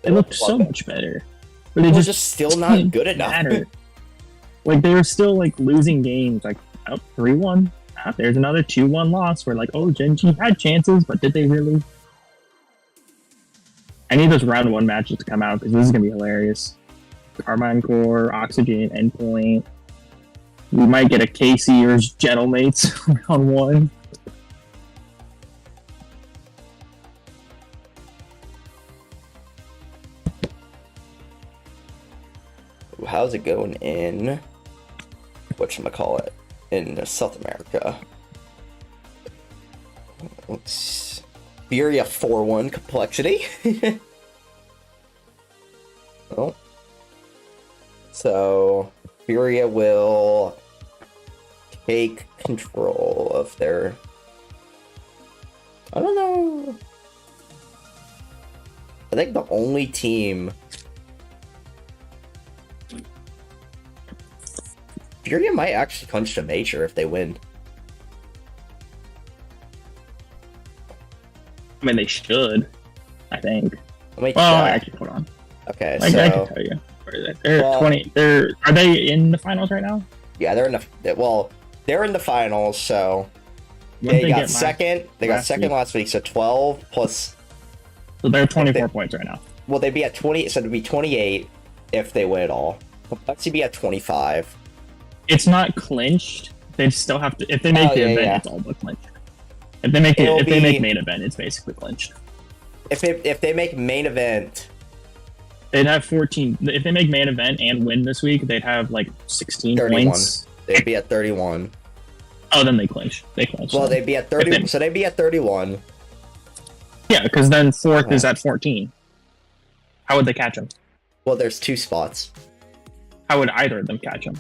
They looked so much better. But they just still not good enough. Like, they were still, like, losing games, like, 3-1. There's another 2-1 loss where, like, oh, Gen.G had chances, but did they really? I need those round 1 matches to come out, because this is going to be hilarious. Carmine Core, Oxygen, Endpoint. We might get a KC or Gentlemates round 1. How's it going in whatchamacallit in South America? Let's Furia 4-1 complexity. Oh. So Furia will take control of their, I don't know. I think the only team Furia might actually clinch a major if they win. I mean, they should. I think. Let me check. Actually, hold on. Okay, I so can tell you. They're Well- 20. Are they in the finals right now? Yeah, they're in the finals, so What did they got get second. They got last second week? last week, so 12 plus. So they're 24 points right now. Well, they'd be at 20, so it'd be 28 if they win it all. Complexity be at 25. It's not clinched. They still have to. If they make the event, it's all but clinched. If they make It'll they make be- main event, it's basically clinched. If they make main event, They'd have 14. If they make main event and win this week, they'd have like 16 31. points. They'd be at 31. Oh, then they clinch. They clinch. Well, then. they'd be at 30. So they'd be at 31. Yeah, because then fourth is at 14. How would they catch him? Well, there's 2 spots. How would either of them catch him?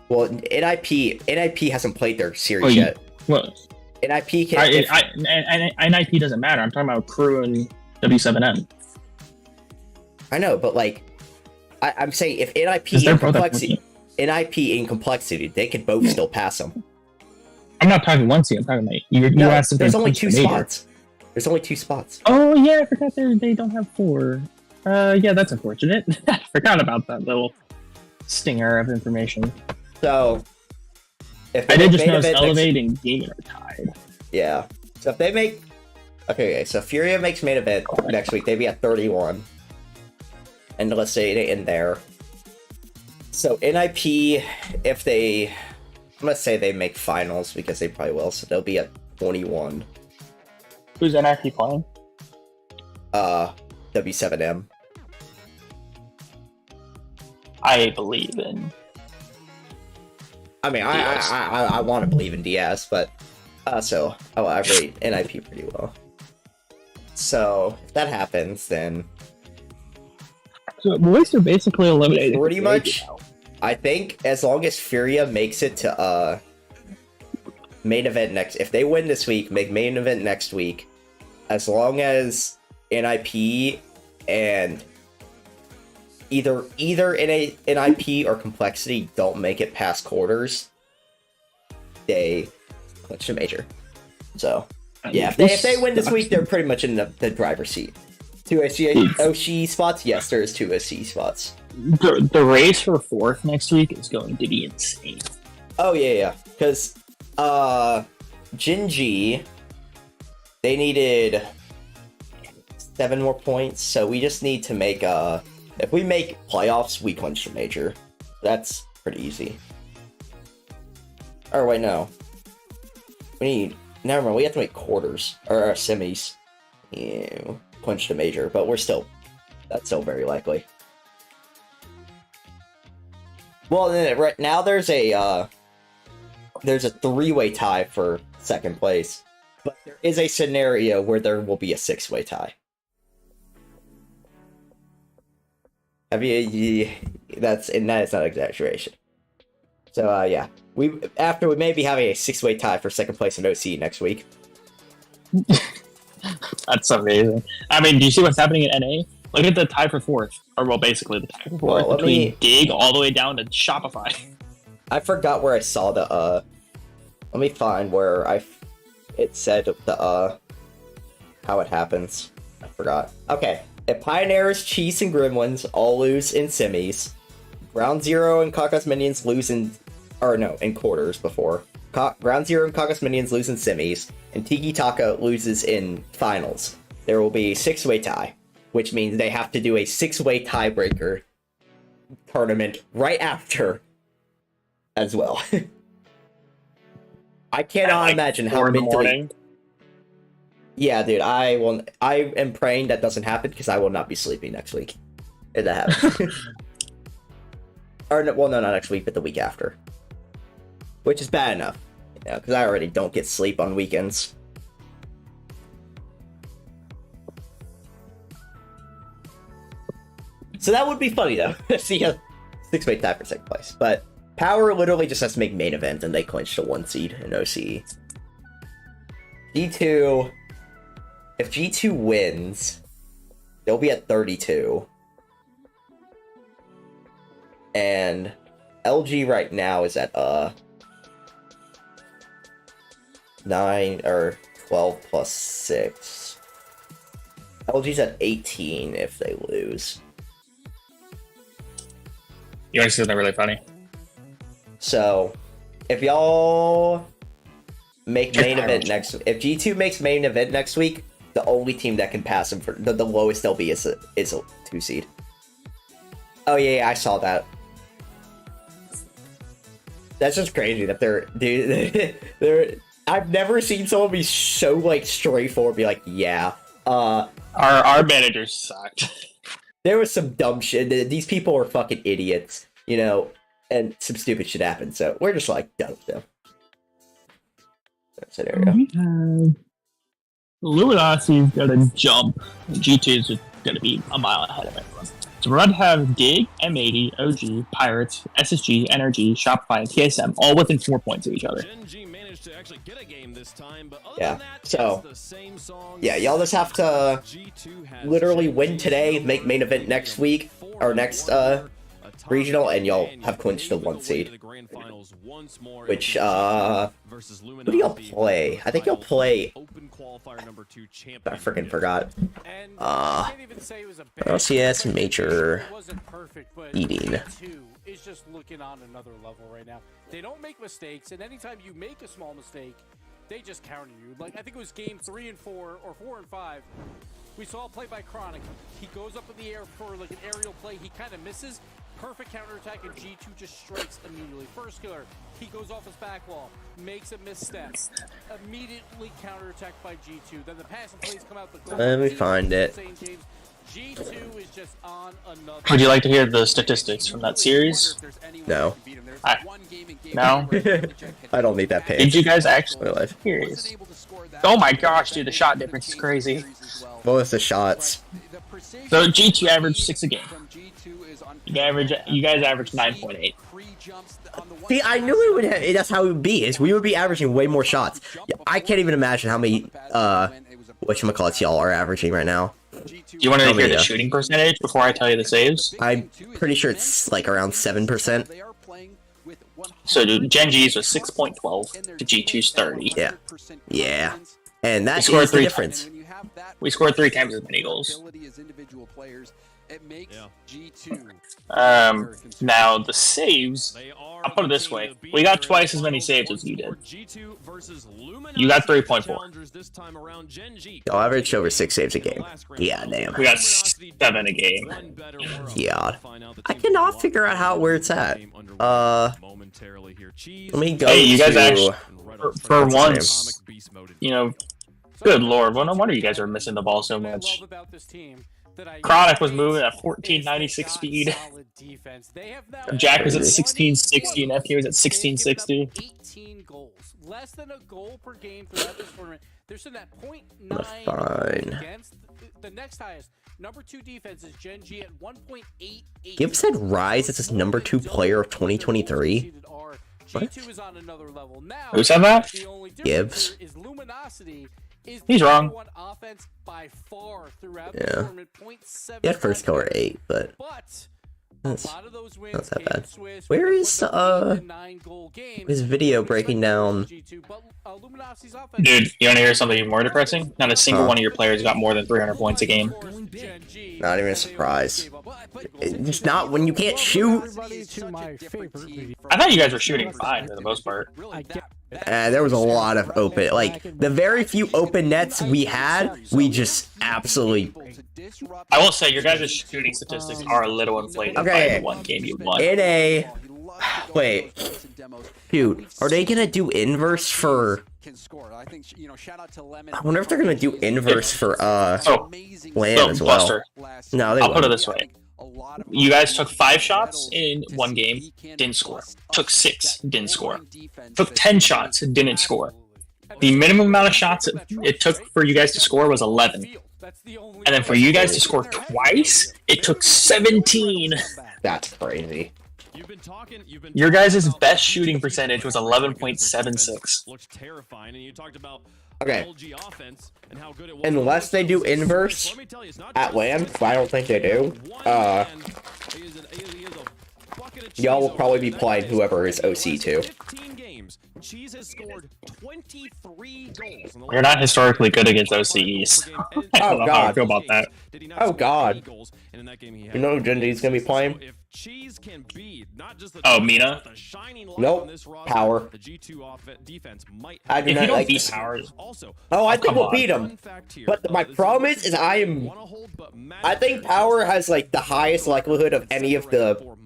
Well, NIP hasn't played their series yet. Well, NIP can. NIP doesn't matter. I'm talking about Crew and W7M. I know, but like, I'm saying if NIP Because they're and both at complexity, NIP and complexity, they could both still pass them. I'm not talking one seed. I'm talking about you No, asked if there's they only clinched 2 the major. spots. There's only 2 spots. Oh yeah, I forgot they don't have 4. Yeah, that's unfortunate. I forgot about that little stinger of information. So, if I they did make just main notice event Elevate and Gaming are tied. Yeah. So if they make, okay, so Furia makes main event next week, they'd be at 31. And let's say it in there. So NIP, if they, let's say they make finals because they probably will, so they'll be at 21. Who's NIP playing? W7M. I believe in. I mean, I want to believe in Diaz, but so I rate NIP pretty well. So if that happens, then So boys are basically eliminated. pretty much, I think as long as Furia makes it to main event next, if they win this week, make main event next week, as long as NIP and either NIP or complexity don't make it past quarters, they clinch the major. So yeah, if they win this week, they're pretty much in the driver's seat. 2 OC spots, yes, there's 2 OC spots. The race for 4th next week is going to be insane. Oh yeah, because Jinji, they needed 7 more points, so we just need to make if we make playoffs, we clinch the major. That's pretty easy. Or wait, no. Never mind, we have to make quarters, or semis. Yeah, clinch the major, but that's still very likely. Well, then, right now there's a 3-way tie for 2nd place, but there is a scenario where there will be a 6-way tie. That is not exaggeration. So yeah, we may be having a 6-way tie for 2nd place in OC next week. That's amazing. I mean, do you see what's happening in NA? Look at the tie for 4th, or well, basically the tie for 4th between Gig all the way down to Shopify. I forgot where I saw the let me find where it said the how it happens. I forgot. Okay. If Pioneers, Cheese, and Gremlins all lose in semis, Ground Zero and Kaka's Minions lose in quarters before. Ground Zero and Kaka's Minions lose in semis, and Tiki Taka loses in finals. There will be a 6-way tie, which means they have to do a 6-way tiebreaker tournament right after as well. I cannot imagine how mentally... Yeah, dude, I am praying that doesn't happen because I will not be sleeping next week if that happens. Or, well, no, not next week, but the week after. Which is bad enough, because I already don't get sleep on weekends. So that would be funny, though, to see a 6-way tie for 2nd place. But Power literally just has to make main event, and they clinch the 1 seed in OCE. G2... If G2 wins, they'll be at 32. And LG right now is at 9 or 12 plus 6. LG's at 18 if they lose. You want to see something really funny? So, if y'all make main event if G2 makes main event next week, the only team that can pass them for the lowest they'll be is a 2 seed. Oh yeah, I saw that. That's just crazy that they're I've never seen someone be so like straightforward, be like, yeah. Our managers sucked. There was some dumb shit. These people are fucking idiots, you know, and some stupid shit happened. So we're just like done with them. So there we go. Luminosi's gonna jump. G2 is just gonna be a mile ahead of everyone. So we're going to have Dig, M80, OG, Pirates, SSG, NRG, Shopify, and TSM all within 4 points of each other. Yeah, so, yeah, y'all just have to literally win today, make main event next week, or next regional, and y'all have clinched the 1 seed. Which, who do y'all play? I think y'all play... I freaking forgot. LCS Major Eating. Is just looking on another level right now. They don't make mistakes, and anytime you make a small mistake, they just counter you. Like, I think it was game 3 and 4, or 4 and 5. We saw a play by Chronic. He goes up in the air for like an aerial play. He kind of misses. Perfect counterattack, and G2 just strikes immediately. First killer, he goes off his back wall, makes a misstep. Immediately counterattacked by G2. Then the passing plays come out the goal. Let me find it. G2 is just on another. Would you like to hear the statistics from that series? No. No? I don't need that page. Did you guys actually? Curious. Oh my gosh, dude, the shot difference is crazy. What was the shots? So G2 averaged 6 a game. You guys average 9.8. See, I knew it would. That's how it would be. Is we would be averaging way more shots. I can't even imagine how many whatchamacallits y'all are averaging right now. Do you want to hear the shooting percentage before I tell you the saves? I'm pretty sure it's like around 7%. So Gen G's was 6.12 to G2's 30. Yeah. Yeah. And that is the difference. We scored 3 times as many goals. It makes G2. Now the saves, I'll put it this way. We got twice as many saves as you did. You got 3.4. Y'all averaged over 6 saves a game. Yeah, damn. We got 7 a game. Yeah. I cannot figure out where it's at. Let me go Hey, you guys to... actually, for once, you know, good lord, well, no wonder you guys are missing the ball so much. Chronic was moving at 1496 speed. Jack was at 1660 and FK was at 1660. 18 goals. Less than a goal per game throughout this tournament. There's in that 0.9 Fine. against the next highest. Number 2 defense is Gen G at 1.88. Gibbs said Rise is his number 2 player of 2023. What? G2 is on another level. Now, who said that? Gibbs. Is Luminosity is he's wrong. Offense by far throughout yeah. the tournament. 0.7. He had first killer 8, but that's not that bad. Where is his video breaking down? Dude, you want to hear something even more depressing? Not a single one of your players got more than 300 points a game. Not even a surprise. It's not when you can't shoot. I thought you guys were shooting fine for the most part. There was a lot of open, like the very few open nets we had, we just absolutely. I will say your guys' shooting statistics are a little inflated by the one game you won. In a wait, dude, are they gonna do inverse for? I wonder if they're gonna do inverse for LAN as well. Buster. No, they I'll won't. put it this way. You guys took 5 shots in one game, didn't score. Took 6, didn't score. Took 10 shots, didn't score. The minimum amount of shots it took for you guys to score was 11. And then for you guys to score twice, it took 17. That's crazy. Your guys' best shooting percentage was 11.76. Okay. Unless they do inverse at LAN, I don't think they do. Y'all will probably be playing whoever is OC too. You're not historically good against OCEs. I don't know how I feel about that. Oh god. You know who Gen G's gonna be playing? Cheese can be not just the Mina? the shining light Nope. on this roster. Power. The G2 defense might I have do If not you don't like beat this. Power, also. Oh, I think come we'll on. beat him. Fact here, But my problem is I think Power has like the highest likelihood of any of the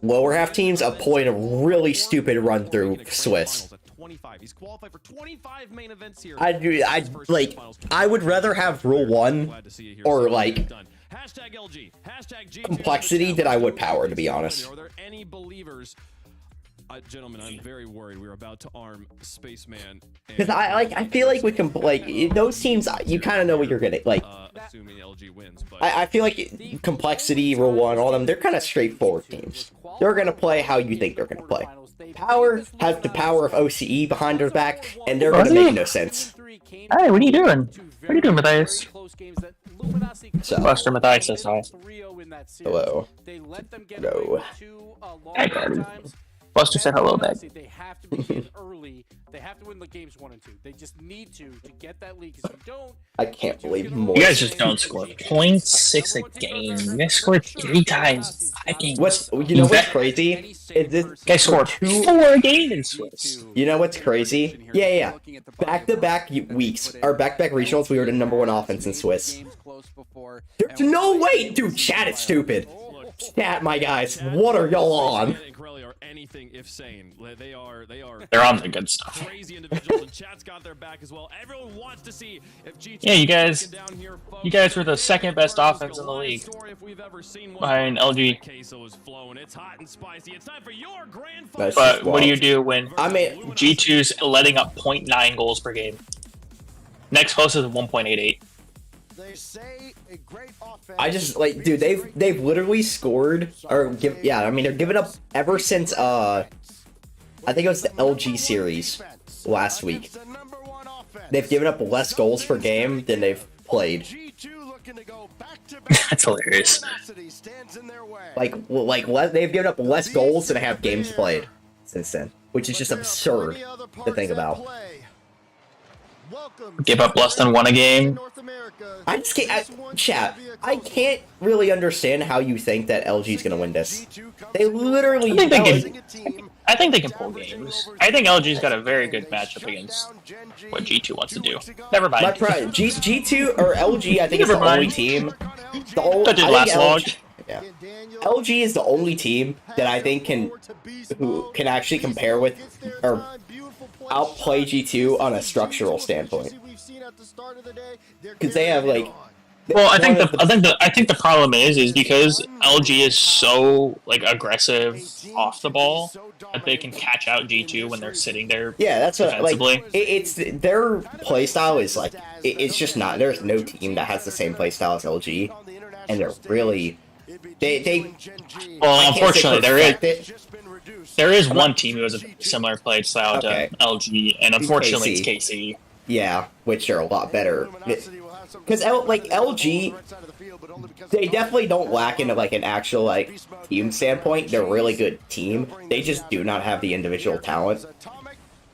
lower half teams of pulling a really stupid run through Swiss. He's qualified for 25 main events here. I would rather have Rule 1 or like LG, Complexity than I would Power, to be honest. Are there any believers? Gentlemen, I'm very worried. We're about to arm Spaceman. Because I feel like we can those teams. You kind of know what you're getting. Like, assuming LG wins, but I feel like Complexity, Rule 1, all of them. They're kind of straightforward teams. They're gonna play how you think they're gonna play. Power has the power of OCE behind their back, and they're gonna make no sense. Hey, what are you doing? What are you doing, Matthias? So, Buster Matthias says hi. hello. No. Hi, Gordon. Buster said hello back. They have to begin early. They have to win the games 1 and 2. They just need to get that lead. Because if you don't, I can't believe more. You guys just don't score 0.6 a game. You guys scored 3 times 5 games. What's crazy? Is this guys scored 4 games in Swiss. You know what's crazy? Yeah. Back-to-back weeks, or back-to-back regionals, we were the #1 offense in Swiss. There's no way, dude. Chat is stupid. Chat, my guys, what are y'all on? Anything if sane. They're on the good stuff. Crazy individuals, and chat's got their back as well. Everyone wants to see if G2 Yeah, you guys were the second best offense in the league behind LG. Queso is flowing. It's hot and spicy. It's time for your grand That's But just what do you wild. do when G2's letting up 0.9 goals per game? Next closest is 1.88. They say a great offense. I just dude, they've literally scored they're giving up ever since I think it was the LG series last week. They've given up less goals per game than they've played. That's hilarious. They've given up less goals than they have games played since then, which is just absurd to think about. Give up less than 1 a game. I just can't, chat. I can't really understand how you think that LG is gonna win this. They literally. I think they can pull games. I think LG's got a very good matchup against what G2 wants to do. Never mind. G2 or LG, I think is the only team. That did last long. Yeah. LG is the only team that I think can actually compare with or outplay G2 on a structural standpoint. Because they have well, I think the problem is because LG is so aggressive off the ball that they can catch out G2 when they're sitting there. Yeah, that's defensively. It's their playstyle is it's just not. There's no team that has the same playstyle as LG, and they're really Well, unfortunately, there is one team who has a similar play style to LG, and unfortunately, it's KC. Yeah, which are a lot better. Because LG, they definitely don't lack into an actual team standpoint. They're a really good team. They just do not have the individual talent.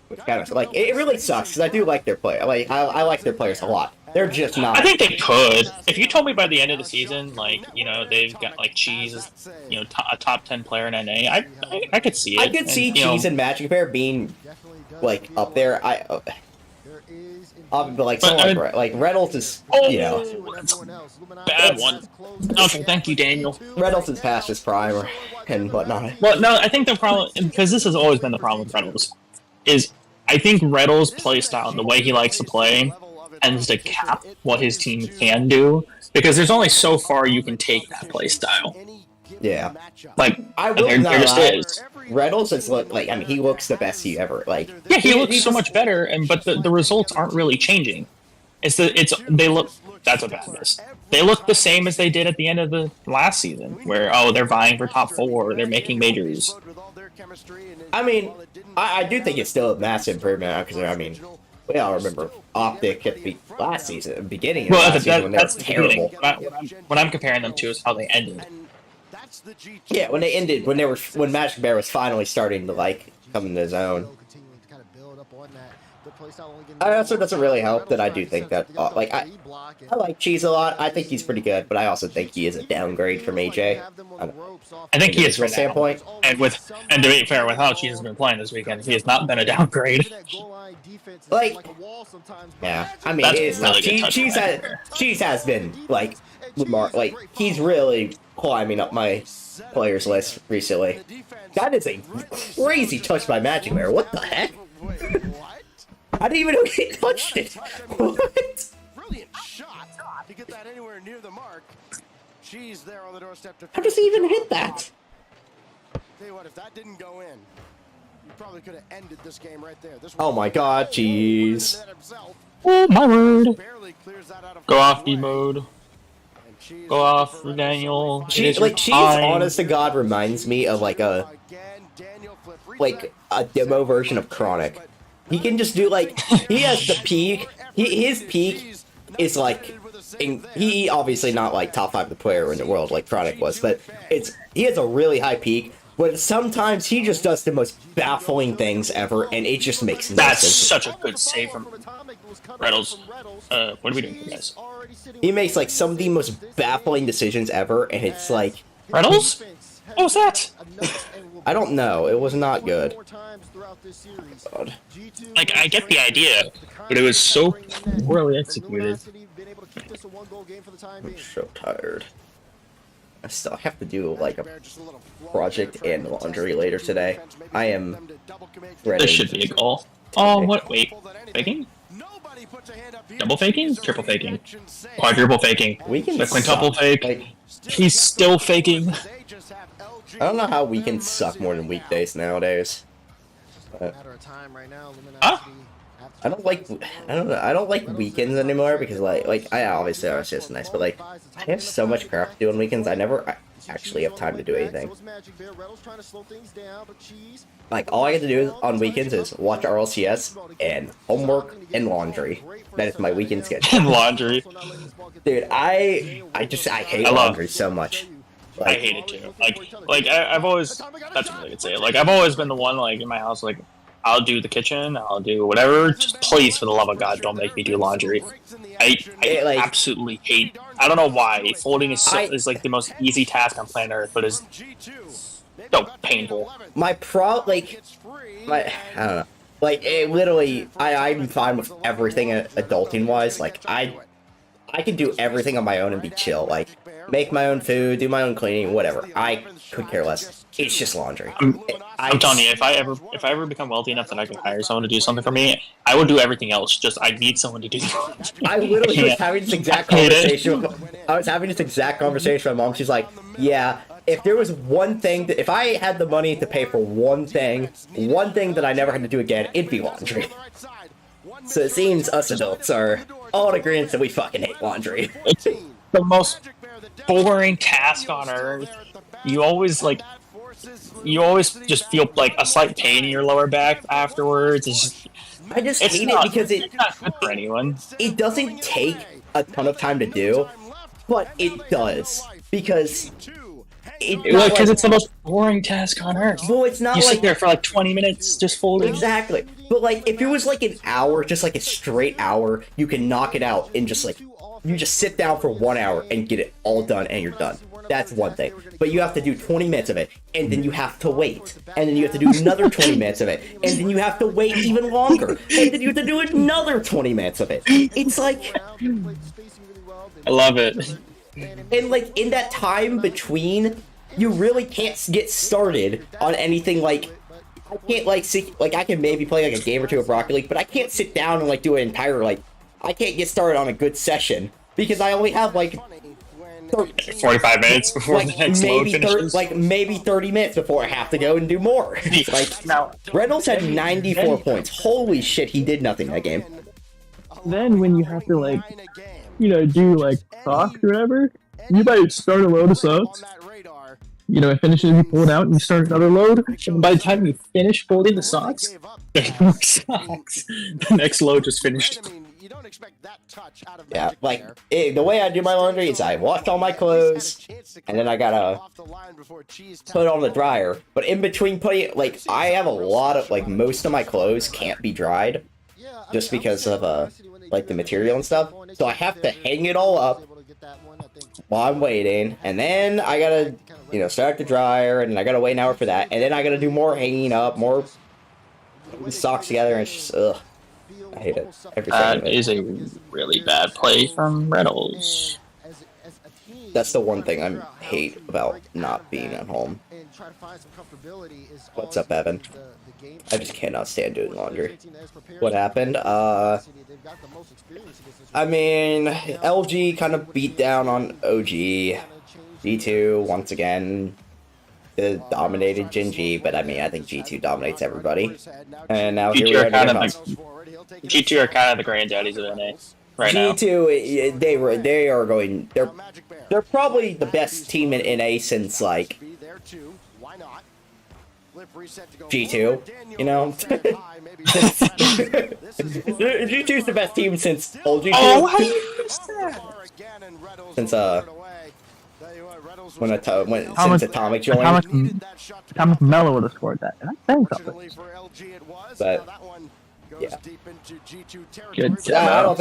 Which kind of it really sucks because I do like their play. I like their players a lot. They're just not. I think they could. If you told me by the end of the season, they've got Cheese as a top 10 player in NA, I could see it. I could see Cheese and Magic Bear being up there. But someone Reynolds is bad one. Okay, thank you, Daniel. Reynolds is past his prime and whatnot. Well, no, I think the problem, because this has always been the problem with Reynolds, is I think Reynolds' playstyle and the way he likes to play tends to cap what his team can do, because there's only so far you can take that playstyle. Yeah. I will there just is. Reynolds is he looks the best he ever Yeah, he looks so much better, but the results aren't really changing. They look. That's a bad miss. They look the same as they did at the end of the last season, where they're vying for top 4, they're making majors. I do think it's still a massive improvement because we all remember Optic at the last season, beginning of last season when they were terrible. What I'm comparing them to is how they ended. Yeah, when they ended, when Magic Bear was finally starting to come into his own. I also doesn't really help that I do think that, like, I like Cheese a lot. I think he's pretty good, but I also think he is a downgrade from AJ. I think he is from standpoint. And to be fair, with how Cheese has been playing this weekend, he has not been a downgrade. Like, yeah, I mean, That's it's really not. good touch Cheese has been like he's really climbing up my players list recently. That is a crazy touch by Magic Bear. What the heck? I didn't even know he touched it. What? Brilliant shot to get that anywhere near the mark. She's there on the doorstep to How does he even hit that? Tell you what, if that didn't go in, you probably could have ended this game right there. Oh my god, Cheese. Oh my word. Go off E mode. Go off, Daniel. Cheese, honest to God, reminds me of like a demo version of Chronic. He can just do he has the peak. His peak is like, he obviously not like top 5 player in the world like Chronic was, but he has a really high peak. But sometimes he just does the most baffling things ever, and it just makes no sense. That's such a good save from Reynolds. What are we doing here, guys? He makes like some of the most baffling decisions ever, and it's like Reynolds? What was that? I don't know. It was not good. God. Like, I get the idea, but it was so poorly executed. I'm so tired. I still have to do like a project and laundry later today. I am ready. This should be a goal. Oh, what? Wait. Faking? Double faking? Triple faking? Quadruple faking? The quintuple fake? Like, he's still faking. I don't know how weekends suck more than weekdays nowadays. Huh? I don't like weekends anymore because I obviously it's nice, but like I have so much crap to do on weekends. I never actually have time to do anything. Like all I get to do on weekends is watch RLCS and homework and laundry. That is my weekend schedule. And laundry. Dude, I hate laundry so much. I hate it too. I've always, that's what I could say. Like, I've always been the one, like, in my house, like, I'll do the kitchen, I'll do whatever. Just please, for the love of God, don't make me do laundry. I absolutely hate, I don't know why. Folding is like the most easy task on planet Earth, but is so painful. I don't know. Like, it literally, I'm fine with everything adulting-wise. Like, I can do everything on my own and be chill. Like, make my own food, do my own cleaning, whatever. I could care less. It's just laundry. I'm telling you, if I ever become wealthy enough that I can hire someone to do something for me, I will do everything else. Just I need someone to do. I literally was having this exact conversation. I was having this exact conversation with my mom. She's like, "Yeah, if there was one thing if I had the money to pay for one thing that I never had to do again, it'd be laundry." So it seems us adults are all in agreement that we fucking hate laundry. It's the most boring task on earth. You always just feel like a slight pain in your lower back afterwards. I just hate it because it's not good for anyone. It doesn't take a ton of time to do, but it does because it's the most boring task on earth. Well, it's not you like sit there for like 20 minutes just folding. Exactly. But like if it was like an hour, just like a straight hour, you can knock it out in just like you just sit down for 1 hour and get it all done and you're done. That's one thing. But you have to do 20 minutes of it, and then you have to wait. And then you have to do another 20 minutes of it, and then you have to wait even longer. And then you have to do another 20 minutes of it. It's like... I love it. And like, in that time between, you really can't get started on anything like... I can't I can maybe play like a game or two of Rocket League, but I can't sit down and like do an entire I can't get started on a good session, because I only have like... 45 minutes before the next load finishes. Maybe 30 minutes before I have to go and do more. Now, Reynolds had 94 points. Holy shit, he did nothing that game. Then when you have to do socks or whatever, you might start a load of socks. It finishes, you pull it out, and you start another load. And by the time you finish folding the socks, there's more socks. The next load just finished. Yeah, the way I do my laundry is I wash all my clothes, and then I gotta put it on the dryer. But in between putting I have a lot of, most of my clothes can't be dried. just because of like the material and stuff. So I have to hang it all up while I'm waiting, and then I gotta, start the dryer, and I gotta wait an hour for that, and then I gotta do more hanging up, more socks together, and it's just, ugh. I hate it. Every second of That it. is a really bad play from Reynolds. That's the one thing I hate about not being at home. What's up, Evan? I just cannot stand doing laundry. What happened? I mean, LG kind of beat down on OG. G2, once again, dominated Gen G, but I mean, I think G2 dominates everybody. And now here we are. G2 are kind of the granddaddies of NA right now. G2, they're probably the best team in NA since, like, G2, G2's the best team since old G2. Oh, how you missed that? Since since Atomic joined. Atomic Mello would have scored that. And I'm saying something. But yeah, Good I don't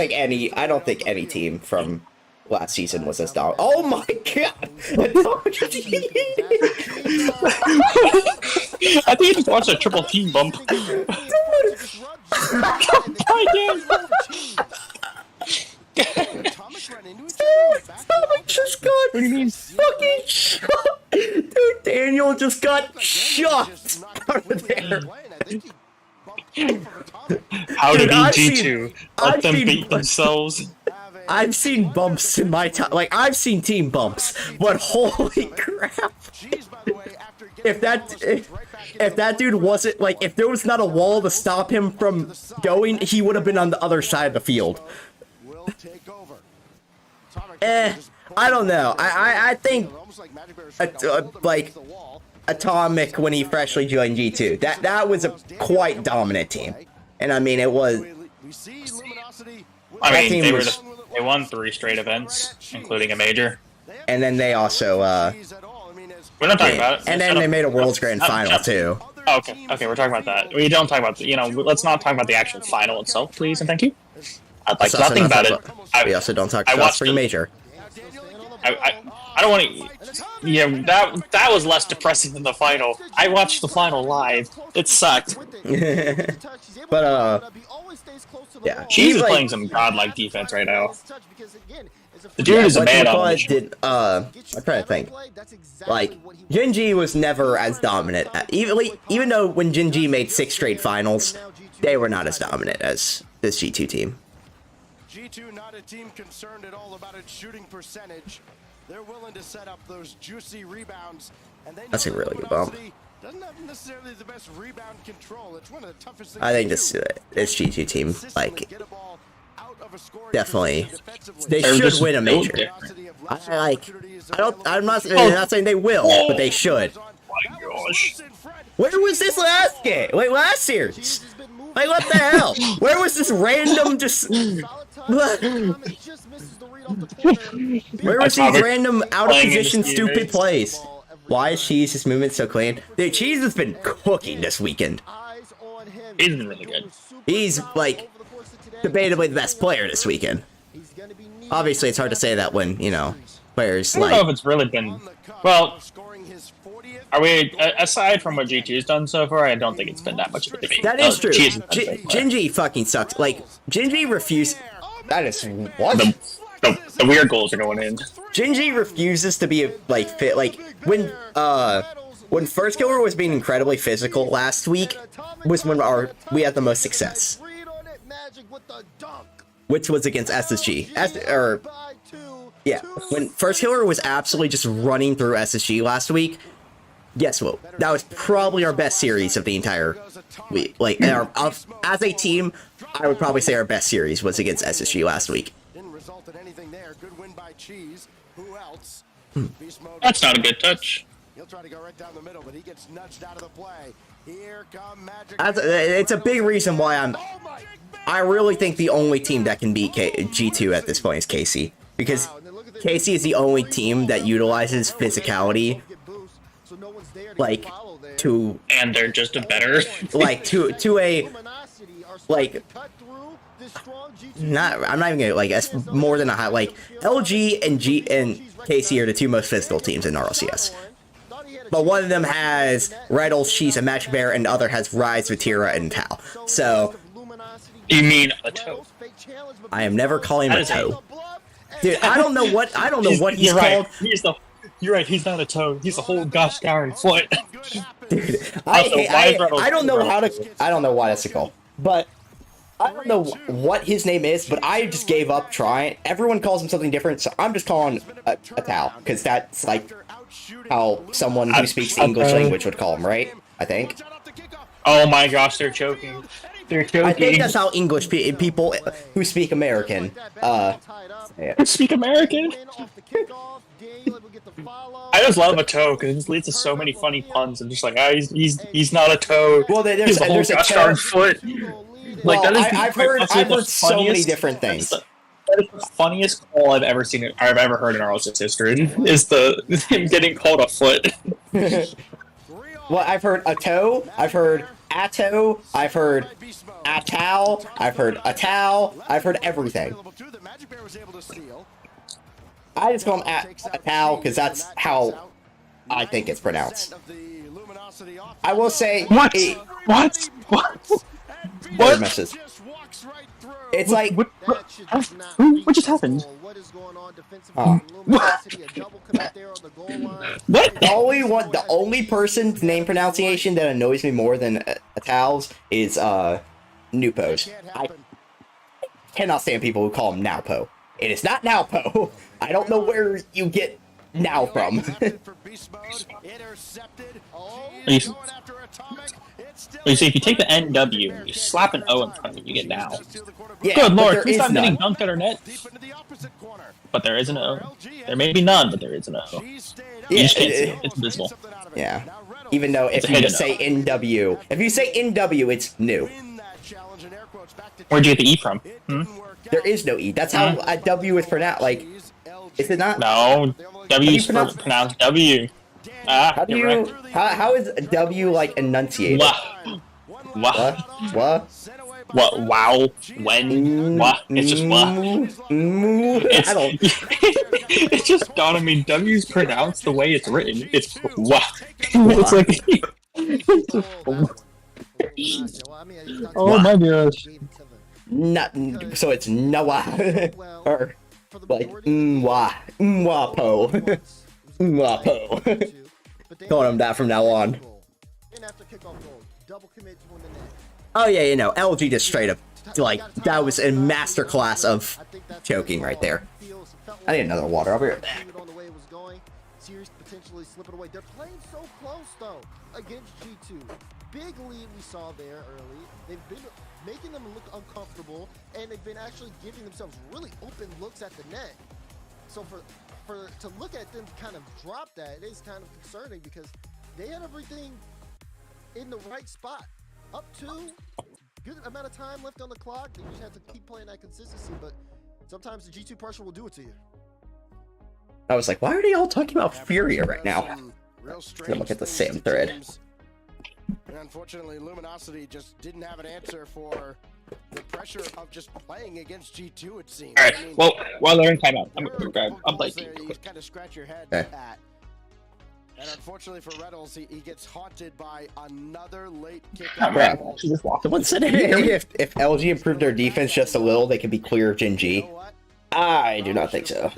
think any team from last season was as dominant. Oh my god! I think you just watched a triple team bump. Atomic just got fucking shot! Dude, Daniel just got shot out of there! How did Dude, G2 let them beat themselves? I've seen bumps in my time. Like, I've seen team bumps, but holy crap! If that dude wasn't, like, if there was not a wall to stop him from going, he would have been on the other side of the field. I don't know. I think, like, Atomic, when he freshly joined G2, that was a quite dominant team. And I mean, it was... I mean, they won 3 straight events, including a major. And then they also, we're not talking about it. and then they made a World's Grand Final, too. Oh, okay, we're talking about that. We don't talk about, let's not talk about the actual final itself, please, and thank you. I'd like nothing about it. We also don't talk about Spring Major. I don't want to... Yeah, that was less depressing than the final. I watched the final live. It sucked. But, yeah. Cheese is playing some godlike defense right now. The dude is a man on the I'm trying to think. Like, Gen G was never as dominant. Even though when Gen G made 6 straight finals, they were not as dominant as this G2 team. G2 not a team concerned at all about its shooting percentage. They're willing to set up those juicy rebounds. And they That's a really good bump. Doesn't have necessarily the best rebound control. It's one of the toughest things I think this G2 team, like, definitely, they should win a major. I'm not saying they will, but they should. Oh my gosh. Where was this last game? Wait, last series? Like, what the hell? Where was this random just... Where was these random out-of-position stupid plays? Why is Cheese's movement so clean? Dude, Cheese has been cooking this weekend. He's been really good. He's, like, debatably the best player this weekend. Obviously, it's hard to say that when, players I don't know if it's really been... Well, are we... Aside from what G2's done so far, I don't think it's been that much of a debate. That is true. Genji fucking sucks. Like, Genji refused... That is... What? The weird goals are going in. Genji refuses to be, like, fit. Like, when First Killer was being incredibly physical last week, was when we had the most success. Which was against SSG. Yeah, when First Killer was absolutely just running through SSG last week, guess what? That was probably our best series of the entire week. Like, as a team, I would probably say our best series was against SSG last week. That's not a good touch. He'll try to go right down the middle, but he gets nudged out of the play. Here come Magic. It's a big reason why I really think the only team that can beat G2 at this point is KC. Because KC is the only team that utilizes physicality, like, to... And they're just a better... like, to like, I'm not even gonna, like, that's more than a high, like, LG and KC are the two most physical teams in RLCS. But one of them has Reynolds, Cheese, and Magic Bear, and the other has Rise, Vatira, and Tau. So, You mean a toe? I am never calling him a toe. Dude, I don't know what he's right. called. You're right. He's not a toe. He's a whole gosh darn foot. Dude, I don't know how to. I don't know why that's a call, but I don't know what his name is. But I just gave up trying. Everyone calls him something different, so I'm just calling a Tau because that's like how someone who speaks the English language would call him, right? I think. Oh my gosh, they're choking. They're choking. I think that's how English people who speak American speak American. I just love a toe because it just leads to so many funny puns. I'm just like, he's not a toe. Well, there's a whole gosh darn foot. Like, well, I've heard so many different things. That is the funniest call I've ever seen. I've ever heard in RLCS history. Is him getting called a foot. Well, I've heard a toe. I've heard a toe. I've heard a towel. I've heard a towel. I've heard everything. I just call him a towel because that's how I think it's pronounced. I will say what? What messes? It's like what just happened? What? What? The only person's name pronunciation that annoys me more than a towel's is Nupos. I cannot stand people who call him Naupo. It is not Naupo. I don't know where you get now from. You see, if you take the NW and you slap an O in front of it, you get now. Yeah, good lord, there please is stop none. getting dunked at our net. But there is an O. There may be none, but there is an O. You just can't see it. It's visible. Yeah. Even though if you just say NW, it's new. Where'd you get the E from? There is no E. That's how a W is pronounced. Like, is it not? No, W is pronounced W. How do you? How is W like enunciated? What? Wow. When? What? It's just what? I don't. It's just dawned on me. W's pronounced the way it's written. It's what? It's like. Oh my gosh. Not so it's Noah or like Mwapo. Calling him that from now on. Oh yeah, you know, LG just straight up like that was a masterclass of choking right there. I need another water. I'll be right back. Potentially slipping away. They're playing so close though against G2. Big lead we saw there early. They've been making them look uncomfortable, and they've been actually giving themselves really open looks at the net. So to look at them kind of drop that, it is kind of concerning because they had everything in the right spot. Up to good amount of time left on the clock. They just have to keep playing that consistency, but sometimes the G2 pressure will do it to you. I was like, why are they all talking about Furia right now? Gonna look at the same thread. And unfortunately, Luminosity just didn't have an answer for the pressure of just playing against G2, it seems. Alright, well, while they're in timeout, I'm gonna grab a bite. You kind of scratch your head at. And unfortunately for Reynolds, he gets haunted by another late kickoff. Someone said if LG improved their defense just a little, they could be clear of Gen G. I do not think so.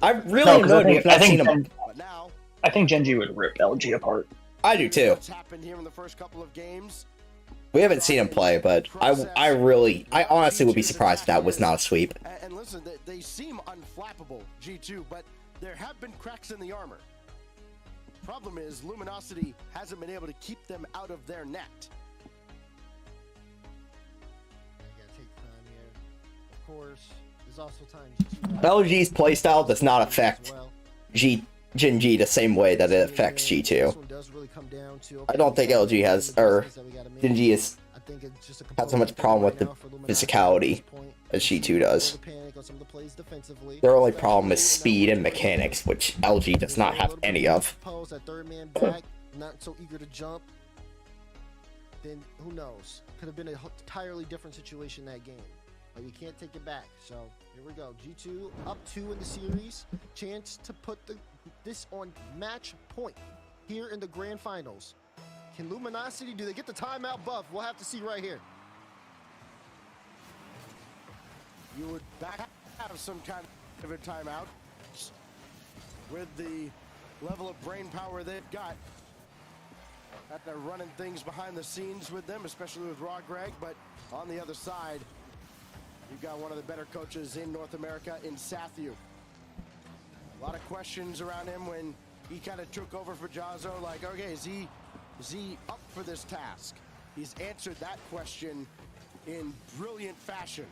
I really I think Gen G would rip LG apart. I do too. We haven't seen him play, but I honestly would be surprised if that was not a sweep. And listen, they seem unflappable, G2, but there have been cracks in the armor. Problem is, Luminosity hasn't been able to keep them out of their net. Of course, there's also time. LG's playstyle does not affect Gen G the same way that it affects G2. I don't think LG has, or Gen G has so much problem with the physicality as G2 does. Their only problem is speed and mechanics, which LG does not have any of. then who knows? Could have been an entirely different situation in that game. But you can't take it back. So here we go. G2 up 2 in the series. Chance to put this on match point here in the grand finals. Can Luminosity, do they get the timeout buff? We'll have to see right here. You would have some kind of a timeout with the level of brain power they've got. They're running things behind the scenes with them, especially with Raw Greg, but on the other side, you've got one of the better coaches in North America in Sathu. A lot of questions around him when he kind of took over for Jazzo, like, okay, is he up for this task? He's answered that question in brilliant fashion.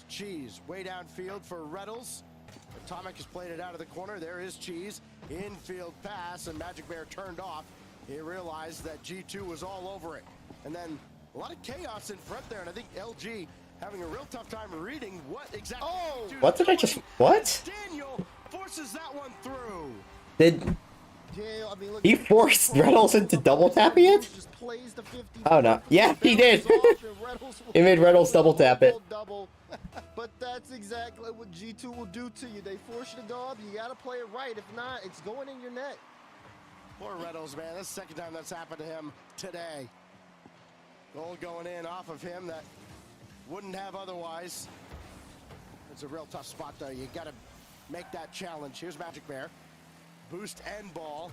Cheese way downfield for Reddles. Atomic has played it out of the corner. There is Cheese. Infield pass, and Magic Bear turned off. He realized that G2 was all over it. And then a lot of chaos in front there, and I think LG having a real tough time reading what exactly. Oh! What did I just... What? Daniel forces that one through. Did... He forced Reynolds into double tapping it? Oh no. Yeah, he did. He made Reynolds double tap it. But that's exactly what G2 will do to you. They force you to go up. You got to play it right. If not, it's going in your net. Poor Reynolds, man. That's the second time that's happened to him today. Goal going in off of him that wouldn't have otherwise. It's a real tough spot, though. You got to make that challenge. Here's Magic Bear. Boost and ball.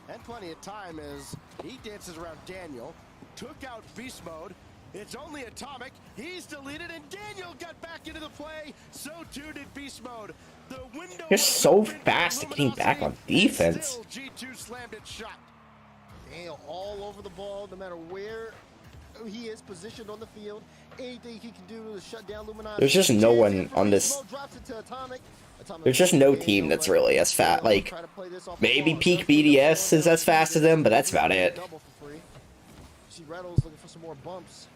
And plenty of time as he dances around Daniel. Took out beast mode. It's only Atomic. He's deleted, and Daniel got back into the play. So too did beast mode. The window. You're so fast to keep back on defense. G2 slammed it shut. Daniel all over the ball, no matter where he is positioned on the field. Anything he can do to shut down Luminosity. There's just no one on this. There's just no team that's really as fast. Like, maybe Peak BDS is as fast as them, but that's about it. See Reynolds looking for some more bumps.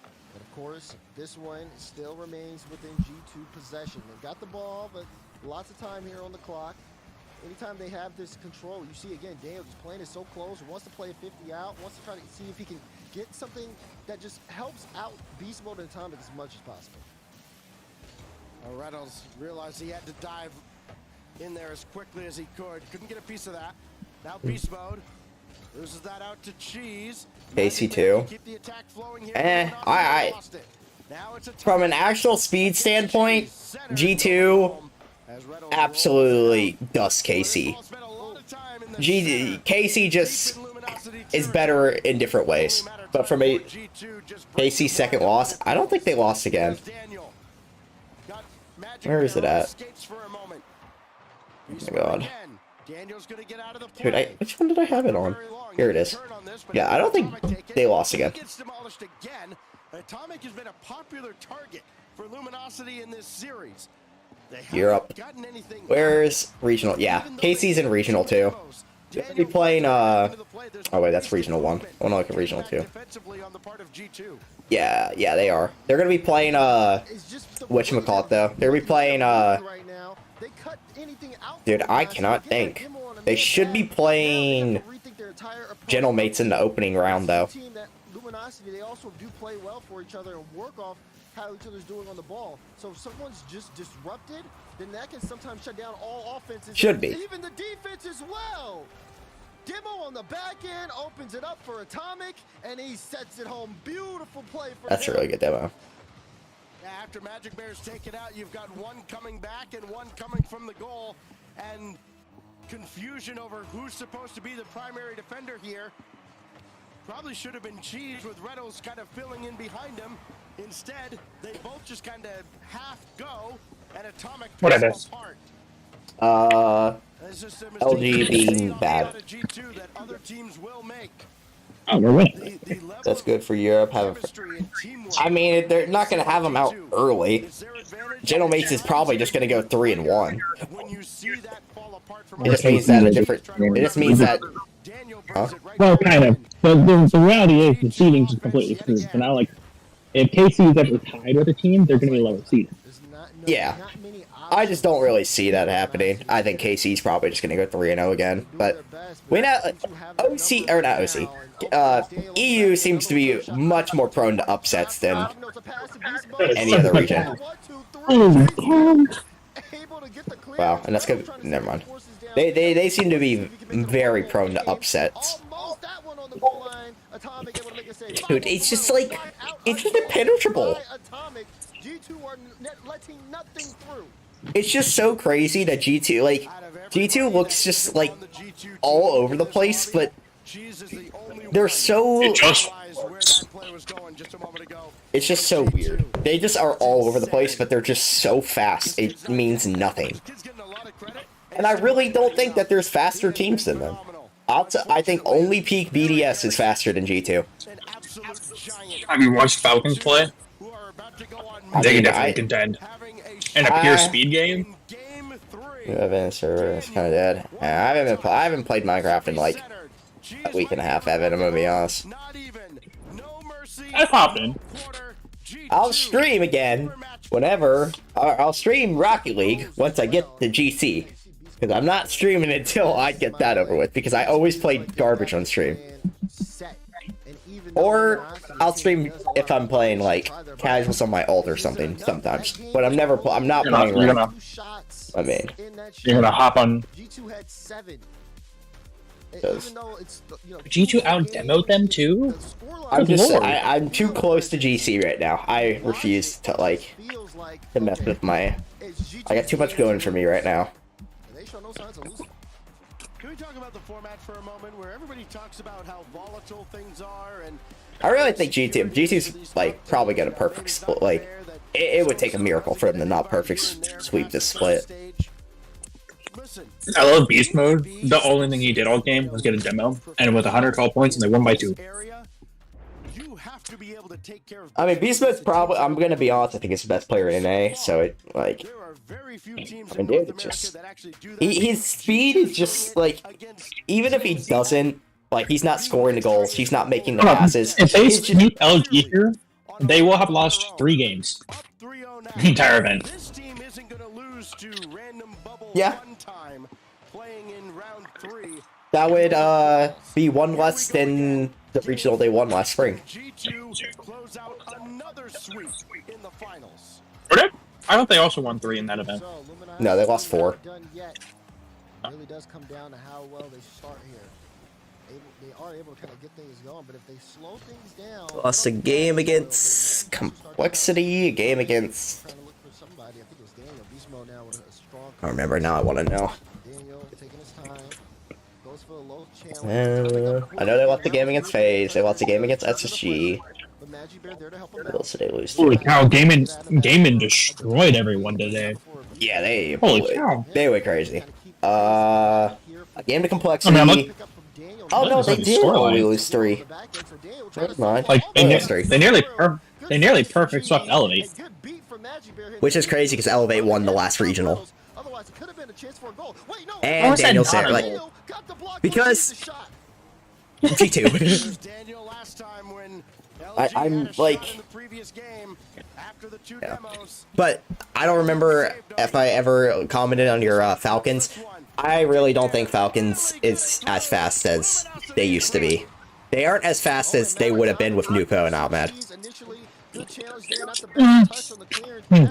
But of course, this one still remains within G2 possession. They've got the ball, but lots of time here on the clock. Anytime they have this control, you see again, Daniel just playing it so close, wants to play a 50 out, wants to try to see if he can get something that just helps out Beast Mode and Atomic as much as possible. Reynolds realized he had to dive in there as quickly as he could. Couldn't get a piece of that. Now Beast Mode loses that out to Cheese. KC2. From an actual speed standpoint, G2 absolutely dusts KC. KC just is better in different ways. But from a KC second loss, I don't think they lost again. Where is it at? Oh my god. Dude, which one did I have it on? Here it is. Yeah, I don't think they lost again. Atomic has been a popular target for Luminosity in this series. Europe. Where's regional? Yeah, KC's in regional too. They're gonna be playing, oh wait, that's regional 1. I wanna look at regional 2. Yeah, they are. They're gonna be playing, whatchamacallit though. They're gonna be playing, dude, I cannot think. They should be playing Gentlemates in the opening round though. They also do play well for each other and work off how each other's doing on the ball. So if someone's just disrupted, then that can sometimes shut down all offenses. Should be. Even the defense as well. Demo on the back end opens it up for Atomic, and he sets it home. Beautiful play for That's him. a really good demo. After Magic Bear's taken out, you've got one coming back and one coming from the goal. And confusion over who's supposed to be the primary defender here. Probably should have been Cheese with Reynolds kind of filling in behind him. Instead, they both just kind of half go, and Atomic what it is? LG being bad. Oh, we're winning. That's good for Europe. I mean, they're not going to have them out early. Gentlemates is probably just going to go 3-1. It just means that a different. It just means that. Huh? Well, kind of. But the reality is the seeding is completely screwed. So now, like, if KC is ever tied with a team, they're going to be lower seeded. Yeah. I just don't really see that happening. I think KC's probably just going to go 3-0 again. But we know OC, or not OC, EU seems to be much more prone to upsets than any other region. Wow, and that's good. Never mind. They seem to be very prone to upsets. Dude, it's just like, it's just impenetrable. It's just so crazy that G2, like, G2 looks just like all over the place, but they're so. It's just so weird. They just are all over the place, but they're just so fast. It means nothing. And I really don't think that there's faster teams than them. I think only peak BDS is faster than G2. Have you watched Falcons play? They can definitely contend. In a pure speed game? Evan server is kind of dead. Yeah, I haven't played Minecraft in like a week and a half, Evan. I'm gonna be honest. I pop in. I'll stream again whenever. I'll stream Rocket League once I get the GC. Because I'm not streaming until I get that over with. Because I always play garbage on stream. Or I'll stream if I'm playing like casuals on my alt or something sometimes. But I'm never. I'm not playing. I mean, you're gonna hop on. G2 out demoed them too. I'm too close to GC right now. I refuse to to mess with my. I got too much going for me right now. Can we talk about the format for a moment where everybody talks about how volatile things are and I really think G2's like probably got a perfect split. Like it would take a miracle for them to not perfect sweep this split. I love Beast Mode. The only thing he did all game was get a demo, and with 112 points, and they won by 2. I mean, Beast Mode's probably. I'm gonna be honest. I think he's the best player in NA. So it like. I mean, dude, it's just his speed is just like even if he doesn't like he's not scoring the goals, he's not making the passes. If they sweep LG here, they will have lost 3 games. The entire event. Yeah. That would be 1 less than the regional they won last spring. I thought they also won 3 in that event. No, they lost 4. It really does come down to how well they start here. They are able to kind of get things going, but if they slow things down... Lost a game against Complexity, a game against... I don't remember now, I want to know. I know they lost the game against FaZe, they lost the game against SSG. What else did they lose to? Holy cow, Gaming destroyed everyone today. Yeah, they went crazy. A game to Complexity. I mean, oh no, they did only lose 3. Never mind. Like they nearly perfect swept Elevate. Which is crazy because Elevate won the last regional. And Daniel's there, like because G2. I'm like, yeah. But I don't remember if I ever commented on your Falcons. I really don't think Falcons is as fast as they used to be. They aren't as fast as they would have been with Nuko and Ahmed.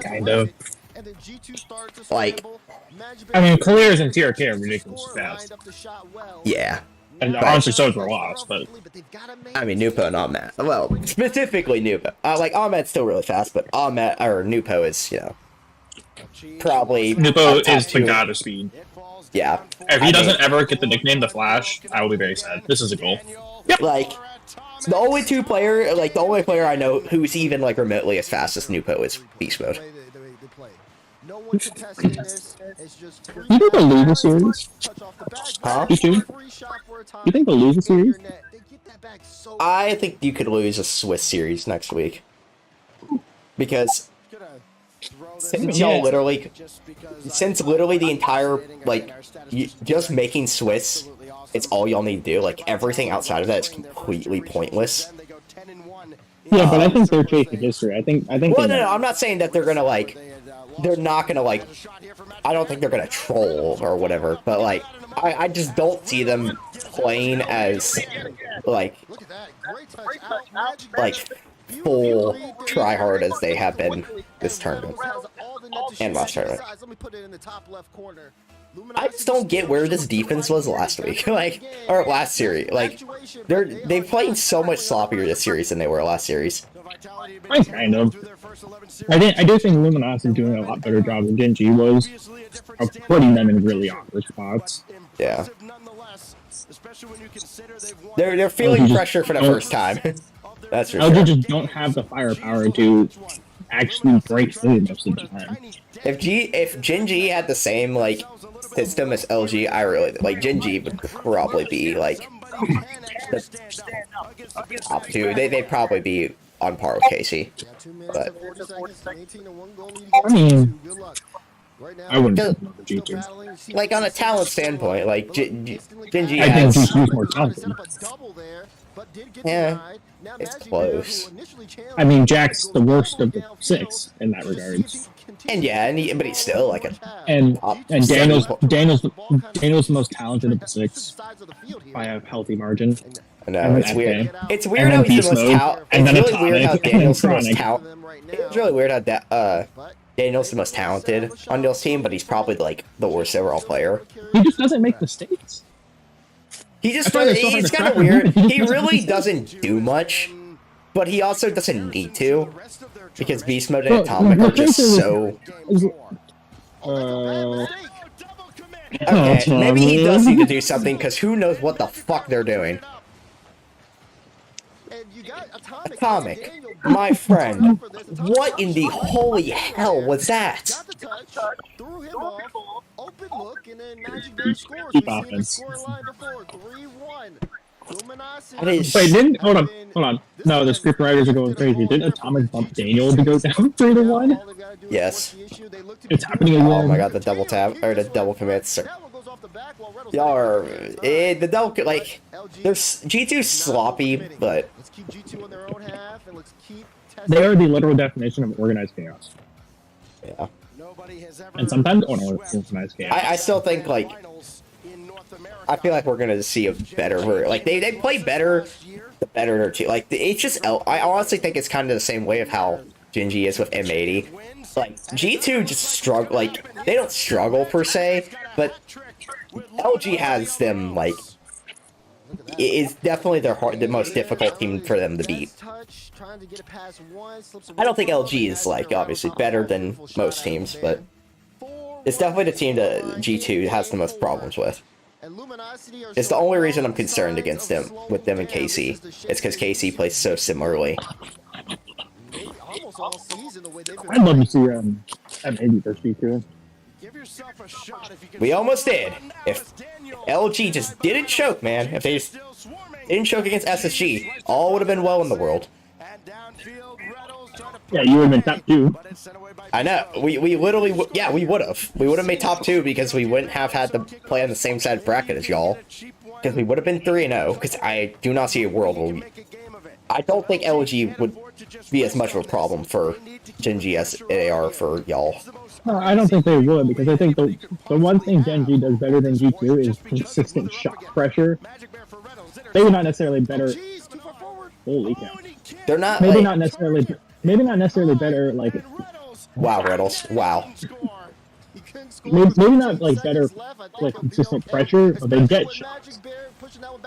Kind of. Like, I mean, Clears and TRK are ridiculously fast. Yeah. And honestly, so is Rolas, but... I mean, Nupo and Ahmed. Well, specifically Nupo. Like, Ahmed's still really fast, but Ahmed, or Nupo is, you know, probably... Nupo is the god of speed. Yeah. If he doesn't ever get the nickname The Flash, I will be very sad. This is a goal. Yep. Like, the only player I know who's even, like, remotely as fast as Nupo is Beast Mode. You think they'll lose the series? Huh? You think they'll lose the series? I think you could lose a Swiss series next week. Because since y'all literally the entire, like, just making Swiss, it's all y'all need to do. Like, everything outside of that is completely pointless. Yeah, but I think they're chasing history. I think. Well, no, I'm not saying that they're gonna, like, they're not gonna like. I don't think they're gonna troll or whatever, but like I just don't see them playing as like full try hard as they have been this tournament and last tournament. Let me put it in the top left corner. I just don't get where this defense was last week, like, or last series. Like, they playing so much sloppier this series than they were last series. Kind of. I do think Luminosity doing a lot better job than Gen G was of putting them in really awkward spots. Yeah. They're feeling pressure for the first time. That's for LG sure. just don't have the firepower to actually break through most of the time. If Gen G had the same like system as LG, I really like Gen G would probably be like the top two. They'd probably be on par with Casey. But I mean, I wouldn't G2. Like on a talent standpoint, like Gen G I think has. G2's more talented. Yeah, it's close. I mean, Jack's the worst of the 6 in that regard. And yeah, but he's still like a And Daniel's top- the most talented of the 6 by a healthy margin. I know, it's weird. It's weird And how then he's the most Beast talent. Mode, and It's then really weird how Atomic, and Daniel's the then most Chronic. talented. It's really weird how Daniel's the most talented on Neil's team, but he's probably like the worst overall player. He just doesn't make mistakes. He just I thought I saw he's the kind of tracker weird. movement. He He just really doesn't doesn't do much, but he also doesn't need to because Beast Mode and Well, Atomic are just Roket so. Oh, Okay, maybe he does Tommy. need to do something because who knows what the fuck they're doing. Atomic, my friend, what in the holy hell was that? Threw him off, open look, and then Magic Bear scores. Keep We've seen the offense. scoreline before, 3-1. That is. Wait, hold on. No, the script writers are going crazy. Didn't Atomic bump Daniel to go down 3-1? Yes. It's happening again. Oh my god, the double tap or the double commits. Y'all are the double like. There's G2's sloppy, but Let's keep G2 on their own half, and let's keep They are the literal definition of organized chaos. yeah. And sometimes unorganized chaos. I still think like. I feel like we're gonna see a better like they play better the better their team. Like it's just I honestly think it's kind of the same way of how Gen G is with M80. Like G2 just struggle like they don't struggle per se, but LG has them like it's definitely the most difficult team for them to beat. I don't think LG is like obviously better than most teams, but it's definitely the team that G2 has the most problems with. It's the only reason I'm concerned against them with them and KC. It's because KC plays so similarly. I'd love to see M80 versus G2. We almost did. If LG just didn't choke, man, if they just didn't choke against SSG, all would have been well in the world. Yeah, you would have been top 2. I know. We literally, yeah, we would have. We would have made top 2 because we wouldn't have had to play on the same side bracket as y'all. Because we would have been 3-0. Because I do not see a world where I don't think LG would be as much of a problem for Gen G as they are for y'all. No, I don't think they would, because I think the one thing Gen G does better than G2 is consistent shot pressure. Maybe not necessarily better. Holy cow. They're not Maybe like, not necessarily better, like, wow, Riddles. Wow. maybe not like better, like consistent pressure, but they get shots.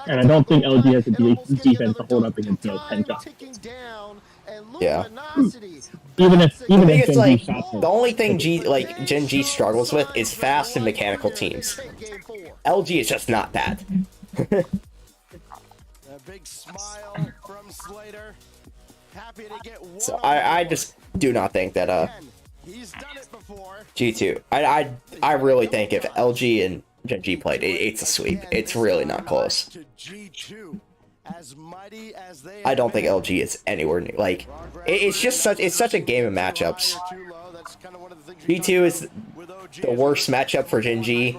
And I don't think LG has the defense to hold up against 10 shots. Yeah. Even if I think it's Gen like G shots the only thing Gen G struggles with is fast and mechanical teams. LG is just not that. A big smile from Slater. Happy to get one. So I just do not think that He's done it before. G2. I really think if LG and Gen G played, it's a sweep. It's really not close. I don't think LG is anywhere near like it's just such a game of matchups. G2 is the worst matchup for Gen G,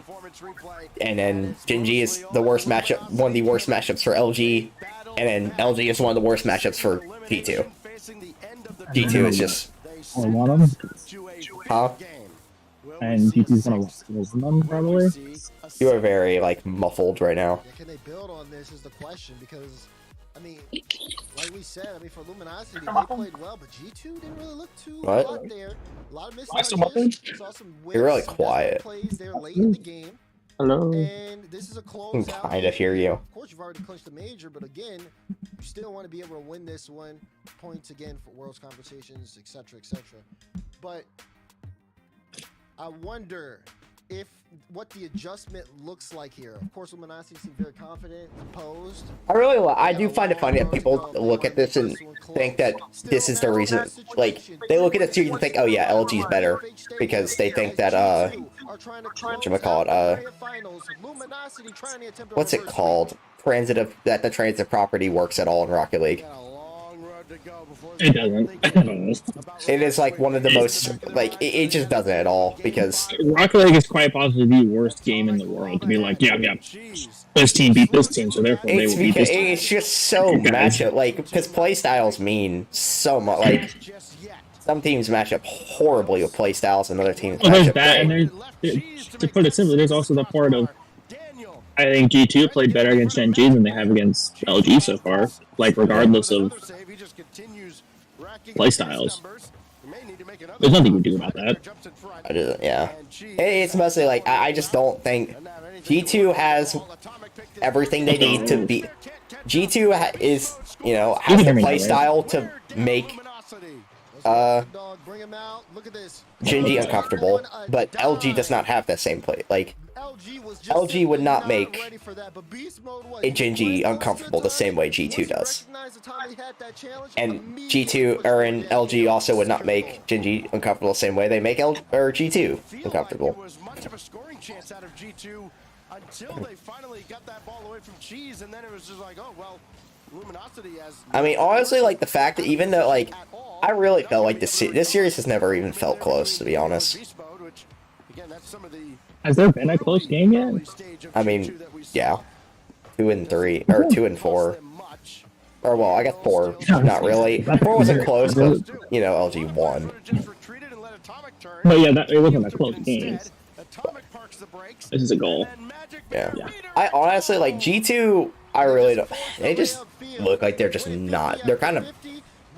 and then Gen G is the worst matchup, one of the worst matchups for LG, and then LG is one of the worst matchups for G2. G2 is just or one of them. huh? and G2's gonna listen them probably. You are very like muffled right now. Yeah, can they build on this is the question, because I mean, like we said, I mean, for Luminosity, they played well, but G2 didn't really look too What? hot there. A lot of missed Why so touches, much? saw some You're really whiffs, quiet. plays there late in the game. Hello. And this is a closeout. I can kind of hear you. Of course, you've already clinched the major, but again, you still want to be able to win this one. Points again for Worlds conversations, etc., etc. But I wonder if what the adjustment looks like here. Of course, Luminosity seems very confident, composed. I do find it funny that people look at this and think that this is the reason. Like, they look at the series and think, oh yeah, LG's better, because they think that what's it called? That the transit property works at all in Rocket League. It doesn't. It is like one of the most it just doesn't at all, because Rocket League is quite possibly the worst game in the world to be like, yeah, this team beat this team, so therefore they will beat this team. it's just so matchup, like, because play styles mean so much. Like, some teams match up horribly with play styles, and other teams Well, match there's up that, and there's, to put it simply, there's also the part of, I think G2 played better against Gen G than they have against LG so far, like, regardless of play styles. There's nothing you can do about that. Yeah. It's mostly like, I just don't think G2 has everything they need to be. G2 is, has the play style to make Gen G uncomfortable, but LG does not have that same play. Like, LG would not make a Gen G uncomfortable the same way G2 does. And LG also would not make Gen G uncomfortable the same way they make G2 uncomfortable. Until they finally got that ball away from Cheese, and then it was just like, oh well, Luminosity has. I mean, honestly, like, the fact that even though, like, I really felt like this series has never even felt close, to be honest. Has there been a close game yet? I mean, yeah, 2 and 3 or 2 and 4, or well, I guess 4. Not really. 4 wasn't close, but LG won. But yeah, it wasn't a close game. This is a goal. Yeah. I honestly, like, G2, I really don't. They just look like they're just not. They're kind of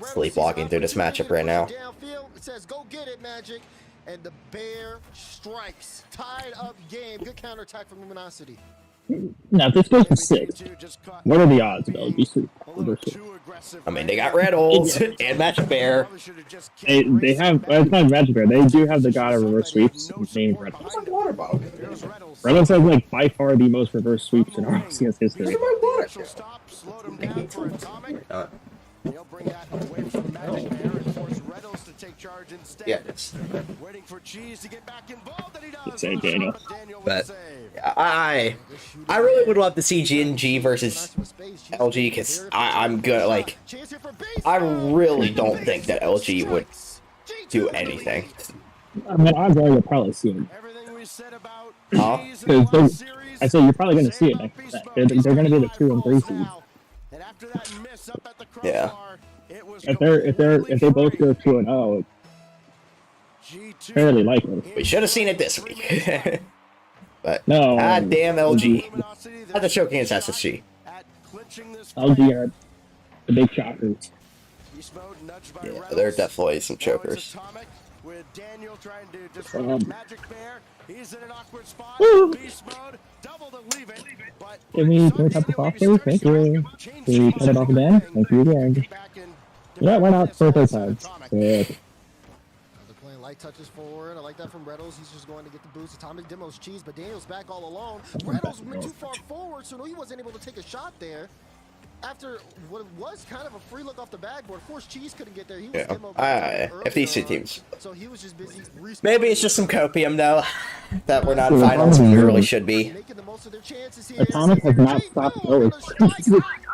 sleepwalking through this matchup right now. It says, go get it, Magic. And the bear strikes. Tied up game. Good counterattack from Luminosity. Now, if this goes to 6, what are the odds of LG? I mean, they got Red Holes and Magic Bear. They have, it's not Magic Bear, they do have the god of reverse sweeps named Red Holes. Red Holes has, like, by far the most reverse sweeps in RCS history. He'll bring that away from Magic Bear and force Reynolds to take charge instead. Yeah. Waiting for Cheese to get back involved, and he does. Say Daniel. But I really would love to see G versus LG, because I'm good. Like, I really don't think that LG would do anything. I mean, odds are you'll probably see it. Huh? I said you're probably going to see it next time. They're going to be the 2 and 3 seeds. Yeah. If they both go 2 and 0, it's fairly likely. We should have seen it this week. But no. God damn LG. That's a choke against SSG. LG are the big shockers. Yeah, they're definitely some chokers. With Daniel trying to disrupt Magic Bear. He's in an awkward spot. Beast mode, double to leave it. But can we cut the off, please? Thank you. Can we cut it off again? Thank you again. Yeah, why not? For 3 times. Good. They're playing light touches forward. I like that from Reynolds. He's just going to get the boost. Atomic demos Cheese, but Daniel's back all alone. Reynolds went too far forward, so no, he wasn't able to take a shot there. After what was kind of a free look off the backboard, of course, Cheese couldn't get there. He was if these 2 teams. So he was just busy. Maybe it's just some copium, though, that we're not in finals. We really should be. Atomic has not stopped going.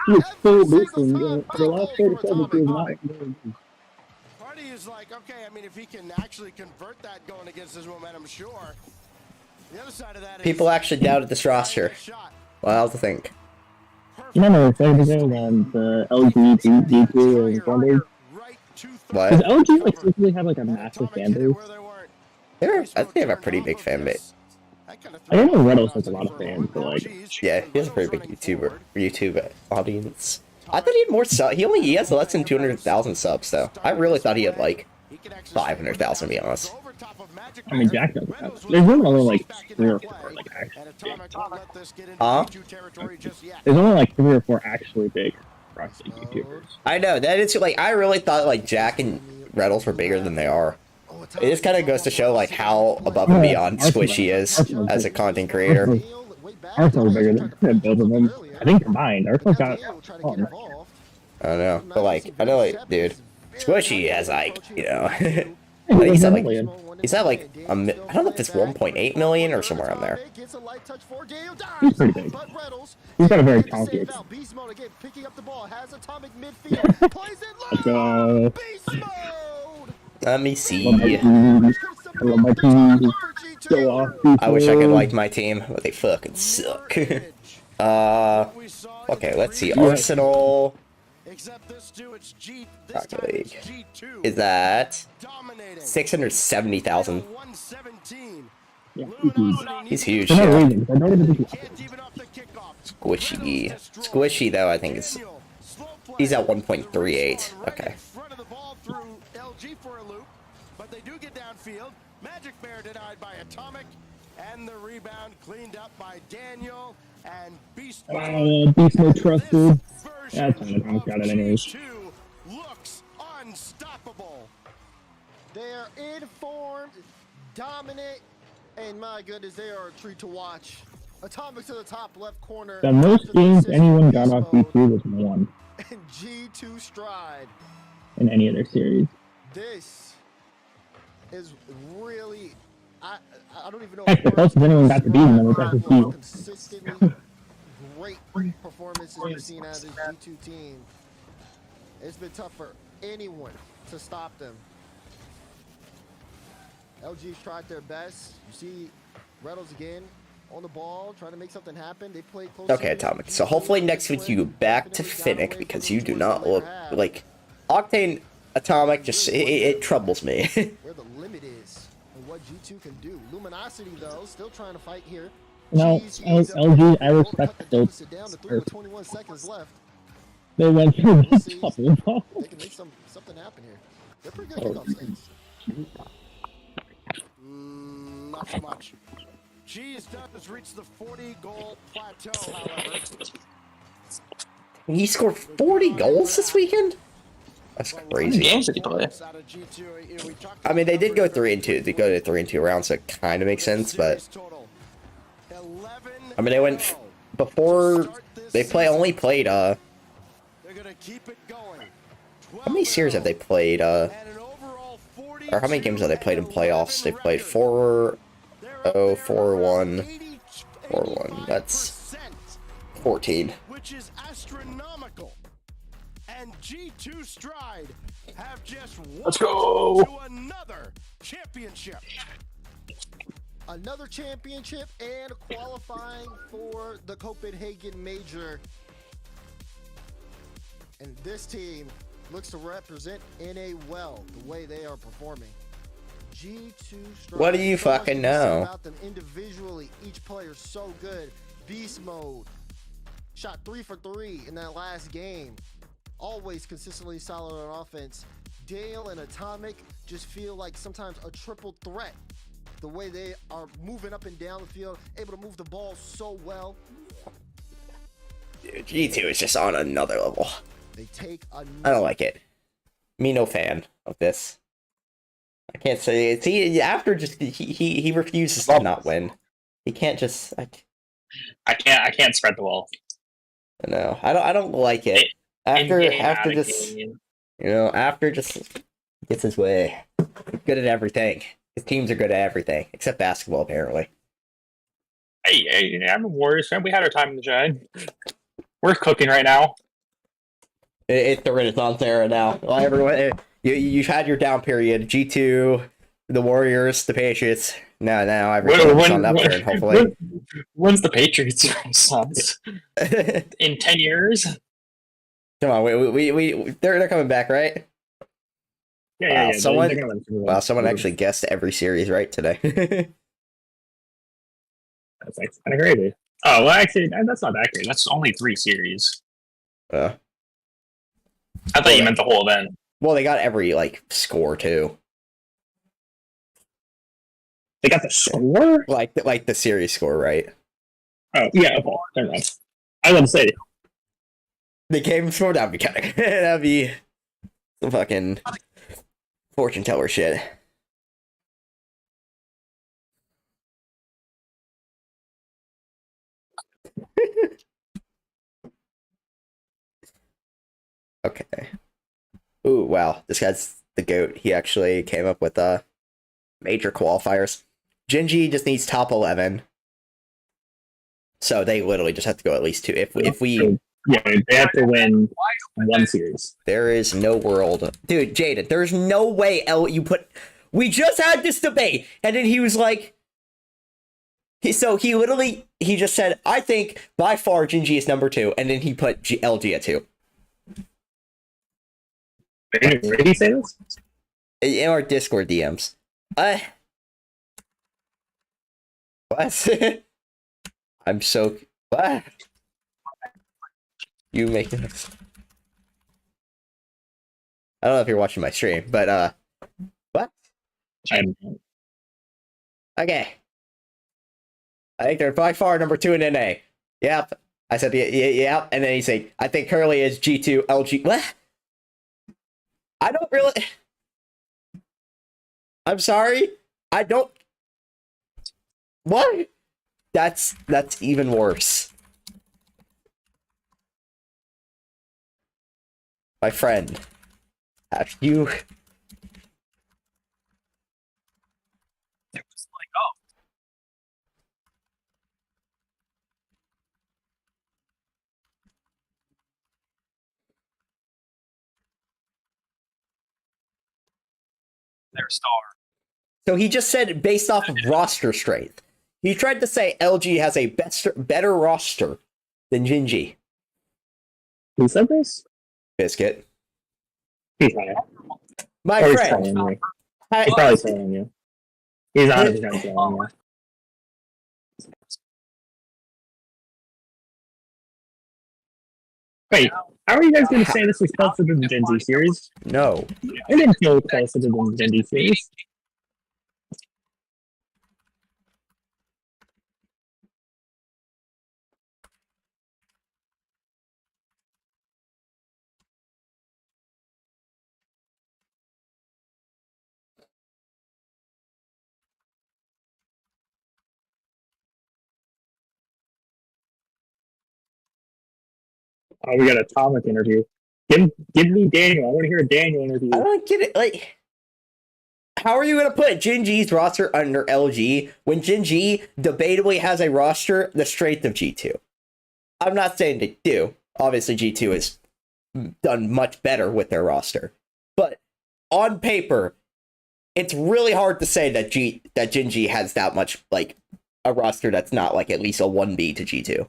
He's still boosting. The last 37 is not. Party is like, okay, I mean, if he can actually convert that going against his momentum, sure. The other side of that is people actually doubted this roster. Well, to think. You remember everything on the LG, G2, and Wonder? What? Does LG like typically have like a massive fan base? I think they have a pretty big fan base. I don't know Reynolds has a lot of fans, but like, Yeah, he has a pretty big YouTube audience. I thought he had more subs. He has less than 200,000 subs though. I really thought he had like 500,000 to be honest. I mean, Jack doesn't have. There's only like 3 or 4 like actually big. There's only like 3 or 4 actually big CrossFit YouTubers. I know that is like I really thought like Jack and Reynolds were bigger than they are. It just kind of goes to show like how above and beyond Squishy is as a content creator. Arsenal's bigger than both of them. I think combined, Arsenal's got. I don't know, but like I know like dude, Squishy has like I think he's at like I don't know if it's 1.8 million or somewhere on there. He's pretty big. He's got a very talented. Let's go. Let me see. I love my team. Go off. I wish I could like my team, but they fucking suck. Okay, let's see. Arsenal. Rocket League. Is that 670,000? Yeah, he's huge. For no Yeah. reason, I don't even think Squishy. Squishy though, I think he's at 1.38. Okay. But they do get downfield. Magic Bear denied by Atomic, and the rebound cleaned up by Daniel and Beast. Beast Mode trusted. That's fine. Atomic's got it anyways. Looks unstoppable. They're in form, dominant, and my goodness, they are a treat to watch. Atomic to the top left corner. The most games anyone got off G2 was 1. And G2 Stride. In any other series. This is really, I don't even know. Heck, the closest anyone got to beating them was SSG. Consistently great performances we've seen out of this G2 team. It's been tough for anyone to stop them. LG's tried their best. You see Reynolds again on the ball, trying to make something happen. They play close. Okay, Atomic. So hopefully next week you go back to Finnick because you do not look like Octane. Atomic just it troubles me. Where the limit is and what G2 can do. Luminosity though, still trying to fight here. No, LG, I respect those. Sit down to 3 with 21 seconds left. They went through the double ball. They can make something happen here. They're pretty good kickoff stakes. Not so much. G's does reach the 40-goal plateau, however. He scored 40 goals this weekend? That's crazy. Games did he play? I mean, they did go 3-2. They go to 3-2 rounds, so it kind of makes sense. But I mean, they went before they only played. How many series have they played? Or how many games have they played in playoffs? They played 4-0, 4-1, 4-1. That's 14. Which is astronomical. And G2 Stride have just Let's go to another championship. Another championship and qualifying for the Copenhagen Major. And this team looks to represent NA well, the way they are performing. G2 Stride. What do you fucking know? About them individually, each player so good. Beast mode. Shot 3 for 3 in that last game. Always consistently solid on offense. Dale and Atomic just feel like sometimes a triple threat. The way they are moving up and down the field, able to move the ball so well. Dude, G2 is just on another level. They take I don't like it. Me no fan of this. I can't say it. See, after just he refuses to not win. He can't just. I can't spread the ball. No, I don't like it. After just gets his way. He's good at everything. His teams are good at everything except basketball, apparently. Hey, I'm a Warriors fan. We had our time in the shine. We're cooking right now. It's the Renaissance era now. Well, everyone, you've had your down period. G2, the Warriors, the Patriots. Now everyone's on the upturn. Hopefully, when's the Patriots Renaissance? In 10 years? Come on, they're coming back, right? Yeah. Someone, They're gonna win. wow, someone actually guessed every series right today. That's kind of crazy. Oh, well, actually, that's not that great. That's only 3 series. uh, I thought you meant the whole event. well, they got every like score too, They got the score? like the series score, right? Oh, yeah, okay. Never mind. I was going to say, The game score, that'd be kind of that'd be some fucking fortune teller shit. Okay. Ooh, wow. This guy's the GOAT. He actually came up with major qualifiers. Genji just needs top 11. So they literally just have to go at least 2. If we yeah, they have to win 1 series. There is no world. Dude, Jaden, there's no way we just had this debate, and then he was like, he just said, I think by far Genji is number 2, and then he put LG at 2. Did he really say this? In our Discord DMs. What? I'm so... What? You making this... I don't know if you're watching my stream, but, what? Okay. I think they're by far number 2 in NA. Yep. I said, yeah, and then he's saying, I think Curly is G2, LG... What? I don't really... I'm sorry? I don't... What? That's even worse. My friend, have you... Their star. So he just said based off of roster strength. He tried to say LG has a better roster than Genji. Who said this? Biscuit. He's lying. My Or friend. He's telling you. He's probably telling you. He's 100% telling you. Wait, how are you guys going to say this was closer to the Gen Z series? No. I didn't feel closer to the Gen Z series. Oh, we got a Atomic interview. Give me Daniel. I want to hear a Daniel interview. I don't get it. Like, how are you going to put Genji's roster under LG when Genji debatably has a roster the strength of G2? I'm not saying they do. Obviously, G2 has done much better with their roster. But on paper, it's really hard to say that Genji has that much, like, a roster that's not, like, at least a 1B to G2.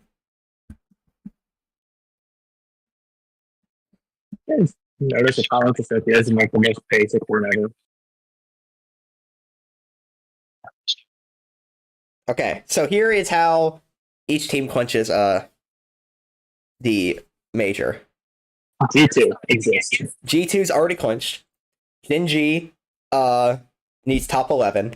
Notice the comment that he doesn't make the most basic word ever. Okay, so here is how each team clinches the major. G2 exists. G2's already clinched. Genji needs top 11.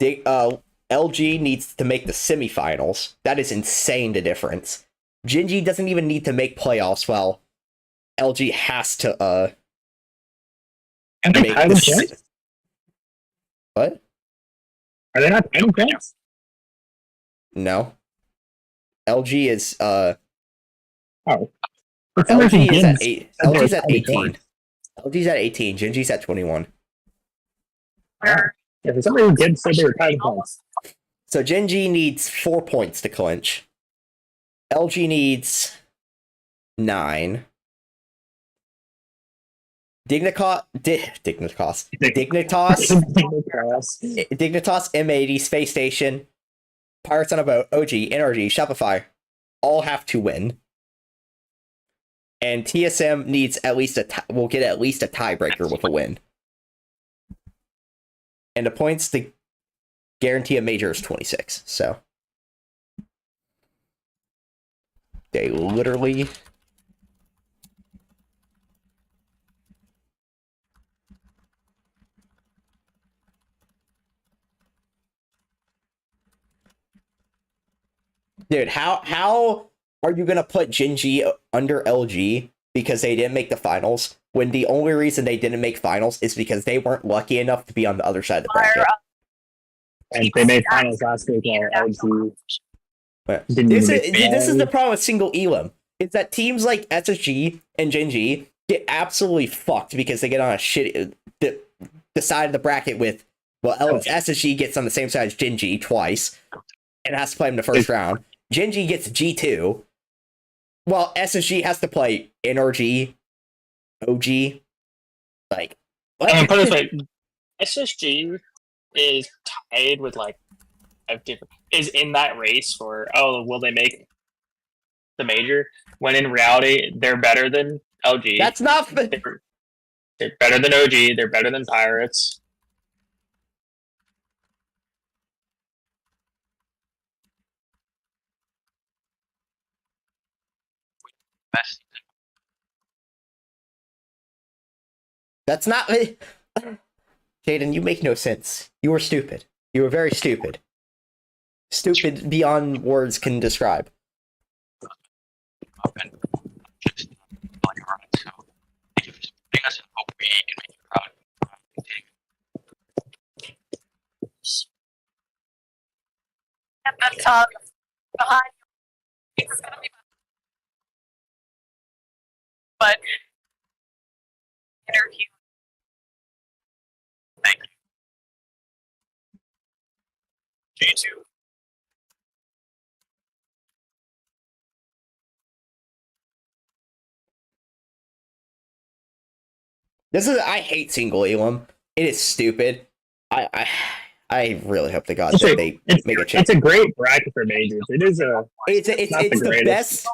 LG needs to make the semifinals. That is insane, the difference. Genji doesn't even need to make playoffs, while LG has to make the What? Are they not title champs? No. LG is Oh. LG is at 8. LG's at 18. LG's at 18. Genji's at 21. Yeah, for some reason, Gib said they were title points. So Genji needs 4 points to clinch. LG needs 9. Dignitas M80, Space Station, Pirates on a Boat, OG, NRG, Shopify all have to win. And TSM needs at least will get at least a tiebreaker with a win. and the points to guarantee a major is 26. So they literally. Dude, how are you gonna put Genji under LG because they didn't make the finals when the only reason they didn't make finals is because they weren't lucky enough to be on the other side of the bracket? And they made finals last week while LG didn't This even is the problem with single Elim. It's that teams like SSG and Genji get absolutely fucked because they get on a shit the side of the bracket with SSG gets on the same side as Genji twice and has to play in the first round. Genji gets G2, while SSG has to play NRG, OG. Like, what? I mean, put it this way, SSG is tied with like is in that race for will they make the major? When in reality, they're better than LG. That's not. They're better than OG. They're better than Pirates. Best. That's not. Jaden, you make no sense. You were stupid. You were very stupid. Stupid beyond words can describe. And just all you're right. So thank you for supporting us and hope we can make you proud. At the top behind you. It's gonna be but interview. Thank you. G2. I hate single Elim. It is stupid. I really hope to God that they make a change. It's a great bracket for majors. It is a. It's the best.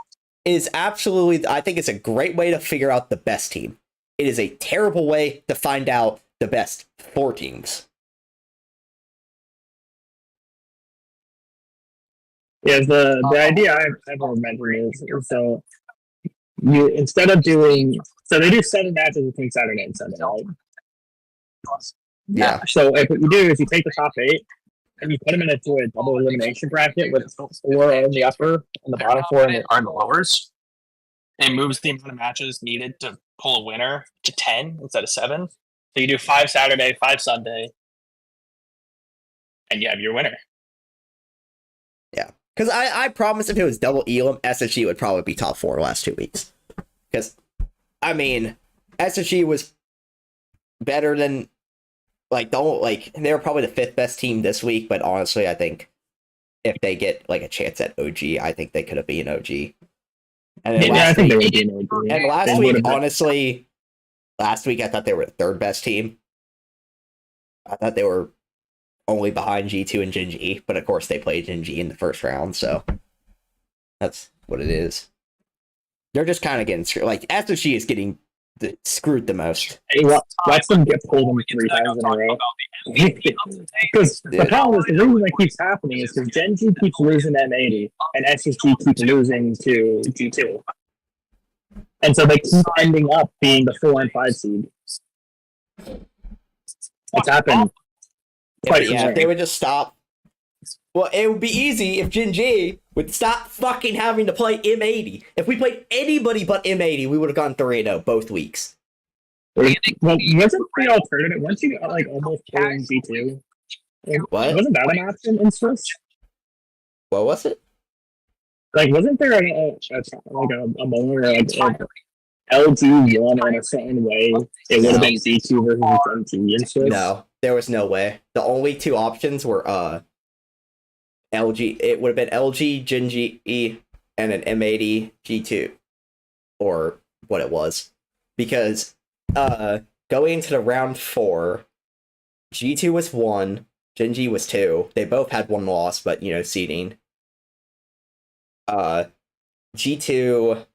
It is absolutely. I think it's a great way to figure out the best team. It is a terrible way to find out the best 4 teams. Yeah, the idea I've remembered is so you instead of doing so they do 7 matches between Saturday and Sunday, right? Yeah. So what you do is you take the top 8 and you put them into a double elimination bracket with 4 in the upper and the bottom 4 are in the lowers. It moves the amount of matches needed to pull a winner to 10 instead of 7. So you do 5 Saturday, 5 Sunday, and you have your winner. Yeah. Because I promise if it was double Elim, SSG would probably be top 4 last 2 weeks. Because, I mean, SSG was better than, they were probably the 5th best team this week, but honestly, I think if they get, a chance at OG, I think they could have been OG. And then I think they would be an OG. And last week, honestly, I thought they were the 3rd best team. I thought they were only behind G2 and Genji, but of course they played Genji in the first round, so that's what it is. They're just kind of getting screwed. SSG is getting screwed the most. Hey, watch them get pulled in 3 times in a row. Because the problem is, the reason that keeps happening is because Genji keeps losing to M80, and SSG keeps losing to G2. And so they keep ending up being the 4 and 5 seed. That's happened. If they would just stop. Well, it would be easy if Genji would stop fucking having to play M80. If we played anybody but M80, we would have gone 3-0 both weeks. Well, wasn't the alternative once you got almost playing G2? What? Wasn't that an option in Swiss? What was it? Wasn't there a moment where LG won in a certain way? It would have been G2 versus MT in Swiss? No, there was no way. The only 2 options were LG. It would have been LG, Genji, and an M80 G2, or what it was, because going into the round 4, G2 was 1, Genji was 2. They both had 1 loss, but seeding. G2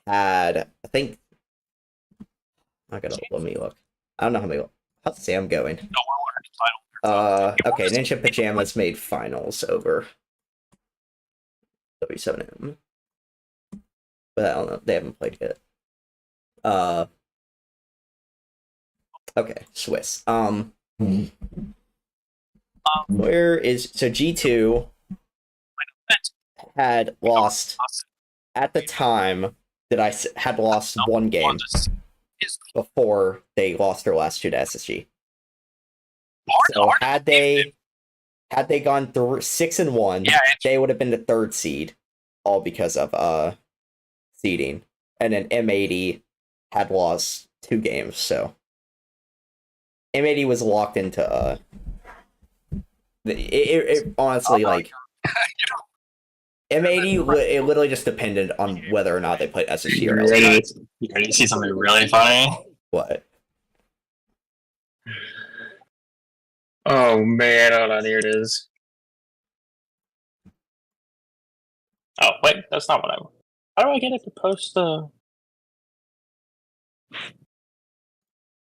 had, I think, let me look. I don't know how's Sam going. No, we're Okay, Ninja Pajamas made finals over W7M. But I don't know, they haven't played yet. Okay, Swiss. Where is... So G2 had lost... At the time that I had lost one game before they lost their last two to SSG. So had they gone through 6-1, they would have been the third seed, all because of seeding. And then M80 had lost 2 games, so M80 was locked into it honestly like M80 it literally just depended on whether or not they played SSG or LG. You ready to see something really funny? What? Oh man, hold on, here it is. Oh wait, that's not what I want. How do I get it to post the...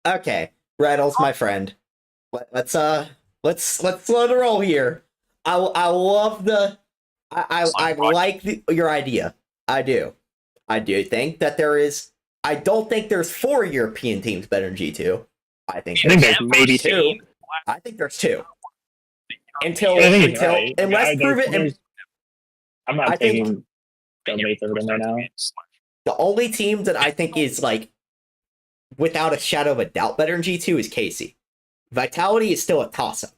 Okay, Rattles, my friend. Let's let it roll here. I love the I like your idea. I do think that there is. I don't think there's 4 European teams better than G2. I think there's maybe 2. I think there's 2. Until right. and let's prove it. I'm not taking Mates over them right now. The only team that I think is like without a shadow of a doubt better than G2 is KC. Vitality is still a toss-up.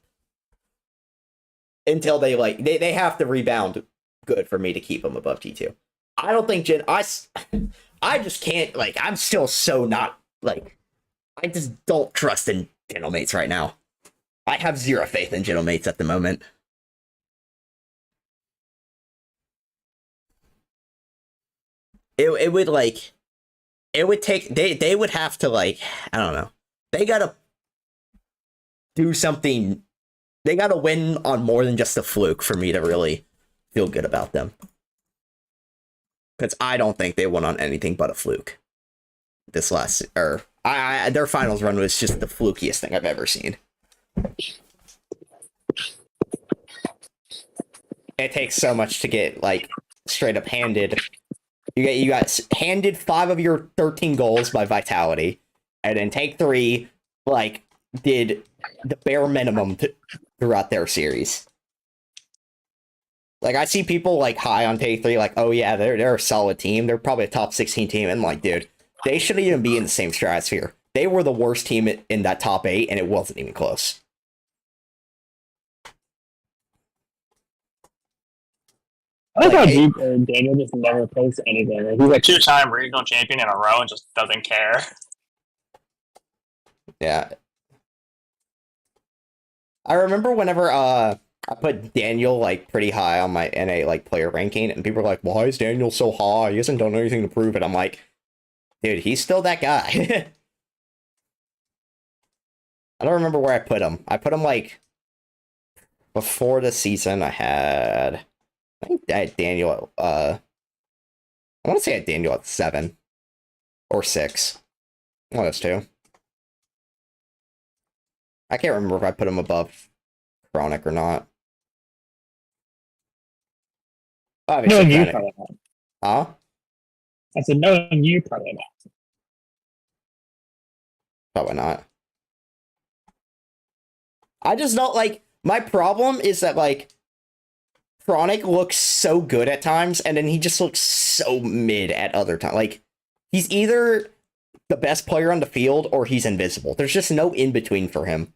Until they have to rebound good for me to keep them above G2. I don't think I just can't, I'm still so not, I just don't trust in Gentlemates right now. I have zero faith in Gentlemates at the moment. It would take, they would have to, I don't know. They gotta do something. They gotta win on more than just a fluke for me to really feel good about them. Because I don't think they won on anything but a fluke. This last, their finals run was just the flukiest thing I've ever seen. It takes so much to get, straight up handed. You got handed 5 of your 13 goals by Vitality, and then Take 3, did the bare minimum throughout their series. I see people high on Take 3, oh yeah, they're a solid team. They're probably a top 16 team. And dude, they shouldn't even be in the same stratosphere. They were the worst team in that top 8, and it wasn't even close. I like how Daniel just never posts anything. He's a 2-time regional champion in a row and just doesn't care. Yeah. I remember whenever I put Daniel pretty high on my NA player ranking, and people were like, "Why is Daniel so high? He hasn't done anything to prove it." I'm like, dude, he's still that guy. I don't remember where I put him. I put him before the season. I think I had Daniel. I want to say I had Daniel at 7 or 6. One of those 2. I can't remember if I put him above Chronic or not. Obviously, no, you probably not. Huh? I said, no, you probably not. Probably not. I just don't my problem is that Chronic looks so good at times, and then he just looks so mid at other times. He's either the best player on the field or he's invisible. There's just no in between for him.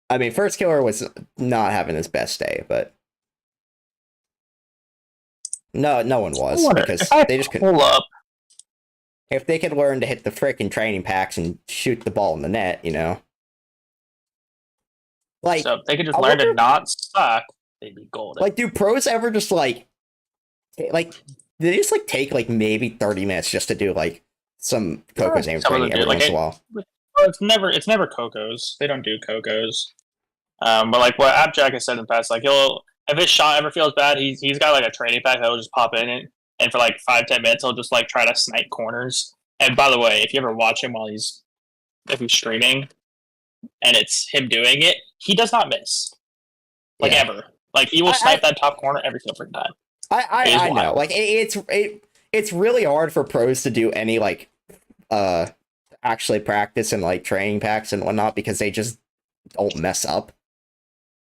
I mean, First Killer was not having his best day, but no one was, because they just couldn't. Pull up. If they could learn to hit the frickin' training packs and shoot the ball in the net, so if they could just learn to not suck, they'd be golden. Do pros ever just they just take maybe 30 minutes just to do some Coco's aim training every once in a while? Well, it's never Coco's. They don't do Coco's. But what Abjack has said in the past, if his shot ever feels bad, he's got a training pack that will just pop in and for 5-10 minutes he'll just try to snipe corners. And by the way, if you ever watch him if he's streaming, and it's him doing it, he does not miss. Like ever. Like he will snipe that top corner every single freaking time. I know. Like it's really hard for pros to do any like actually practice and like training packs and whatnot because they just don't mess up.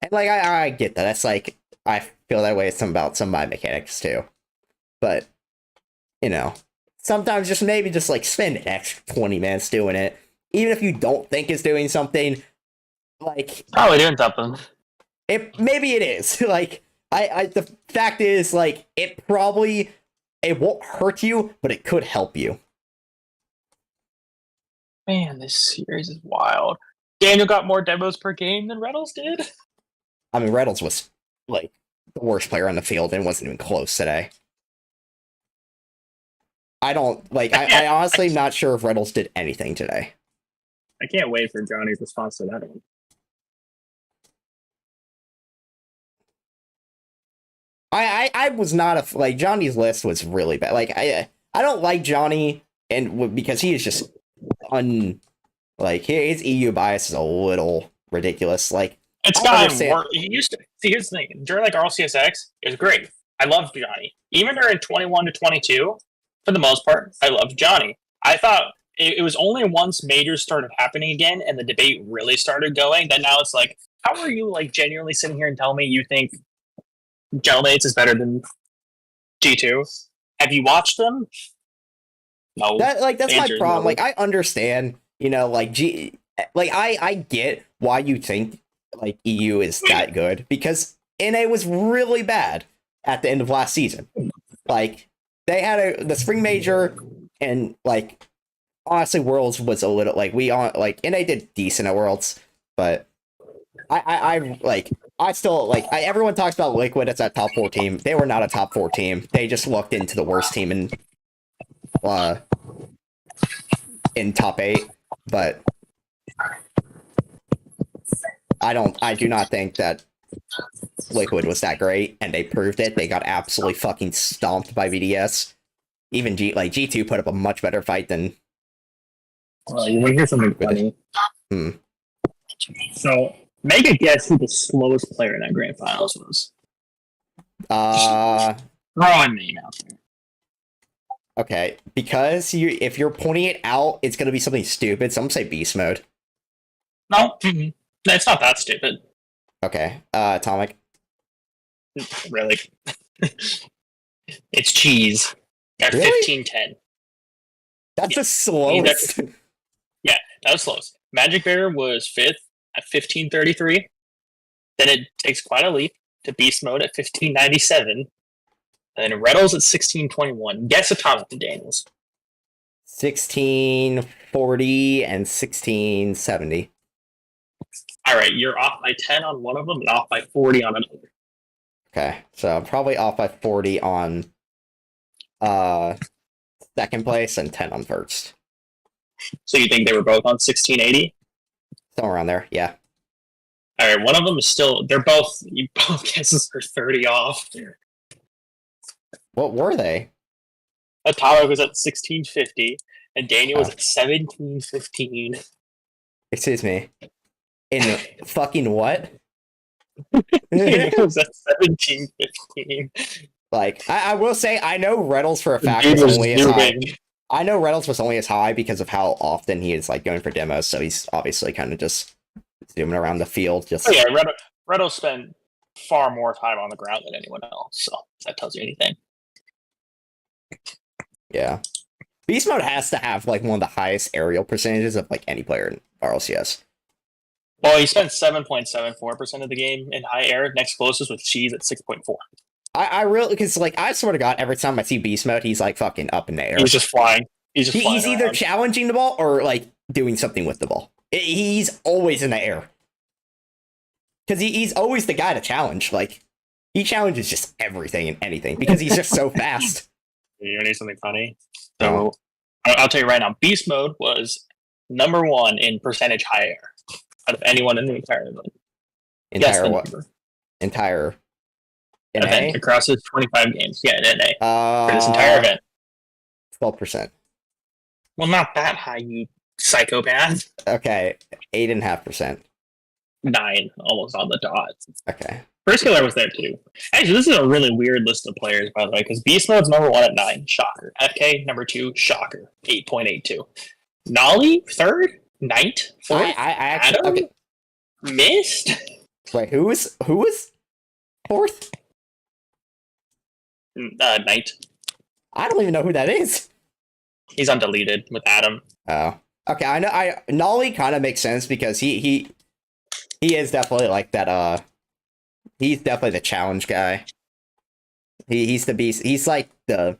And like I get that. That's like I feel that way about some of my mechanics too. But you know, sometimes maybe like spend an extra 20 minutes doing it. Even if you don't think it's doing something, like probably doing something. Maybe it is. Like the fact is, like, it won't hurt you, but it could help you. Man, this series is wild. Daniel got more demos per game than Reynolds did. I mean, Reynolds was like the worst player on the field and wasn't even close today. I don't like. I honestly am not sure if Reynolds did anything today. I can't wait for Johnny's response to that one. I was not like Johnny's list was really bad. Like I don't like Johnny because he is just like his EU bias is a little ridiculous. Like it's gotten worse. He used to see. Here's the thing: during like RLCSX, it was great. I loved Johnny. Even during 21 to 22, for the most part, I loved Johnny. I thought it was only once majors started happening again and the debate really started going that now it's like, how are you like genuinely sitting here and telling me you think Gelmates is better than G2? Have you watched them? No. That's my problem. Like I understand, you know, like I get why you think like EU is that good because NA was really bad at the end of last season. Like they had the spring major and like honestly Worlds was a little like NA did decent at Worlds, but I still like everyone talks about Liquid as that top 4 team. They were not a top 4 team. They just lucked into the worst team in top 8. But I do not think that Liquid was that great, and they proved it. They got absolutely fucking stomped by VDS. Even G2 put up a much better fight than. Well, you want to hear something funny? So. Make a guess who the slowest player in that grand finals was. Throw a name out there. Okay, because if you're pointing it out, it's gonna be something stupid. So I'm gonna say beast mode. No, it's not that stupid. Okay, Atomic. Really? It's Cheese at really? 15-10. That's the slowest. Yeah, that was slowest. Magic Bear was 5th. At 1533, then it takes quite a leap to beast mode at 1597, and then Reynolds at 1621. Guess Atomic to Daniels. 1640 and 1670. All right, you're off by 10 on one of them and off by 40 on another. Okay, so I'm probably off by 40 on second place and 10 on first. So you think they were both on 1680? Somewhere around there, yeah. All right, one of them is still. Both guesses are 30 off. What were they? Atomic was at 1650, and Daniel was at 1715. Excuse me. In fucking what? Daniel was at 1715. Like, I will say, I know Reynolds for a fact is only as high. I know Reynolds was only as high because of how often he is like going for demos, so he's obviously kind of just zooming around the field. Reynolds spent far more time on the ground than anyone else, so that tells you anything. Yeah, beast mode has to have like one of the highest aerial percentages of like any player in RLCS. Well, he spent 7.74% of the game in high air. Next closest with Cheese at 6.4. I really, because like I swear to God, every time I see beast mode, he's like fucking up in the air. He's just flying. He's either challenging the ball or like doing something with the ball. He's always in the air because he's always the guy to challenge. Like he challenges just everything and anything because he's just so fast. You need something funny? So I'll tell you right now, beast mode was number 1 in percentage high air out of anyone in the entire league. Entire what? Entire. Event across his 25 games. Yeah, in NA. For this entire event. 12%. Well, not that high, you psychopath. Okay, 8.5%. 9, almost on the dot. Okay. First Killer was there too. Actually, this is a really weird list of players, by the way, because Beast Mode's number 1 at 9, shocker. FK, number 2, shocker, 8.82. Nolly, 3rd. Knight, 4th. I actually Adam, okay. Mist. Wait, who was 4th? Knight. I don't even know who that is. He's undeleted with Adam. Oh, okay. I know. Nolly kind of makes sense because he is definitely like that. He's definitely the challenge guy. He's the beast. He's like the.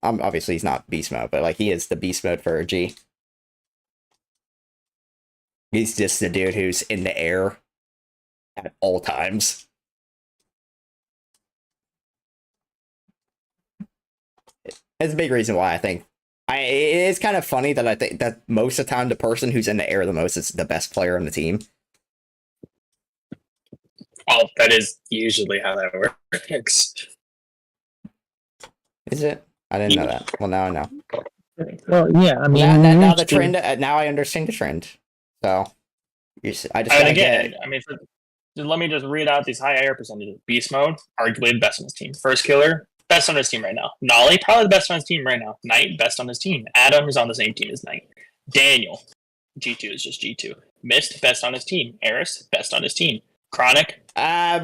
Obviously he's not beast mode, but like he is the beast mode for G. He's just the dude who's in the air at all times. It's a big reason why I think it is kind of funny that I think that most of the time the person who's in the air the most is the best player on the team. Well, that is usually how that works. Is it? I didn't know that. Well, now I know. Well, yeah, I mean, now the trend. Now I understand the trend. So, I just. Again, I mean, let me just read out these high air percentages. Beast Mode, arguably the best on his team. First Killer, best on his team right now. Nolly, probably the best on his team right now. Knight, best on his team. Adam is on the same team as Knight. Daniel, G2 is just G2. Mist, best on his team. Eris, best on his team. Chronic. I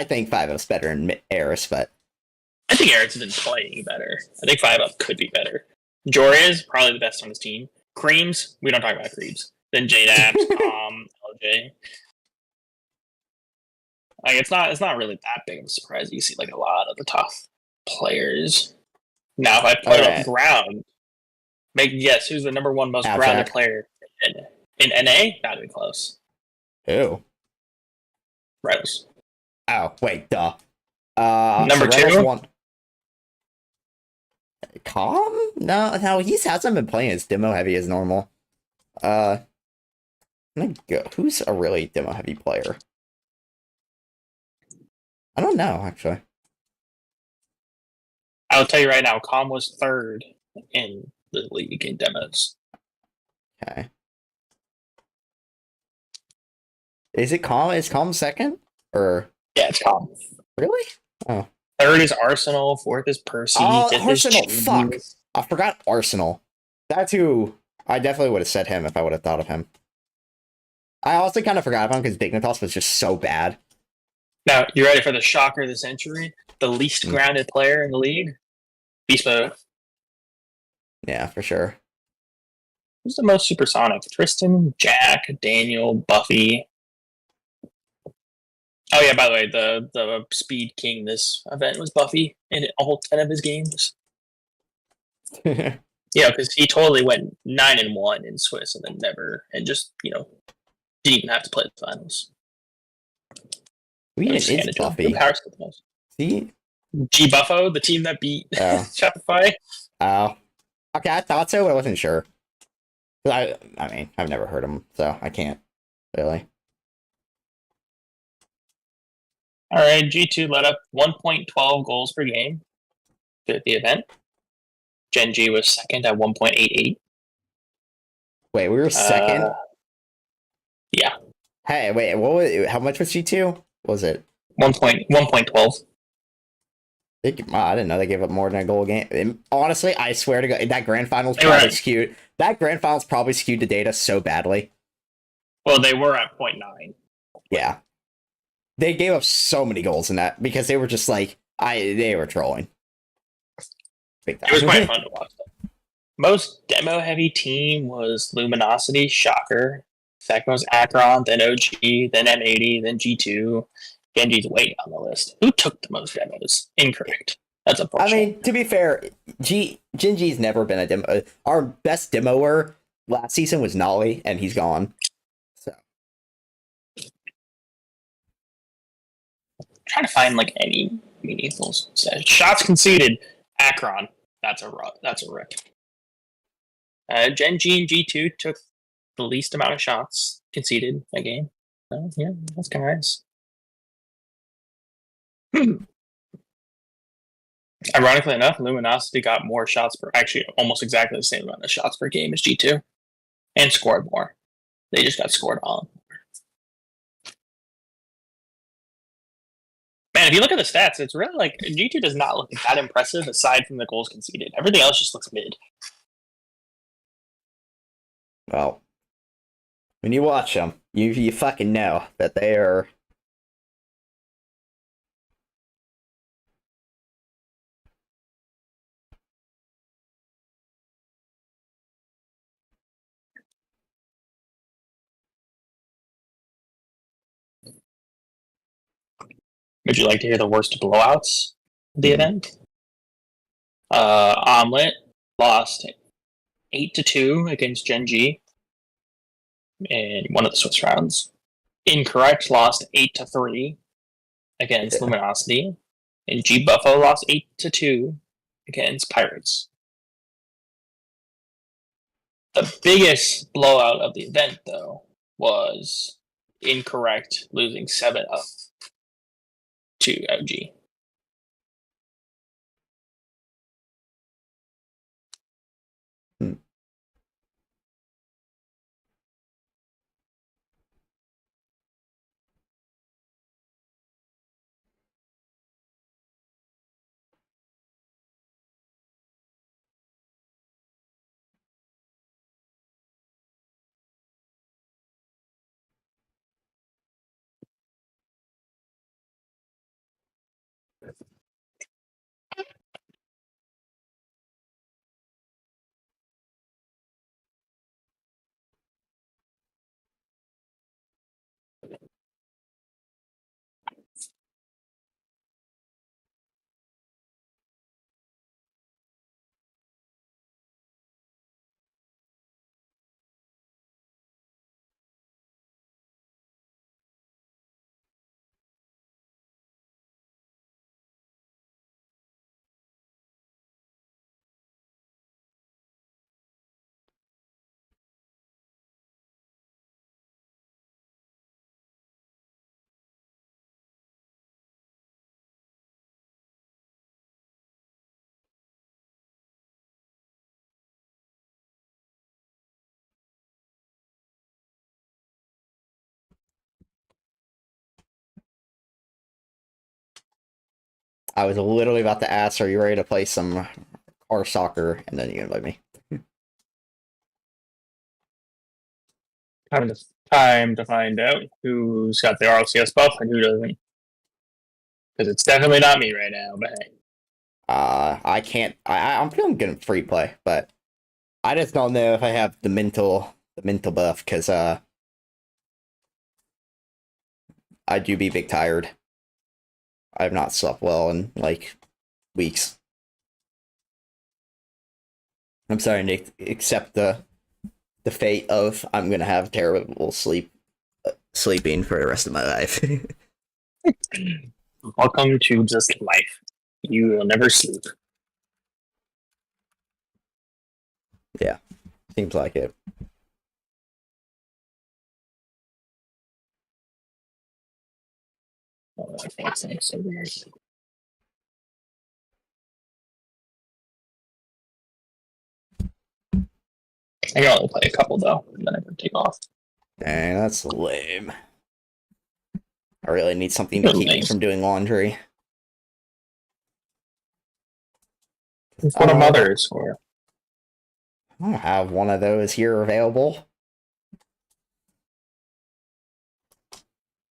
think 5-Up's better than Eris, but I think Eris has been playing better. I think 5-Up could be better. Jory is probably the best on his team. Creams, we don't talk about Creams. Then JDAPS, LJ. Like it's not really that big of a surprise. You see like a lot of the top players. Now, if I put up ground, make a guess who's the number 1 most grounded player in NA? That'd be close. Who? Rose. Oh wait, duh. Number 2. Calm? No, he hasn't been playing as demo heavy as normal. Who's a really demo heavy player? I don't know, actually. I'll tell you right now, Calm was 3rd in the league in demos. Okay. Is it Calm? Is Calm 2nd? Or yeah, it's Calm. Really? Oh. 3rd is Arsenal. 4th is Percy. Oh, 5th Arsenal! is Fuck! I forgot Arsenal. That's who I definitely would have said him if I would have thought of him. I also kind of forgot about him because Dignitas was just so bad. Now, you ready for the shocker of the century? The least grounded player in the league? Beast Mode. Yeah, for sure. Who's the most supersonic? Tristan, Jack, Daniel, Buffy. Oh yeah, by the way, the speed king this event was Buffy in all 10 of his games. Yeah, because he totally went 9-1 in Swiss and then just didn't even have to play the finals. Who is Buffy? See? G Buffo, the team that beat Shopify. Oh. Okay, I thought so, but I wasn't sure. I mean, I've never heard him, so I can't really. Alright, G2 let up 1.12 goals per game at the event. Gen G was 2nd at 1.88. Wait, we were 2nd? Yeah. Hey, wait, how much was G2? Was it? 1.12. I didn't know they gave up more than a goal a game. And honestly, I swear to God, that grand finals probably skewed. That grand finals probably skewed the data so badly. Well, they were at 0.9. Yeah. They gave up so many goals in that because they were just like, they were trolling. It was quite fun to watch. Most demo-heavy team was Luminosity, shocker. Second was Akron, then OG, then M80, then G2. Genji's way down the list. Who took the most demos? Incorrect. That's unfortunate. I mean, to be fair, Genji's never been a demo. Our best demoer last season was Nolly, and he's gone. So, I'm trying to find like any meaningful shots conceded. Akron. That's a rip. Gen G and G2 took the least amount of shots conceded a game. Yeah, that's kind of nice. Ironically enough, Luminosity got more shots per, actually almost exactly the same amount of shots per game as G2, and scored more. They just got scored on. Man, if you look at the stats, it's really like G2 does not look that impressive aside from the goals conceded. Everything else just looks mid. Well, when you watch them, you fucking know that they are. Would you like to hear the worst blowouts of the event? Omelet lost 8-2 against Gen G in one of the Swiss rounds. Incorrect lost 8-3 against Luminosity, and G Buffo lost 8-2 against Pirates. The biggest blowout of the event, though, was Incorrect losing 7-0 to OG. I was literally about to ask, are you ready to play some car soccer? And then you invite me. Time to find out who's got the RLCS buff and who doesn't. Because it's definitely not me right now, but hey. I can't. I'm feeling good in free play, but I just don't know if I have the mental buff because I do be big tired. I've not slept well in like weeks. I'm starting to accept the fate of I'm gonna have terrible sleeping for the rest of my life. Welcome to just life. You will never sleep. Yeah, seems like it. Oh, that's so weird. I can only play a couple though, and then I can take off. Dang, that's lame. I really need something to keep me from doing laundry. That's what a mother is for. I don't have one of those here available.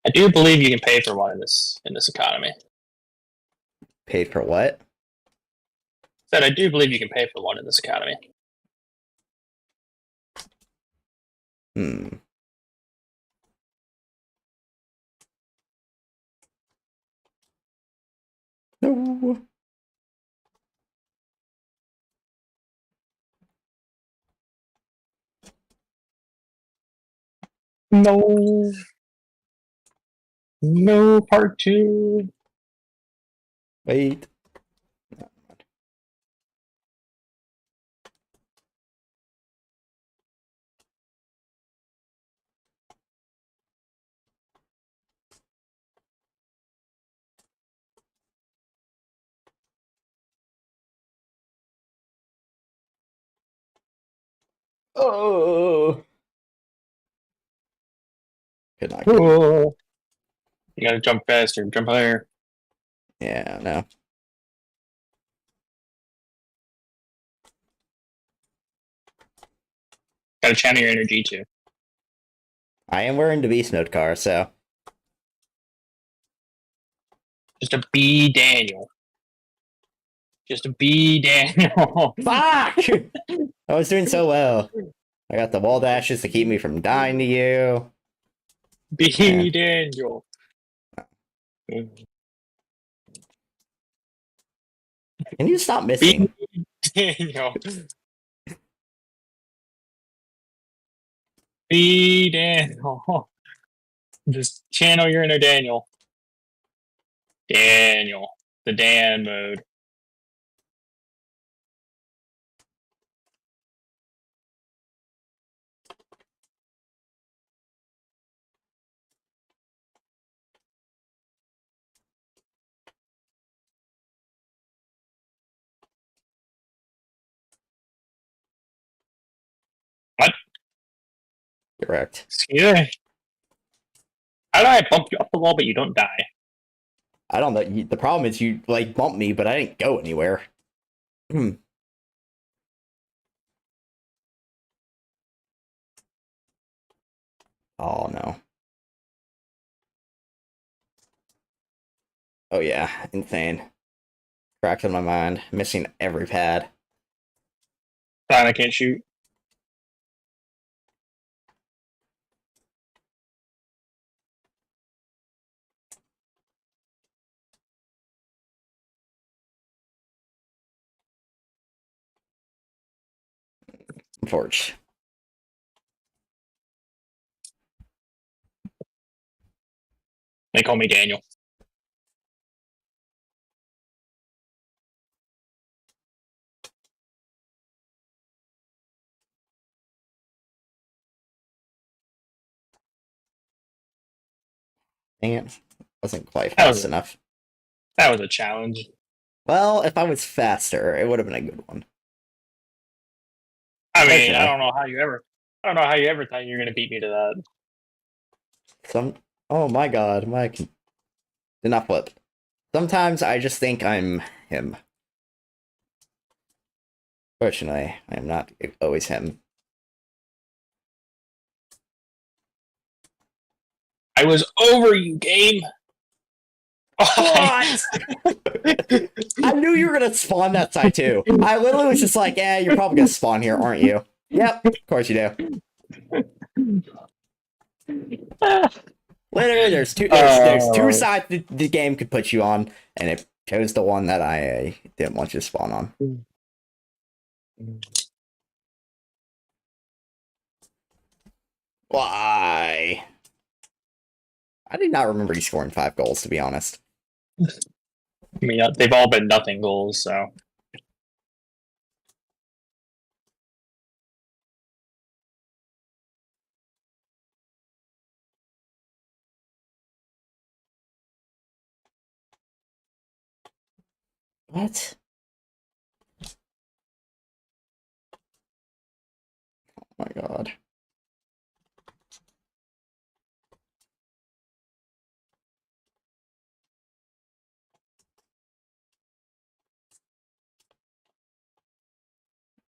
I do believe you can pay for one in this economy. Paid for what? Said I do believe you can pay for one in this economy. No. No. No part 2. Wait. Oh. Good night. Oh. You gotta jump faster, jump higher. Yeah, no. Gotta channel your energy too. I am wearing the beast mode car, so. Just a B Daniel. Just a B Daniel. Fuck! I was doing so well. I got the wall dashes to keep me from dying to you. B Yeah. Daniel. Can you stop missing? B Daniel. B Daniel. Just channel your inner Daniel. Daniel. The Dan mode. What? Correct. Excuse me. How do I bump you up the wall but you don't die? I don't know. The problem is you, like, bumped me, but I didn't go anywhere. Hmm. Oh, no. Oh, yeah. Insane. Cracked in my mind. Missing every pad. Fine, I can't shoot. Unfortunate. They call me Daniel. Dang it. Wasn't quite That fast was, enough. that was a challenge. Well, if I was faster, it would have been a good one. I mean, Personally. I don't know how you ever thought you were gonna beat me to that. Oh my god, did not flip. Sometimes I just think I'm him. Fortunately, I am not always him. I was over you, game. What? I knew you were gonna spawn that side too. I literally was just like, "Yeah, you're probably gonna spawn here, aren't you?" Yep, of course you do. Literally, there's two sides the game could put you on, and it chose the one that I didn't want you to spawn on. Why? I did not remember you scoring 5 goals, to be honest. I mean, they've all been nothing goals, so. What? Oh my god.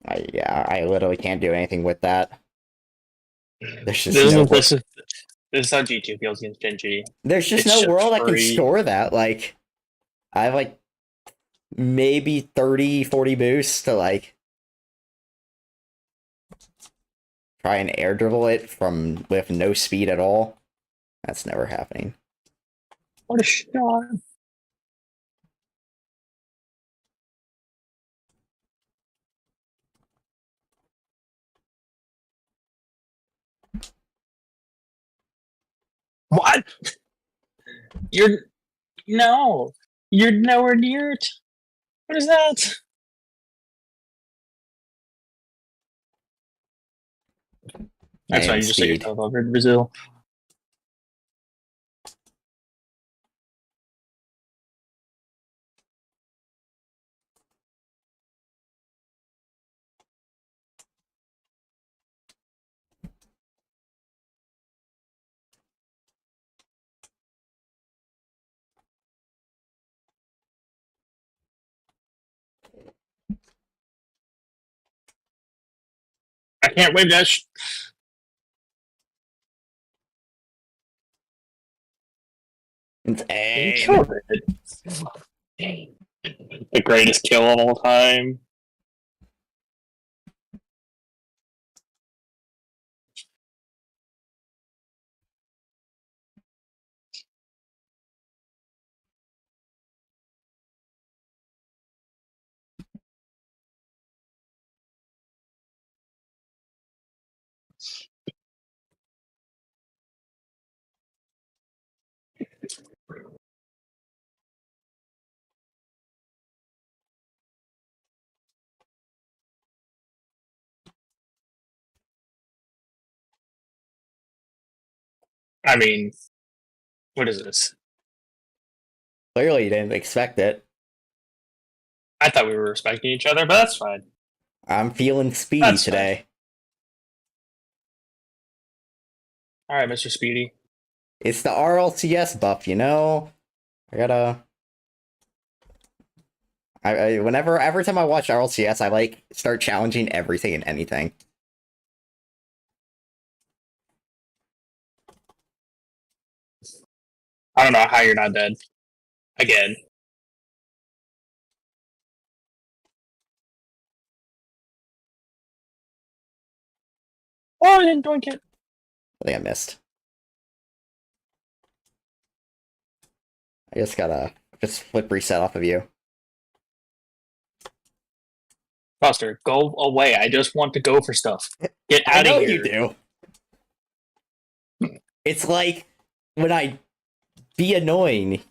I literally can't do anything with that. There's just This is how G2 feels against Gen G. There's just It's no world I can free. store that. Like, I have like maybe 30, 40 boosts to like try and air dribble it from with no speed at all. That's never happening. What a shot. What? You're nowhere near it. What is that? That's why you just set yourself over in Brazil. I can't win that. Insane. The greatest kill of all time. I mean, what is this? Clearly, you didn't expect it. I thought we were respecting each other, but that's fine. I'm feeling speedy That's today. All right, Mr. Speedy. It's the RLCS buff, you know? I gotta... every time I watch RLCS, I, like, start challenging everything and anything. I don't know how you're not dead. Again. Oh, I didn't doink it. I think I missed. I just gotta flip reset off of you. Buster, go away. I just want to go for stuff. Get out of here. I know you do. It's like when I be annoying,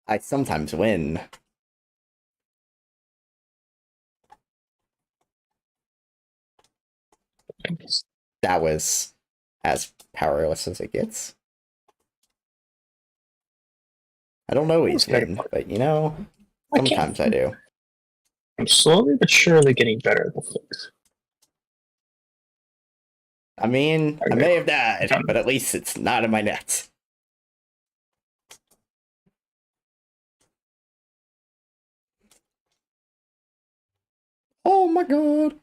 I sometimes win. That was as powerless as it gets. I don't always win, but you know, sometimes I do. I'm slowly but surely getting better at the flicks. I mean, I may have died, but at least it's not in my net. Oh my god.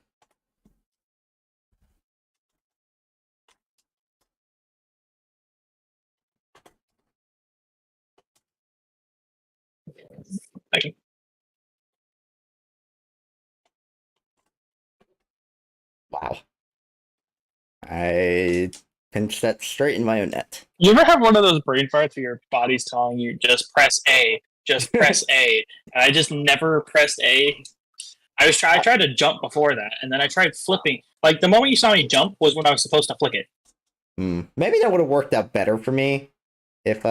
Wow. I pinched that straight in my own net. You ever have one of those brain farts where your body's telling you, just press A, just press A, and I just never pressed A? I tried to jump before that, and then I tried flipping. Like, the moment you saw me jump was when I was supposed to flick it. Maybe that would have worked out better for me if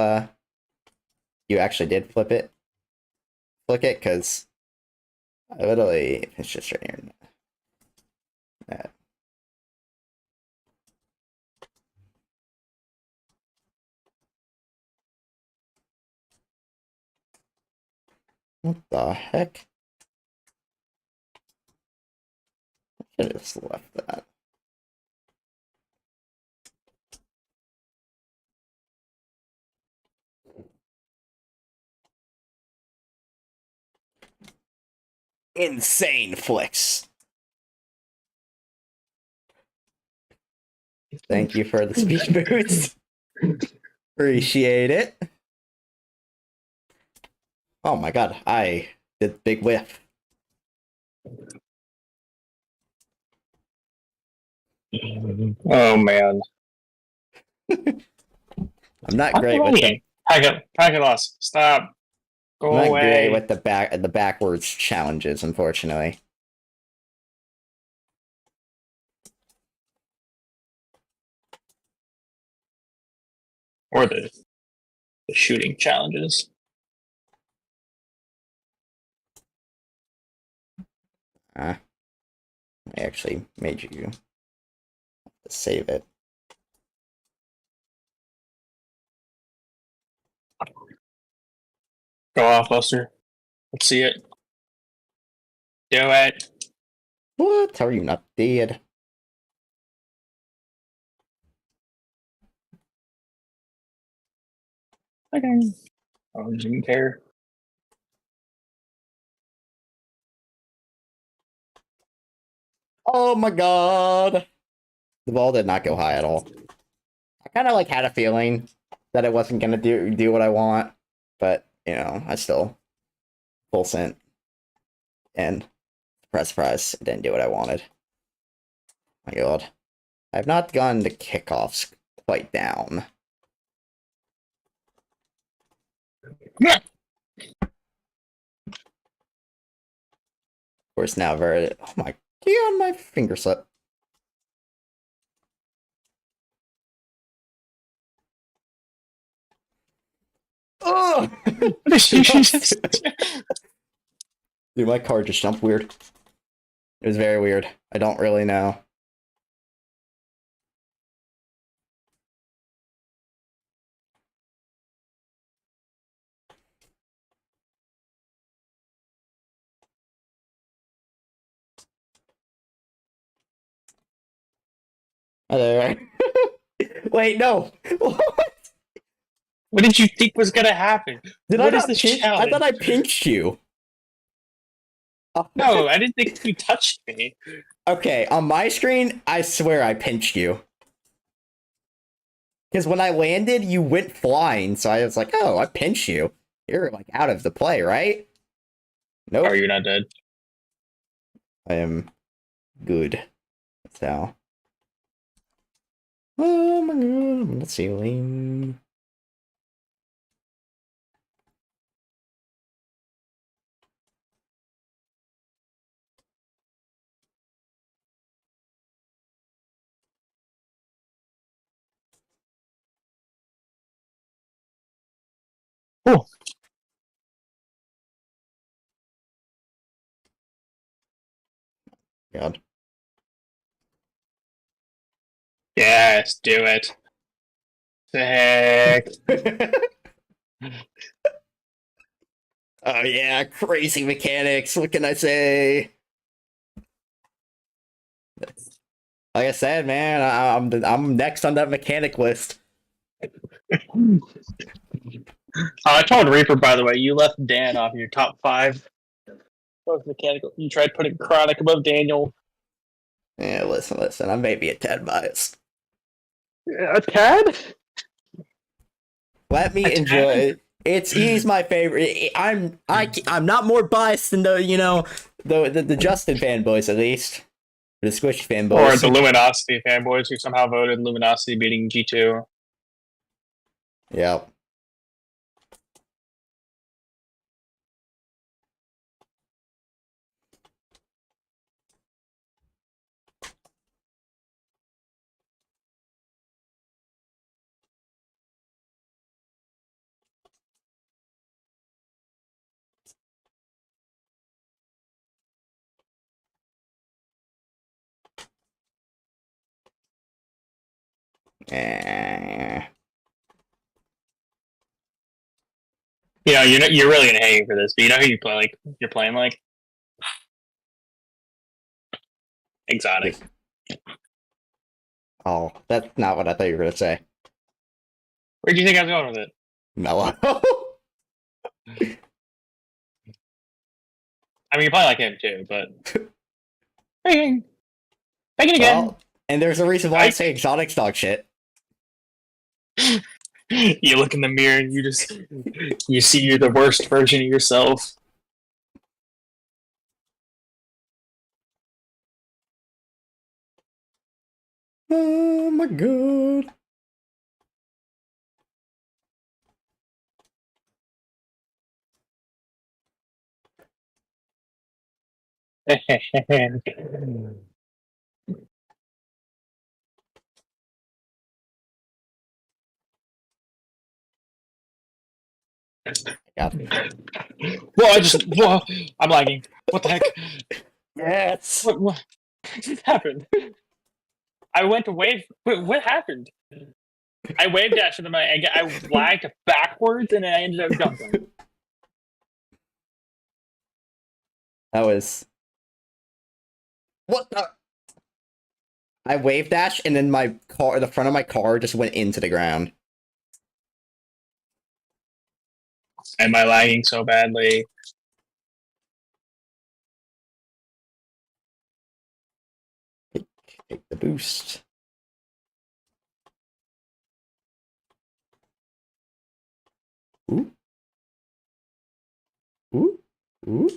you actually did flick it, because I literally it's just right here. What the heck? I should have just left that. Insane flicks. Thank you for the speed boost. Appreciate it. Oh my god, I did big whiff. Oh man. I'm not great with the packet loss. Stop. Go I'm not away. great with the backwards challenges, unfortunately. Or the shooting challenges. I actually made you save it. Go off, Buster. Let's see it. Do it. What? How are you not dead? Okay. I didn't care. Oh my god. The ball did not go high at all. I kind of like had a feeling that it wasn't gonna do what I want, but you know, I still full sent and surprise, it didn't do what I wanted. My god, I've not gotten the kickoffs quite down. Yeah. Of course, now very. Oh my god, my finger slip. Oh! Dude, my car just jumped weird. It was very weird. I don't really know. Hi there. Wait, no. What did you think was gonna happen? Did What I is not this pinch? challenge? I thought I pinched you. No, I didn't think you touched me. Okay, on my screen, I swear I pinched you. Because when I landed, you went flying, so I was like, oh, I pinched you. You're, like, out of the play, right? Nope. Oh, you're not dead. I am good. That's how. Oh my god, I'm on the ceiling. Oh. God. Yes, do it. Sick. Oh yeah, crazy mechanics. What can I say? Like I said, man, I'm next on that mechanic list. I told Reaper, by the way, you left Dan off your top 5. Both mechanical. You tried putting Chronic above Daniel. Yeah, listen. I may be a tad biased. A tad? Let me enjoy. He's my favorite. I'm not more biased than the Justin fanboys at least. The Squish fanboys. Or the Luminosity fanboys who somehow voted Luminosity beating G2. Yep. You know, you're really gonna hate me for this, but you know who you play like? You're playing like Exotic. Oh, that's not what I thought you were gonna say. Where do you think I was going with it? Mellow. I mean, you're playing like him too, but Take it again. Well, and there's a reason why I say Exotic's dog shit. You look in the mirror and you see you're the worst version of yourself. Oh my god. Whoa, I'm lagging. What the heck? Yes. What happened? I went to wave. Wait, what happened? I wave dashed and then I lagged backwards and then I ended up jumping. That was. What the? I wave dash and then the front of my car just went into the ground. Am I lagging so badly? Take the boost. Ooh. Ooh. Ooh.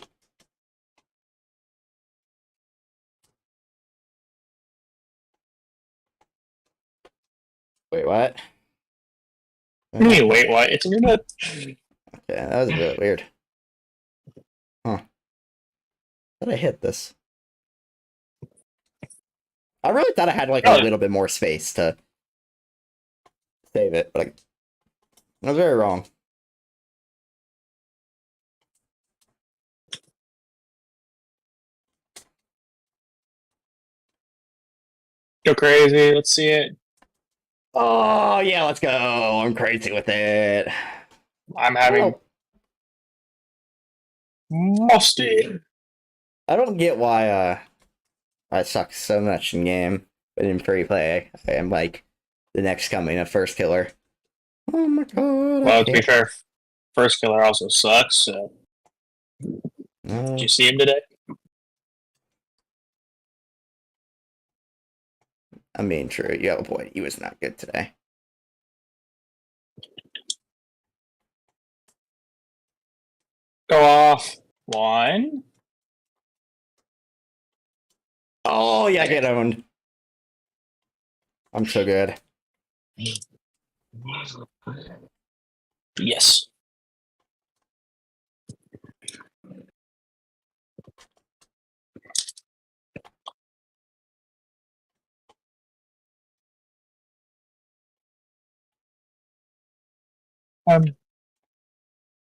Wait, what? Wait, what? It's in your net. Okay, that was a bit weird. Huh. Thought I hit this. I really thought I had like a little bit more space to save it, but I was very wrong. Go crazy. Let's see it. Oh, yeah, let's go. I'm crazy with it. I'm having musty. I don't get why I suck so much in game, but in free play, I am like the next coming of First Killer. Oh my god. Well, to be fair, First Killer also sucks, so. Did you see him today? I mean, true. You have a point. He was not good today. Go off. One. Oh, yeah, get owned. I'm so good. Yes.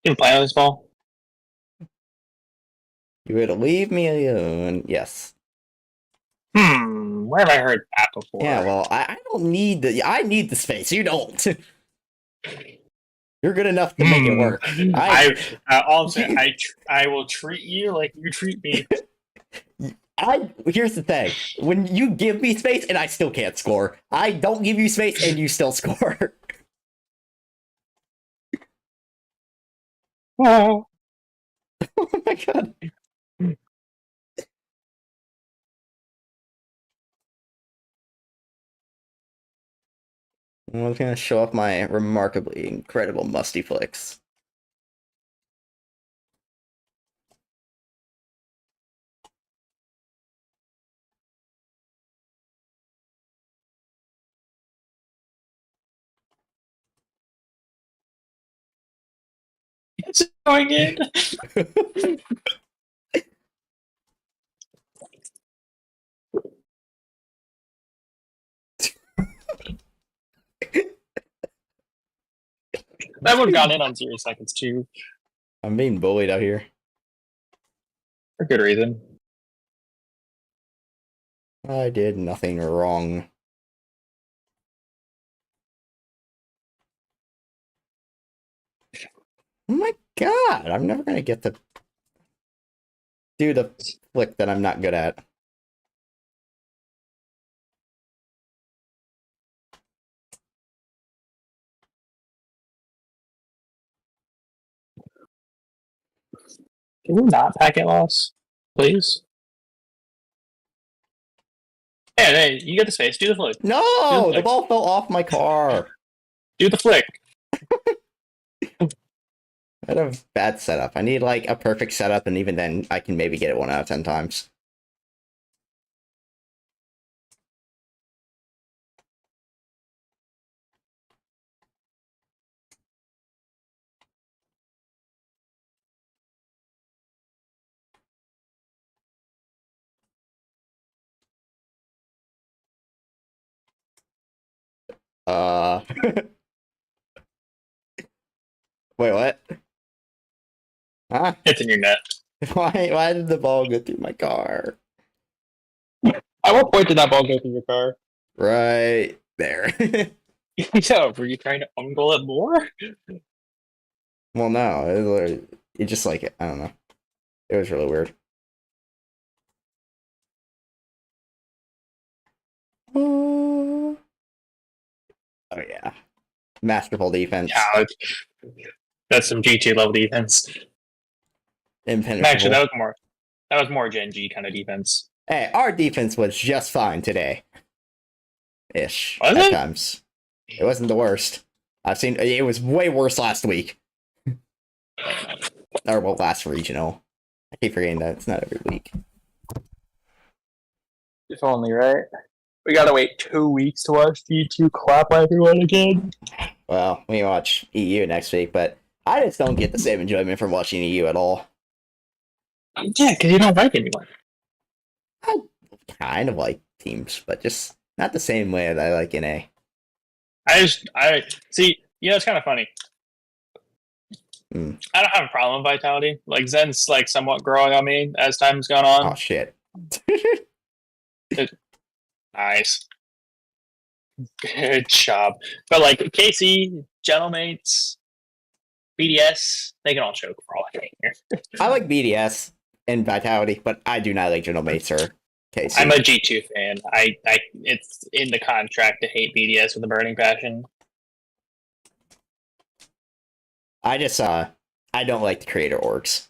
You play on this ball? You would leave me alone. Yes. Where have I heard that before? Yeah, well, I don't need I need the space. You don't. You're good enough to make it work. I will treat you like you treat me. Here's the thing. When you give me space and I still can't score, I don't give you space and you still score. Oh. Oh my god. I was gonna show off my remarkably incredible musty flicks. It's going in. That would have gone in on 0 seconds too. I'm being bullied out here. For good reason. I did nothing wrong. Oh my god, I'm never gonna get to do the flick that I'm not good at. Can we not packet loss, please? Hey, you get the space. Do the flick. No, the ball fell off my car. Do the flick. I had a bad setup. I need like a perfect setup, and even then, I can maybe get it 1 out of 10 times. Wait, what? Huh? It's in your net. Why did the ball go through my car? At what point did that ball go through your car? Right there. Yeah, were you trying to ungoal it more? Well, no. It just like, I don't know. It was really weird. Oh yeah. Masterful defense. Yeah, that's some G2 level defense. Impenetrable. Actually, that was more Gen G kind of defense. Hey, our defense was just fine today. Ish. Was at it? times. It wasn't the worst. I've seen it was way worse last week. Or well, last regional. I keep forgetting that it's not every week. If only, right? We gotta wait 2 weeks to watch G2 clap everyone again. Well, we watch EU next week, but I just don't get the same enjoyment from watching EU at all. Yeah, because you don't like anyone. I kind of like teams, but just not the same way that I like NA. I see. You know, it's kind of funny. Mm. I don't have a problem with Vitality. Like Zen's like somewhat growing on me as time's gone on. Oh shit! Nice, good job. But like KC, Gentlemates, BDS, they can all choke for all I care. I like BDS and Vitality, but I do not like Gentlemates or KC. I'm a G2 fan. I it's in the contract to hate BDS with a burning passion. I just I don't like the creator orgs.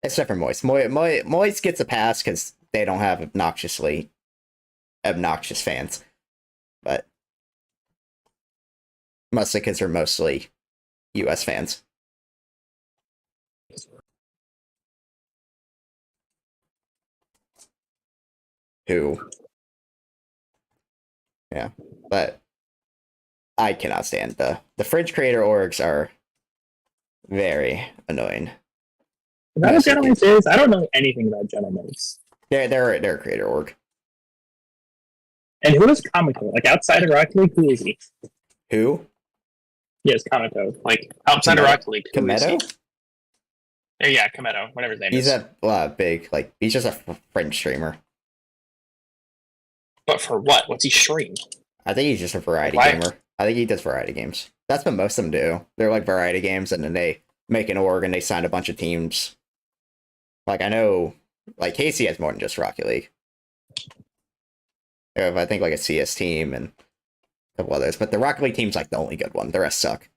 Except for Moist. Moist gets a pass because they don't have obnoxious fans. But mostly because they're mostly US fans. Who? Yeah. But I cannot stand the French creator orgs are very annoying. Is that what Gentlemates is? I don't know anything about Gentlemates. They're a creator org. And who is Kamiko? Like outside of Rocket League, who is he? Who? Yes, Kamiko. Like outside of Rocket League, who is he? Kometo? Yeah, Kometo, whatever his name He's is. a big, like, he's just a French streamer. But for what? What's he stream? I think he's just a variety gamer. I think he does variety games. That's what most of them do. They're like variety games, and then they make an org and they sign a bunch of teams. Like, I know, like, Casey has more than just Rocket League. I think like a CS team and a couple others, but the Rocket League team's like the only good one. The rest suck.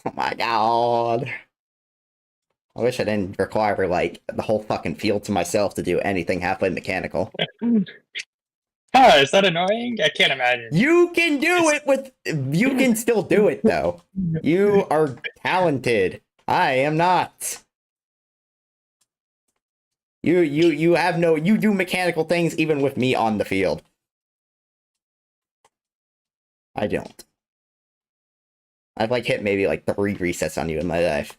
Oh my god. I wish I didn't require like the whole fucking field to myself to do anything halfway mechanical. Oh, is that annoying? I can't imagine. You can do it with. You can still do it though. You are talented. I am not. You have no. You do mechanical things even with me on the field. I don't. I've like hit maybe like 3 resets on you in my life.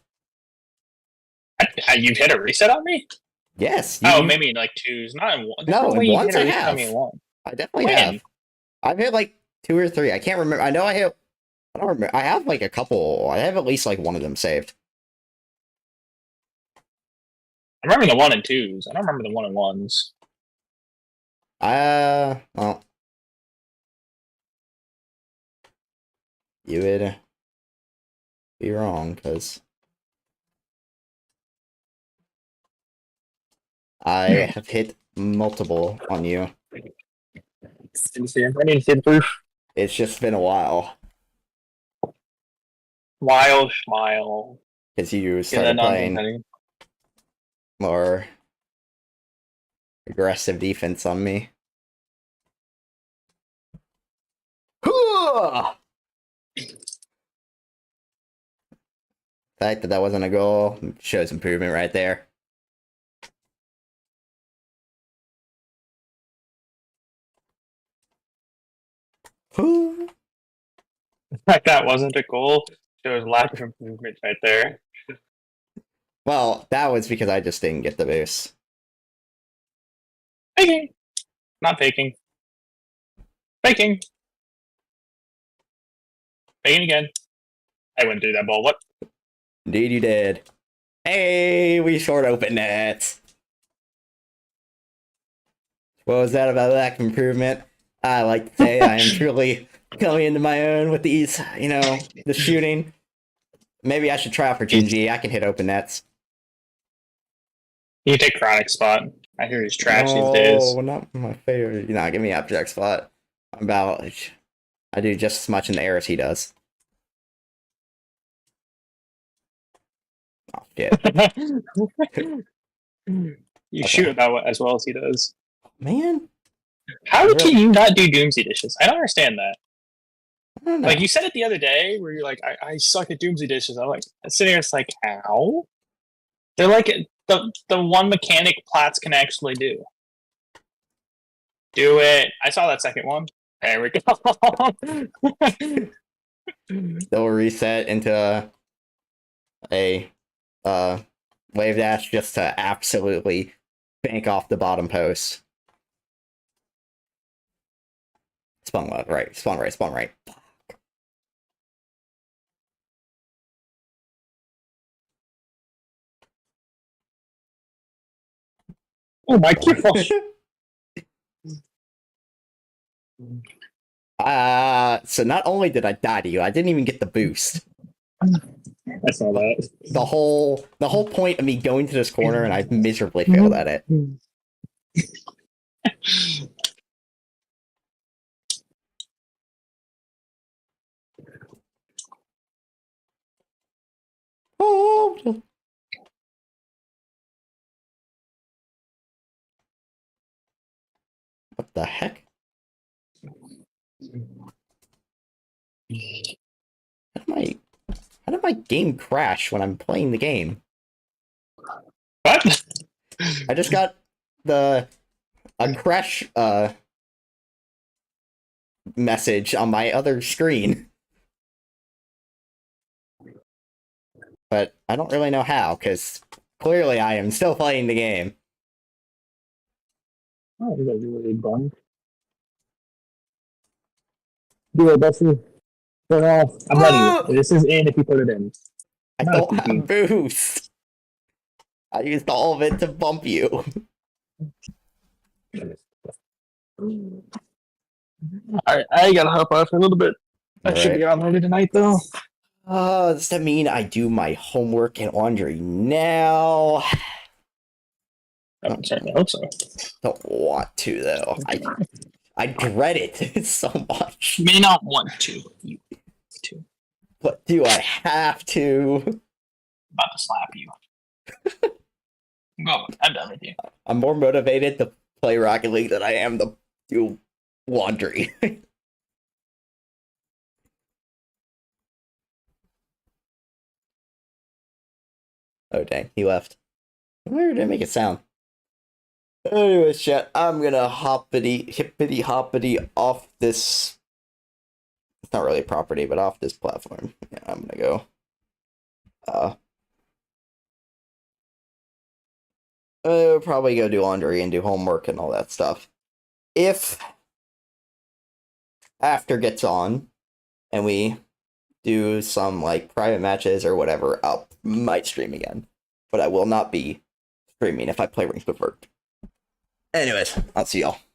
You've hit a reset on me? Yes. Maybe in like 2s, not in 1. No, in once I have. One. I definitely have. I've hit like 2 or 3. I can't remember. I know I hit. I don't remember. I have like a couple. I have at least like one of them saved. I remember the 1 and 2s. I don't remember the 1 and 1s. Well, you would be wrong because I have hit multiple on you. I need to see the proof. It's just been a while. Wild smile. Because you started playing more aggressive defense on me. The fact that that wasn't a goal shows improvement right there. The fact that wasn't a goal shows lack of improvement right there. Well, that was because I just didn't get the boost. Faking. Not faking. Faking. Faking again. I wouldn't do that ball. What? Indeed you did. Hey, we short open net. What was that about lack of improvement? I like to say I am truly coming into my own with these, you know, the shooting. Maybe I should try out for GG. I can hit open nets. You take Chronic spot. I hear he's trash these days. Oh, not my favorite. You know, give me abject spot. I'm about I do just as much in the air as he does. Oh, shit. You shoot about as well as he does. Man. How can you not do Doomsday dishes? I don't understand that. I don't know. Like, you said it the other day where you're like, I suck at Doomsday dishes. I'm like, sitting here, it's like, how? They're like the one mechanic Platts can actually do. Do it. I saw that second one. There we go. They'll reset into a wave dash just to absolutely bank off the bottom post. Spawn left, right, spawn right, spawn right. Oh my gosh. So not only did I die to you, I didn't even get the boost. I saw that. The whole point of me going to this corner, and I miserably failed at it. Oh. What the heck? How did my game crash when I'm playing the game? What? I just got a crash message on my other screen. But I don't really know how, because clearly I am still playing the game. Oh, you guys are really bummed. Do it, Buster. Turn off. I'm letting you. This is in if you put it in. I don't have boost. I used all of it to bump you. Alright, I gotta hop off for a little bit. I should be on early tonight, though. Does that mean I do my homework and laundry now? I certainly hope so. Don't want to, though. I dread it so much. You may not want to, but you to. But do I have to? I'm about to slap you. Go, I'm done with you. I'm more motivated to play Rocket League than I am to do laundry. Oh dang, he left. Where did I make it sound? Anyways, chat, I'm gonna hippity hoppity off this. It's not really a property, but off this platform. Yeah, I'm gonna go. Probably go do laundry and do homework and all that stuff. If After gets on and we do some like private matches or whatever, I might stream again. But I will not be streaming if I play Rings with Vert. Anyways, I'll see y'all.